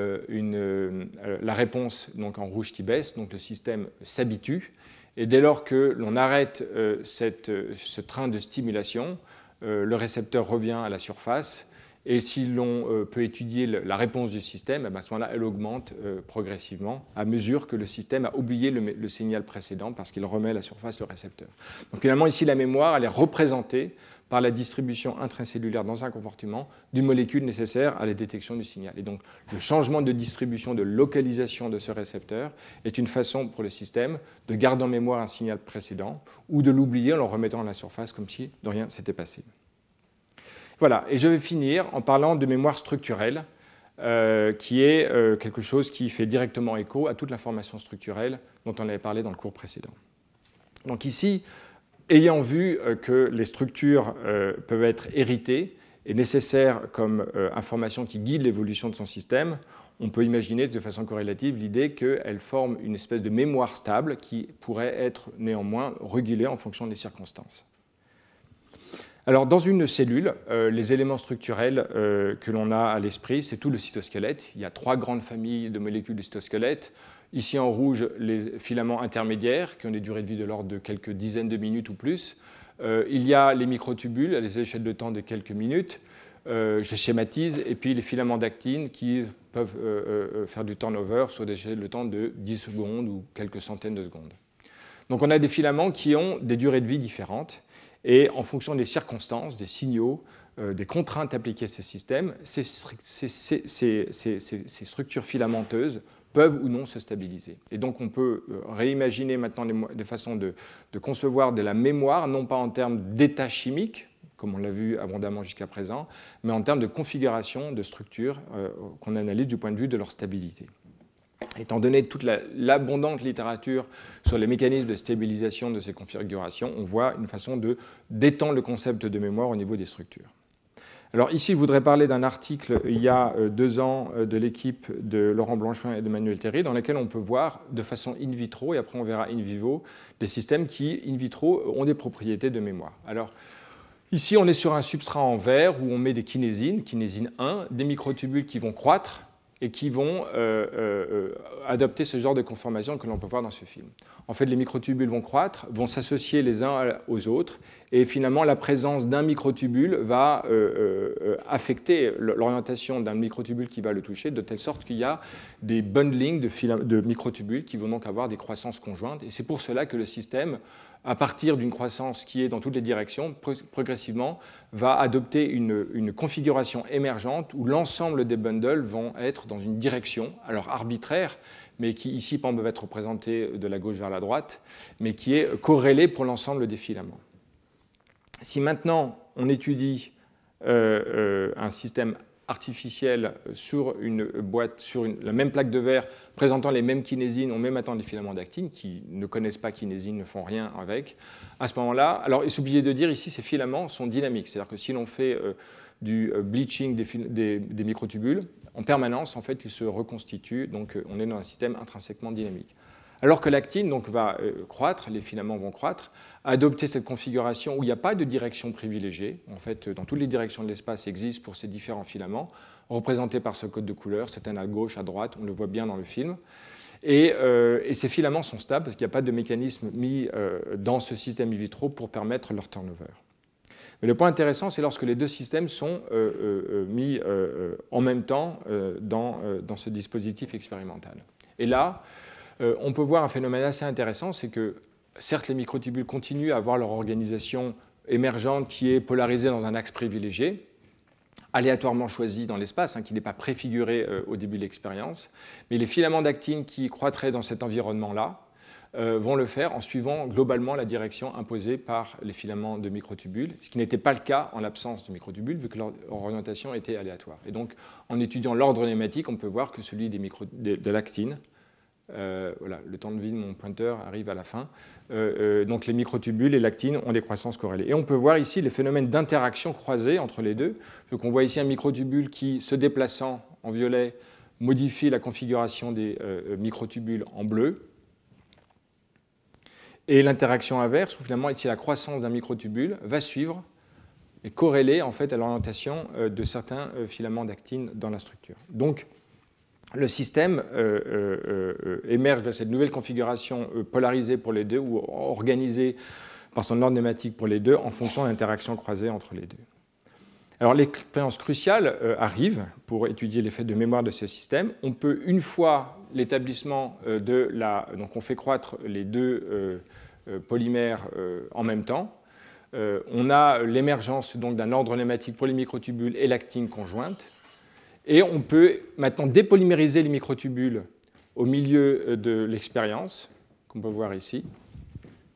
réponse donc en rouge qui baisse, donc le système s'habitue. Et dès lors que l'on arrête ce train de stimulation, le récepteur revient à la surface. Et si l'on peut étudier la réponse du système, à ce moment-là, elle augmente progressivement à mesure que le système a oublié le signal précédent parce qu'il remet à la surface le récepteur. Donc finalement, ici, la mémoire, elle est représentée par la distribution intracellulaire dans un compartiment d'une molécule nécessaire à la détection du signal. Et donc, le changement de distribution, de localisation de ce récepteur est une façon pour le système de garder en mémoire un signal précédent ou de l'oublier en le remettant à la surface comme si de rien s'était passé. Voilà, et je vais finir en parlant de mémoire structurelle, qui est quelque chose qui fait directement écho à toute l'information structurelle dont on avait parlé dans le cours précédent. Donc ici, ayant vu que les structures peuvent être héritées et nécessaires comme information qui guide l'évolution de son système, on peut imaginer de façon corrélative l'idée qu'elles forment une espèce de mémoire stable qui pourrait être néanmoins régulée en fonction des circonstances. Alors, dans une cellule, les éléments structurels que l'on a à l'esprit, c'est tout le cytosquelette. Il y a 3 grandes familles de molécules de cytosquelette. Ici, en rouge, les filaments intermédiaires, qui ont des durées de vie de l'ordre de quelques dizaines de minutes ou plus. Il y a les microtubules, à des échelles de temps de quelques minutes. Je schématise. Et puis, les filaments d'actine, qui peuvent faire du turnover sur des échelles de temps de 10 secondes ou quelques centaines de secondes. Donc, on a des filaments qui ont des durées de vie différentes. Et en fonction des circonstances, des signaux, des contraintes appliquées à ces systèmes, ces structures filamenteuses peuvent ou non se stabiliser. Et donc on peut réimaginer maintenant des façons de concevoir de la mémoire, non pas en termes d'état chimique, comme on l'a vu abondamment jusqu'à présent, mais en termes de configuration de structures qu'on analyse du point de vue de leur stabilité. Étant donné toute l'abondante littérature sur les mécanismes de stabilisation de ces configurations, on voit une façon d'étendre le concept de mémoire au niveau des structures. Alors ici, je voudrais parler d'un article il y a 2 ans de l'équipe de Laurent Blanchouin et de Manuel Théry, dans lequel on peut voir de façon in vitro, et après on verra in vivo, des systèmes qui, in vitro, ont des propriétés de mémoire. Alors, Ici, on est sur un substrat en verre où on met des kinésines, kinésine 1, des microtubules qui vont croître et qui vont adopter ce genre de conformation que l'on peut voir dans ce film. En fait, les microtubules vont croître, vont s'associer les uns aux autres, et finalement, la présence d'un microtubule va affecter l'orientation d'un microtubule qui va le toucher, de telle sorte qu'il y a des bundlings de microtubules qui vont donc avoir des croissances conjointes. Et c'est pour cela que le système, à partir d'une croissance qui est dans toutes les directions, progressivement, va adopter une configuration émergente où l'ensemble des bundles vont être dans une direction, alors arbitraire, mais qui ici peuvent être représentés de la gauche vers la droite, mais qui est corrélée pour l'ensemble des filaments. Si maintenant on étudie un système artificiel sur une boîte, sur la même plaque de verre, présentant les mêmes kinésines, on met maintenant des filaments d'actine qui ne connaissent pas kinésine, ne font rien avec. À ce moment-là, alors il s'oubliait de dire ici, ces filaments sont dynamiques, c'est-à-dire que si l'on fait du bleaching des microtubules, en permanence, en fait, ils se reconstituent, donc on est dans un système intrinsèquement dynamique. Alors que l'actine donc, va croître, les filaments vont croître, adopter cette configuration où il n'y a pas de direction privilégiée. En fait, dans toutes les directions de l'espace existent pour ces différents filaments, représentés par ce code de couleur, certains à gauche, à droite, on le voit bien dans le film. Et ces filaments sont stables parce qu'il n'y a pas de mécanisme mis dans ce système in vitro pour permettre leur turnover. Mais le point intéressant, c'est lorsque les deux systèmes sont mis en même temps dans ce dispositif expérimental. Et là, on peut voir un phénomène assez intéressant, c'est que certes les microtubules continuent à avoir leur organisation émergente qui est polarisée dans un axe privilégié, aléatoirement choisi dans l'espace, qui n'est pas préfiguré au début de l'expérience, mais les filaments d'actine qui croîtraient dans cet environnement-là vont le faire en suivant globalement la direction imposée par les filaments de microtubules, ce qui n'était pas le cas en l'absence de microtubules, vu que leur orientation était aléatoire. Et donc, en étudiant l'ordre nématique, on peut voir que celui de l'actine, voilà, le temps de vie de mon pointeur arrive à la fin. Donc les microtubules et l'actine ont des croissances corrélées. Et on peut voir ici les phénomènes d'interaction croisée entre les deux. Donc on voit ici un microtubule qui, se déplaçant en violet, modifie la configuration des microtubules en bleu. Et l'interaction inverse, où finalement ici la croissance d'un microtubule va suivre et corréler en fait à l'orientation de certains filaments d'actine dans la structure. Donc le système émerge vers cette nouvelle configuration polarisée pour les deux ou organisée par son ordre nématique pour les deux en fonction de l'interaction croisée entre les deux. Alors l'expérience cruciale arrive pour étudier l'effet de mémoire de ce système. On peut, une fois l'établissement de la... Donc on fait croître les deux polymères en même temps. On a l'émergence d'un ordre nématique pour les microtubules et l'actine conjointe. Et on peut maintenant dépolymériser les microtubules au milieu de l'expérience, qu'on peut voir ici.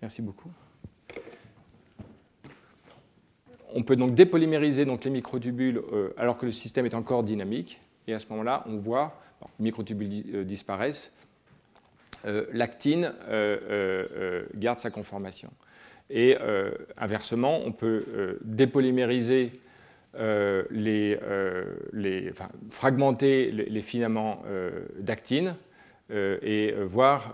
Merci beaucoup. On peut donc dépolymériser les microtubules alors que le système est encore dynamique. Et à ce moment-là, on voit, les microtubules disparaissent, l'actine garde sa conformation. Et inversement, on peut dépolymériser fragmenter les filaments d'actine et voir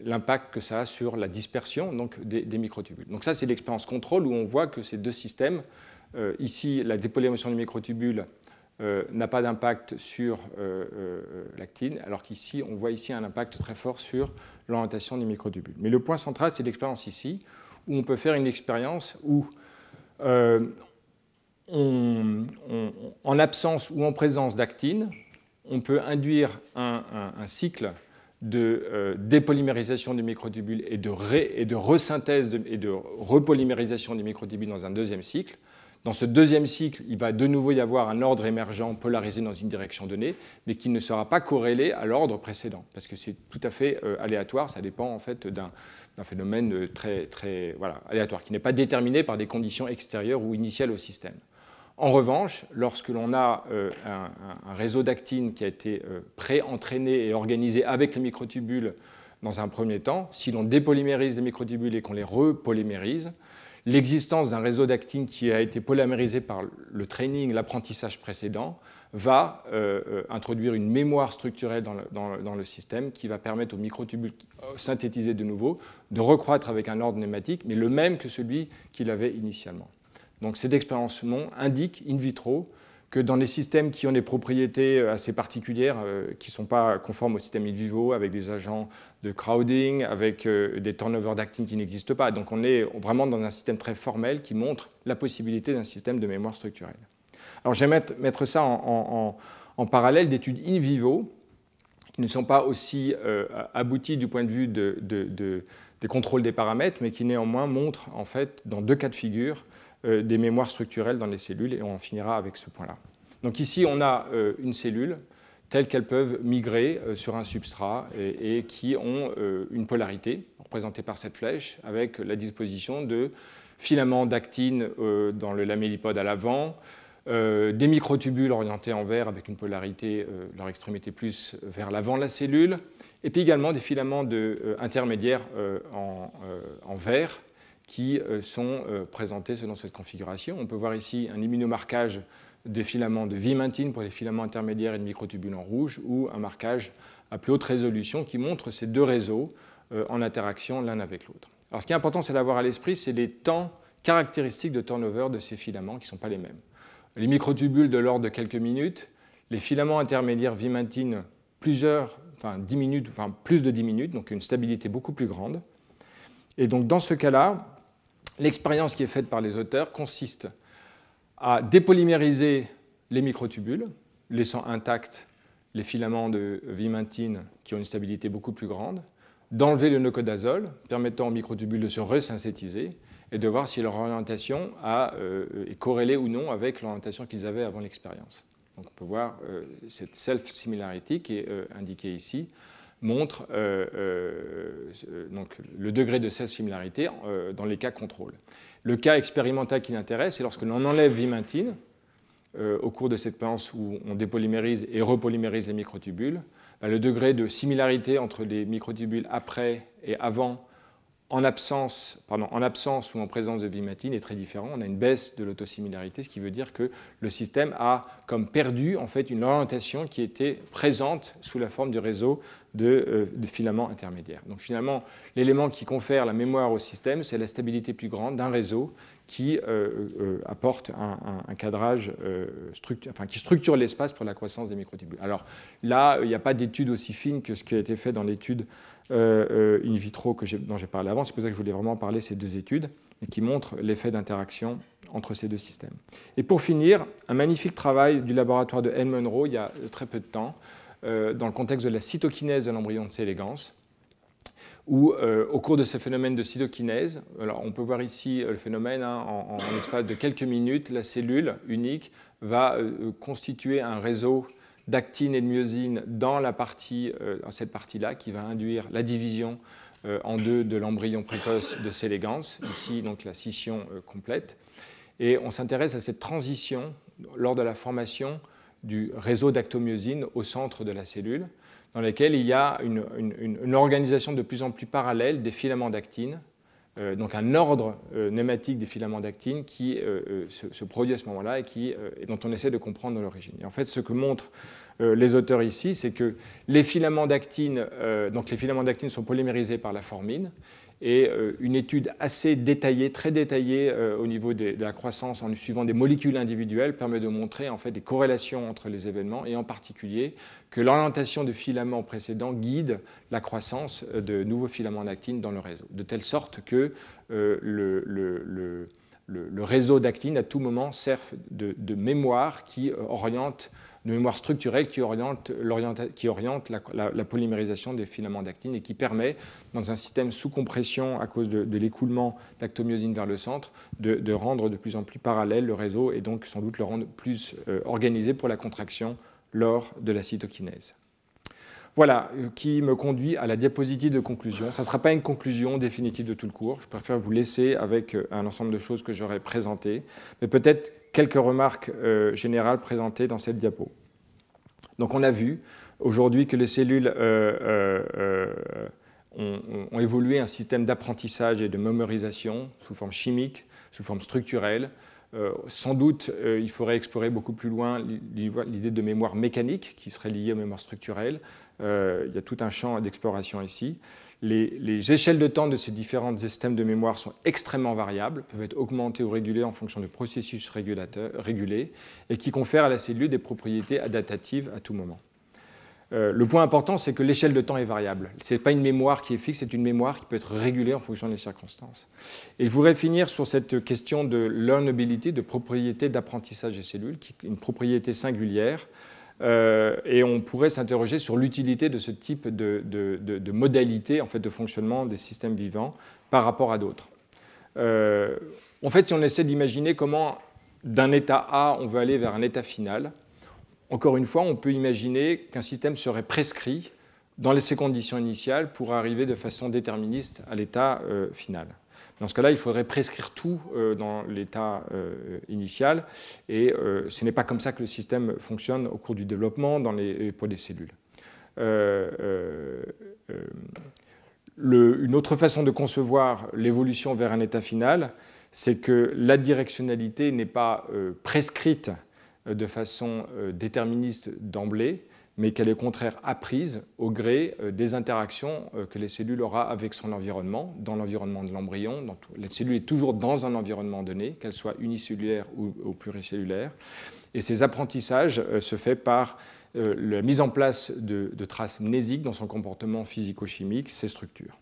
l'impact que ça a sur la dispersion donc, des microtubules. Donc ça, c'est l'expérience contrôle où on voit que ces deux systèmes, ici, la dépolymérisation des microtubules n'a pas d'impact sur l'actine, alors qu'ici, on voit ici un impact très fort sur l'orientation des microtubules. Mais le point central, c'est l'expérience ici, où on peut faire une expérience où en absence ou en présence d'actine, on peut induire un cycle de dépolymérisation des microtubules et de resynthèse et de repolymérisation des microtubules dans un deuxième cycle. Dans ce deuxième cycle, il va de nouveau y avoir un ordre émergent polarisé dans une direction donnée, mais qui ne sera pas corrélé à l'ordre précédent, parce que c'est tout à fait aléatoire, ça dépend en fait d'un phénomène très aléatoire, qui n'est pas déterminé par des conditions extérieures ou initiales au système. En revanche, lorsque l'on a un réseau d'actine qui a été pré-entraîné et organisé avec les microtubules dans un premier temps, si l'on dépolymérise les microtubules et qu'on les repolymérise, l'existence d'un réseau d'actine qui a été polymérisé par le training, l'apprentissage précédent, va introduire une mémoire structurelle dans le système qui va permettre aux microtubules synthétisés de nouveau de recroître avec un ordre nématique, mais le même que celui qu'il avait initialement. Donc cette expérience indique in vitro que dans les systèmes qui ont des propriétés assez particulières, qui ne sont pas conformes au système in vivo, avec des agents de crowding, avec des turnover d'actine qui n'existent pas. Donc on est vraiment dans un système très formel qui montre la possibilité d'un système de mémoire structurelle. Alors je vais mettre ça en parallèle d'études in vivo qui ne sont pas aussi abouties du point de vue des contrôles des paramètres, mais qui néanmoins montrent en fait dans deux cas de figure des mémoires structurelles dans les cellules, et on en finira avec ce point-là. Donc ici, on a une cellule telles qu'elles peuvent migrer sur un substrat et qui ont une polarité, représentée par cette flèche, avec la disposition de filaments d'actine dans le lamellipode à l'avant, des microtubules orientés en vert avec une polarité, leur extrémité plus vers l'avant de la cellule, et puis également des filaments intermédiaires en vert, qui sont présentés selon cette configuration. On peut voir ici un immunomarquage des filaments de vimentin pour les filaments intermédiaires et de microtubules en rouge, ou un marquage à plus haute résolution qui montre ces deux réseaux en interaction l'un avec l'autre. Alors ce qui est important, c'est d'avoir à l'esprit, c'est les temps caractéristiques de turnover de ces filaments qui ne sont pas les mêmes. Les microtubules de l'ordre de quelques minutes, les filaments intermédiaires vimentin plus de 10 minutes, donc une stabilité beaucoup plus grande. Et donc dans ce cas-là, l'expérience qui est faite par les auteurs consiste à dépolymériser les microtubules, laissant intacts les filaments de vimentin qui ont une stabilité beaucoup plus grande, d'enlever le nocodazole, permettant aux microtubules de se resynthétiser, et de voir si leur orientation est corrélée ou non avec l'orientation qu'ils avaient avant l'expérience. Donc on peut voir cette self-similarity qui est indiquée ici, montre donc le degré de self-similarité dans les cas contrôle. Le cas expérimental qui l'intéresse, c'est lorsque l'on enlève vimentin au cours de cette expérience où on dépolymérise et repolymérise les microtubules. Le degré de similarité entre les microtubules après et avant, en absence ou en présence de vimentin est très différent. On a une baisse de l'autosimilarité, ce qui veut dire que le système a comme perdu en fait une orientation qui était présente sous la forme du réseau de filaments intermédiaires. Donc finalement, l'élément qui confère la mémoire au système, c'est la stabilité plus grande d'un réseau qui apporte un cadrage qui structure l'espace pour la croissance des microtubules. Alors là, il n'y a pas d'étude aussi fine que ce qui a été fait dans l'étude in vitro dont j'ai parlé avant. C'est pour ça que je voulais vraiment parler de ces deux études et qui montrent l'effet d'interaction entre ces deux systèmes. Et pour finir, un magnifique travail du laboratoire de Anne Munro il y a très peu de temps, dans le contexte de la cytokinèse de l'embryon de C. elegans, où au cours de ce phénomène de cytokinèse, alors on peut voir ici le phénomène, en l'espace de quelques minutes, la cellule unique va constituer un réseau d'actine et de myosine dans cette partie-là, qui va induire la division en deux de l'embryon précoce de C. elegans, ici donc la scission complète. Et on s'intéresse à cette transition lors de la formation du réseau d'actomyosine au centre de la cellule, dans laquelle il y a une organisation de plus en plus parallèle des filaments d'actine, donc un ordre nématique des filaments d'actine qui se produit à ce moment-là et dont on essaie de comprendre l'origine. Et en fait, ce que montrent les auteurs ici, c'est que les filaments d'actine sont polymérisés par la formine, et une étude assez détaillée, très détaillée au niveau de la croissance en suivant des molécules individuelles permet de montrer en fait des corrélations entre les événements, et en particulier que l'orientation de filaments précédents guide la croissance de nouveaux filaments d'actine dans le réseau, de telle sorte que le réseau d'actine à tout moment sert de mémoire qui oriente, de mémoire structurelle qui oriente la polymérisation des filaments d'actine et qui permet, dans un système sous compression à cause de l'écoulement d'actomyosine vers le centre, de rendre de plus en plus parallèle le réseau et donc sans doute le rendre plus organisé pour la contraction lors de la cytokinèse. Voilà, qui me conduit à la diapositive de conclusion. Ça ne sera pas une conclusion définitive de tout le cours. Je préfère vous laisser avec un ensemble de choses que j'aurais présentées, mais peut-être quelques remarques générales présentées dans cette diapo. Donc on a vu aujourd'hui que les cellules ont évolué un système d'apprentissage et de mémorisation sous forme chimique, sous forme structurelle. Sans doute, il faudrait explorer beaucoup plus loin l'idée de mémoire mécanique qui serait liée aux mémoires structurelles. Il y a tout un champ d'exploration ici. Les échelles de temps de ces différents systèmes de mémoire sont extrêmement variables, peuvent être augmentées ou régulées en fonction de processus régulés, et qui confèrent à la cellule des propriétés adaptatives à tout moment. Le point important, c'est que l'échelle de temps est variable. Ce n'est pas une mémoire qui est fixe, c'est une mémoire qui peut être régulée en fonction des circonstances. Et je voudrais finir sur cette question de learnability, de propriété d'apprentissage des cellules, qui est une propriété singulière. Et on pourrait s'interroger sur l'utilité de ce type de modalité en fait, de fonctionnement des systèmes vivants par rapport à d'autres. En fait, si on essaie d'imaginer comment d'un état A, on veut aller vers un état final, encore une fois, on peut imaginer qu'un système serait prescrit dans ses conditions initiales pour arriver de façon déterministe à l'état final. Dans ce cas-là, il faudrait prescrire tout dans l'état initial, et ce n'est pas comme ça que le système fonctionne au cours du développement dans les poids des cellules. Une autre façon de concevoir l'évolution vers un état final, c'est que la directionnalité n'est pas prescrite de façon déterministe d'emblée, mais qu'elle est au contraire apprise au gré des interactions que les cellules auront avec son environnement, dans l'environnement de l'embryon. La cellule est toujours dans un environnement donné, qu'elle soit unicellulaire ou pluricellulaire. Et ces apprentissages se font par la mise en place de traces mnésiques dans son comportement physico-chimique, ses structures.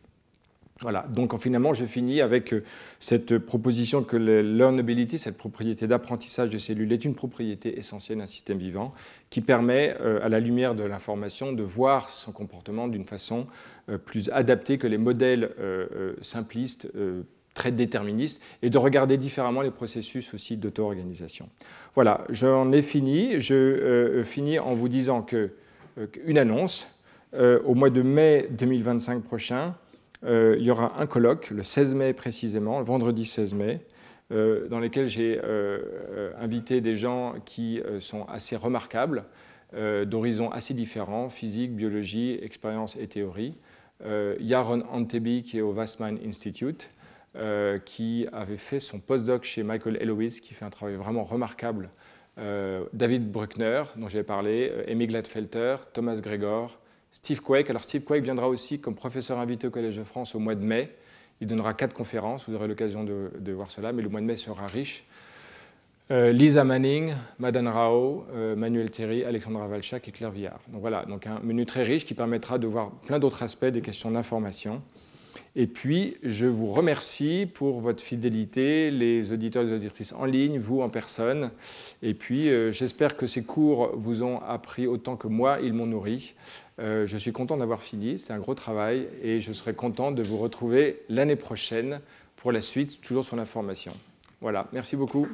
Voilà, donc finalement, je finis avec cette proposition que la learnability, cette propriété d'apprentissage des cellules, est une propriété essentielle d'un système vivant qui permet, à la lumière de l'information, de voir son comportement d'une façon plus adaptée que les modèles simplistes, très déterministes, et de regarder différemment les processus aussi d'auto-organisation. Voilà, j'en ai fini. Je finis en vous disant qu'une annonce, au mois de mai 2025 prochain, il y aura un colloque, le 16 mai précisément, le vendredi 16 mai, dans lequel j'ai invité des gens qui sont assez remarquables, d'horizons assez différents, physique, biologie, expérience et théorie. Yaron Antebi, qui est au Wassman Institute, qui avait fait son postdoc chez Michael Eloise, qui fait un travail vraiment remarquable, David Bruckner, dont j'ai parlé, Amy Gladfelter, Thomas Gregor, Steve Quake. Alors Steve Quake viendra aussi comme professeur invité au Collège de France au mois de mai. Il donnera 4 conférences, vous aurez l'occasion de voir cela, mais le mois de mai sera riche. Lisa Manning, Madan Rao, Manuel Thierry, Alexandra Valchak et Claire Villard. Donc voilà, donc un menu très riche qui permettra de voir plein d'autres aspects des questions d'information. Et puis, je vous remercie pour votre fidélité, les auditeurs et les auditrices en ligne, vous en personne. Et puis, j'espère que ces cours vous ont appris autant que moi, ils m'ont nourri. Je suis content d'avoir fini, c'est un gros travail, et je serai content de vous retrouver l'année prochaine pour la suite, toujours sur l'information. Voilà, merci beaucoup.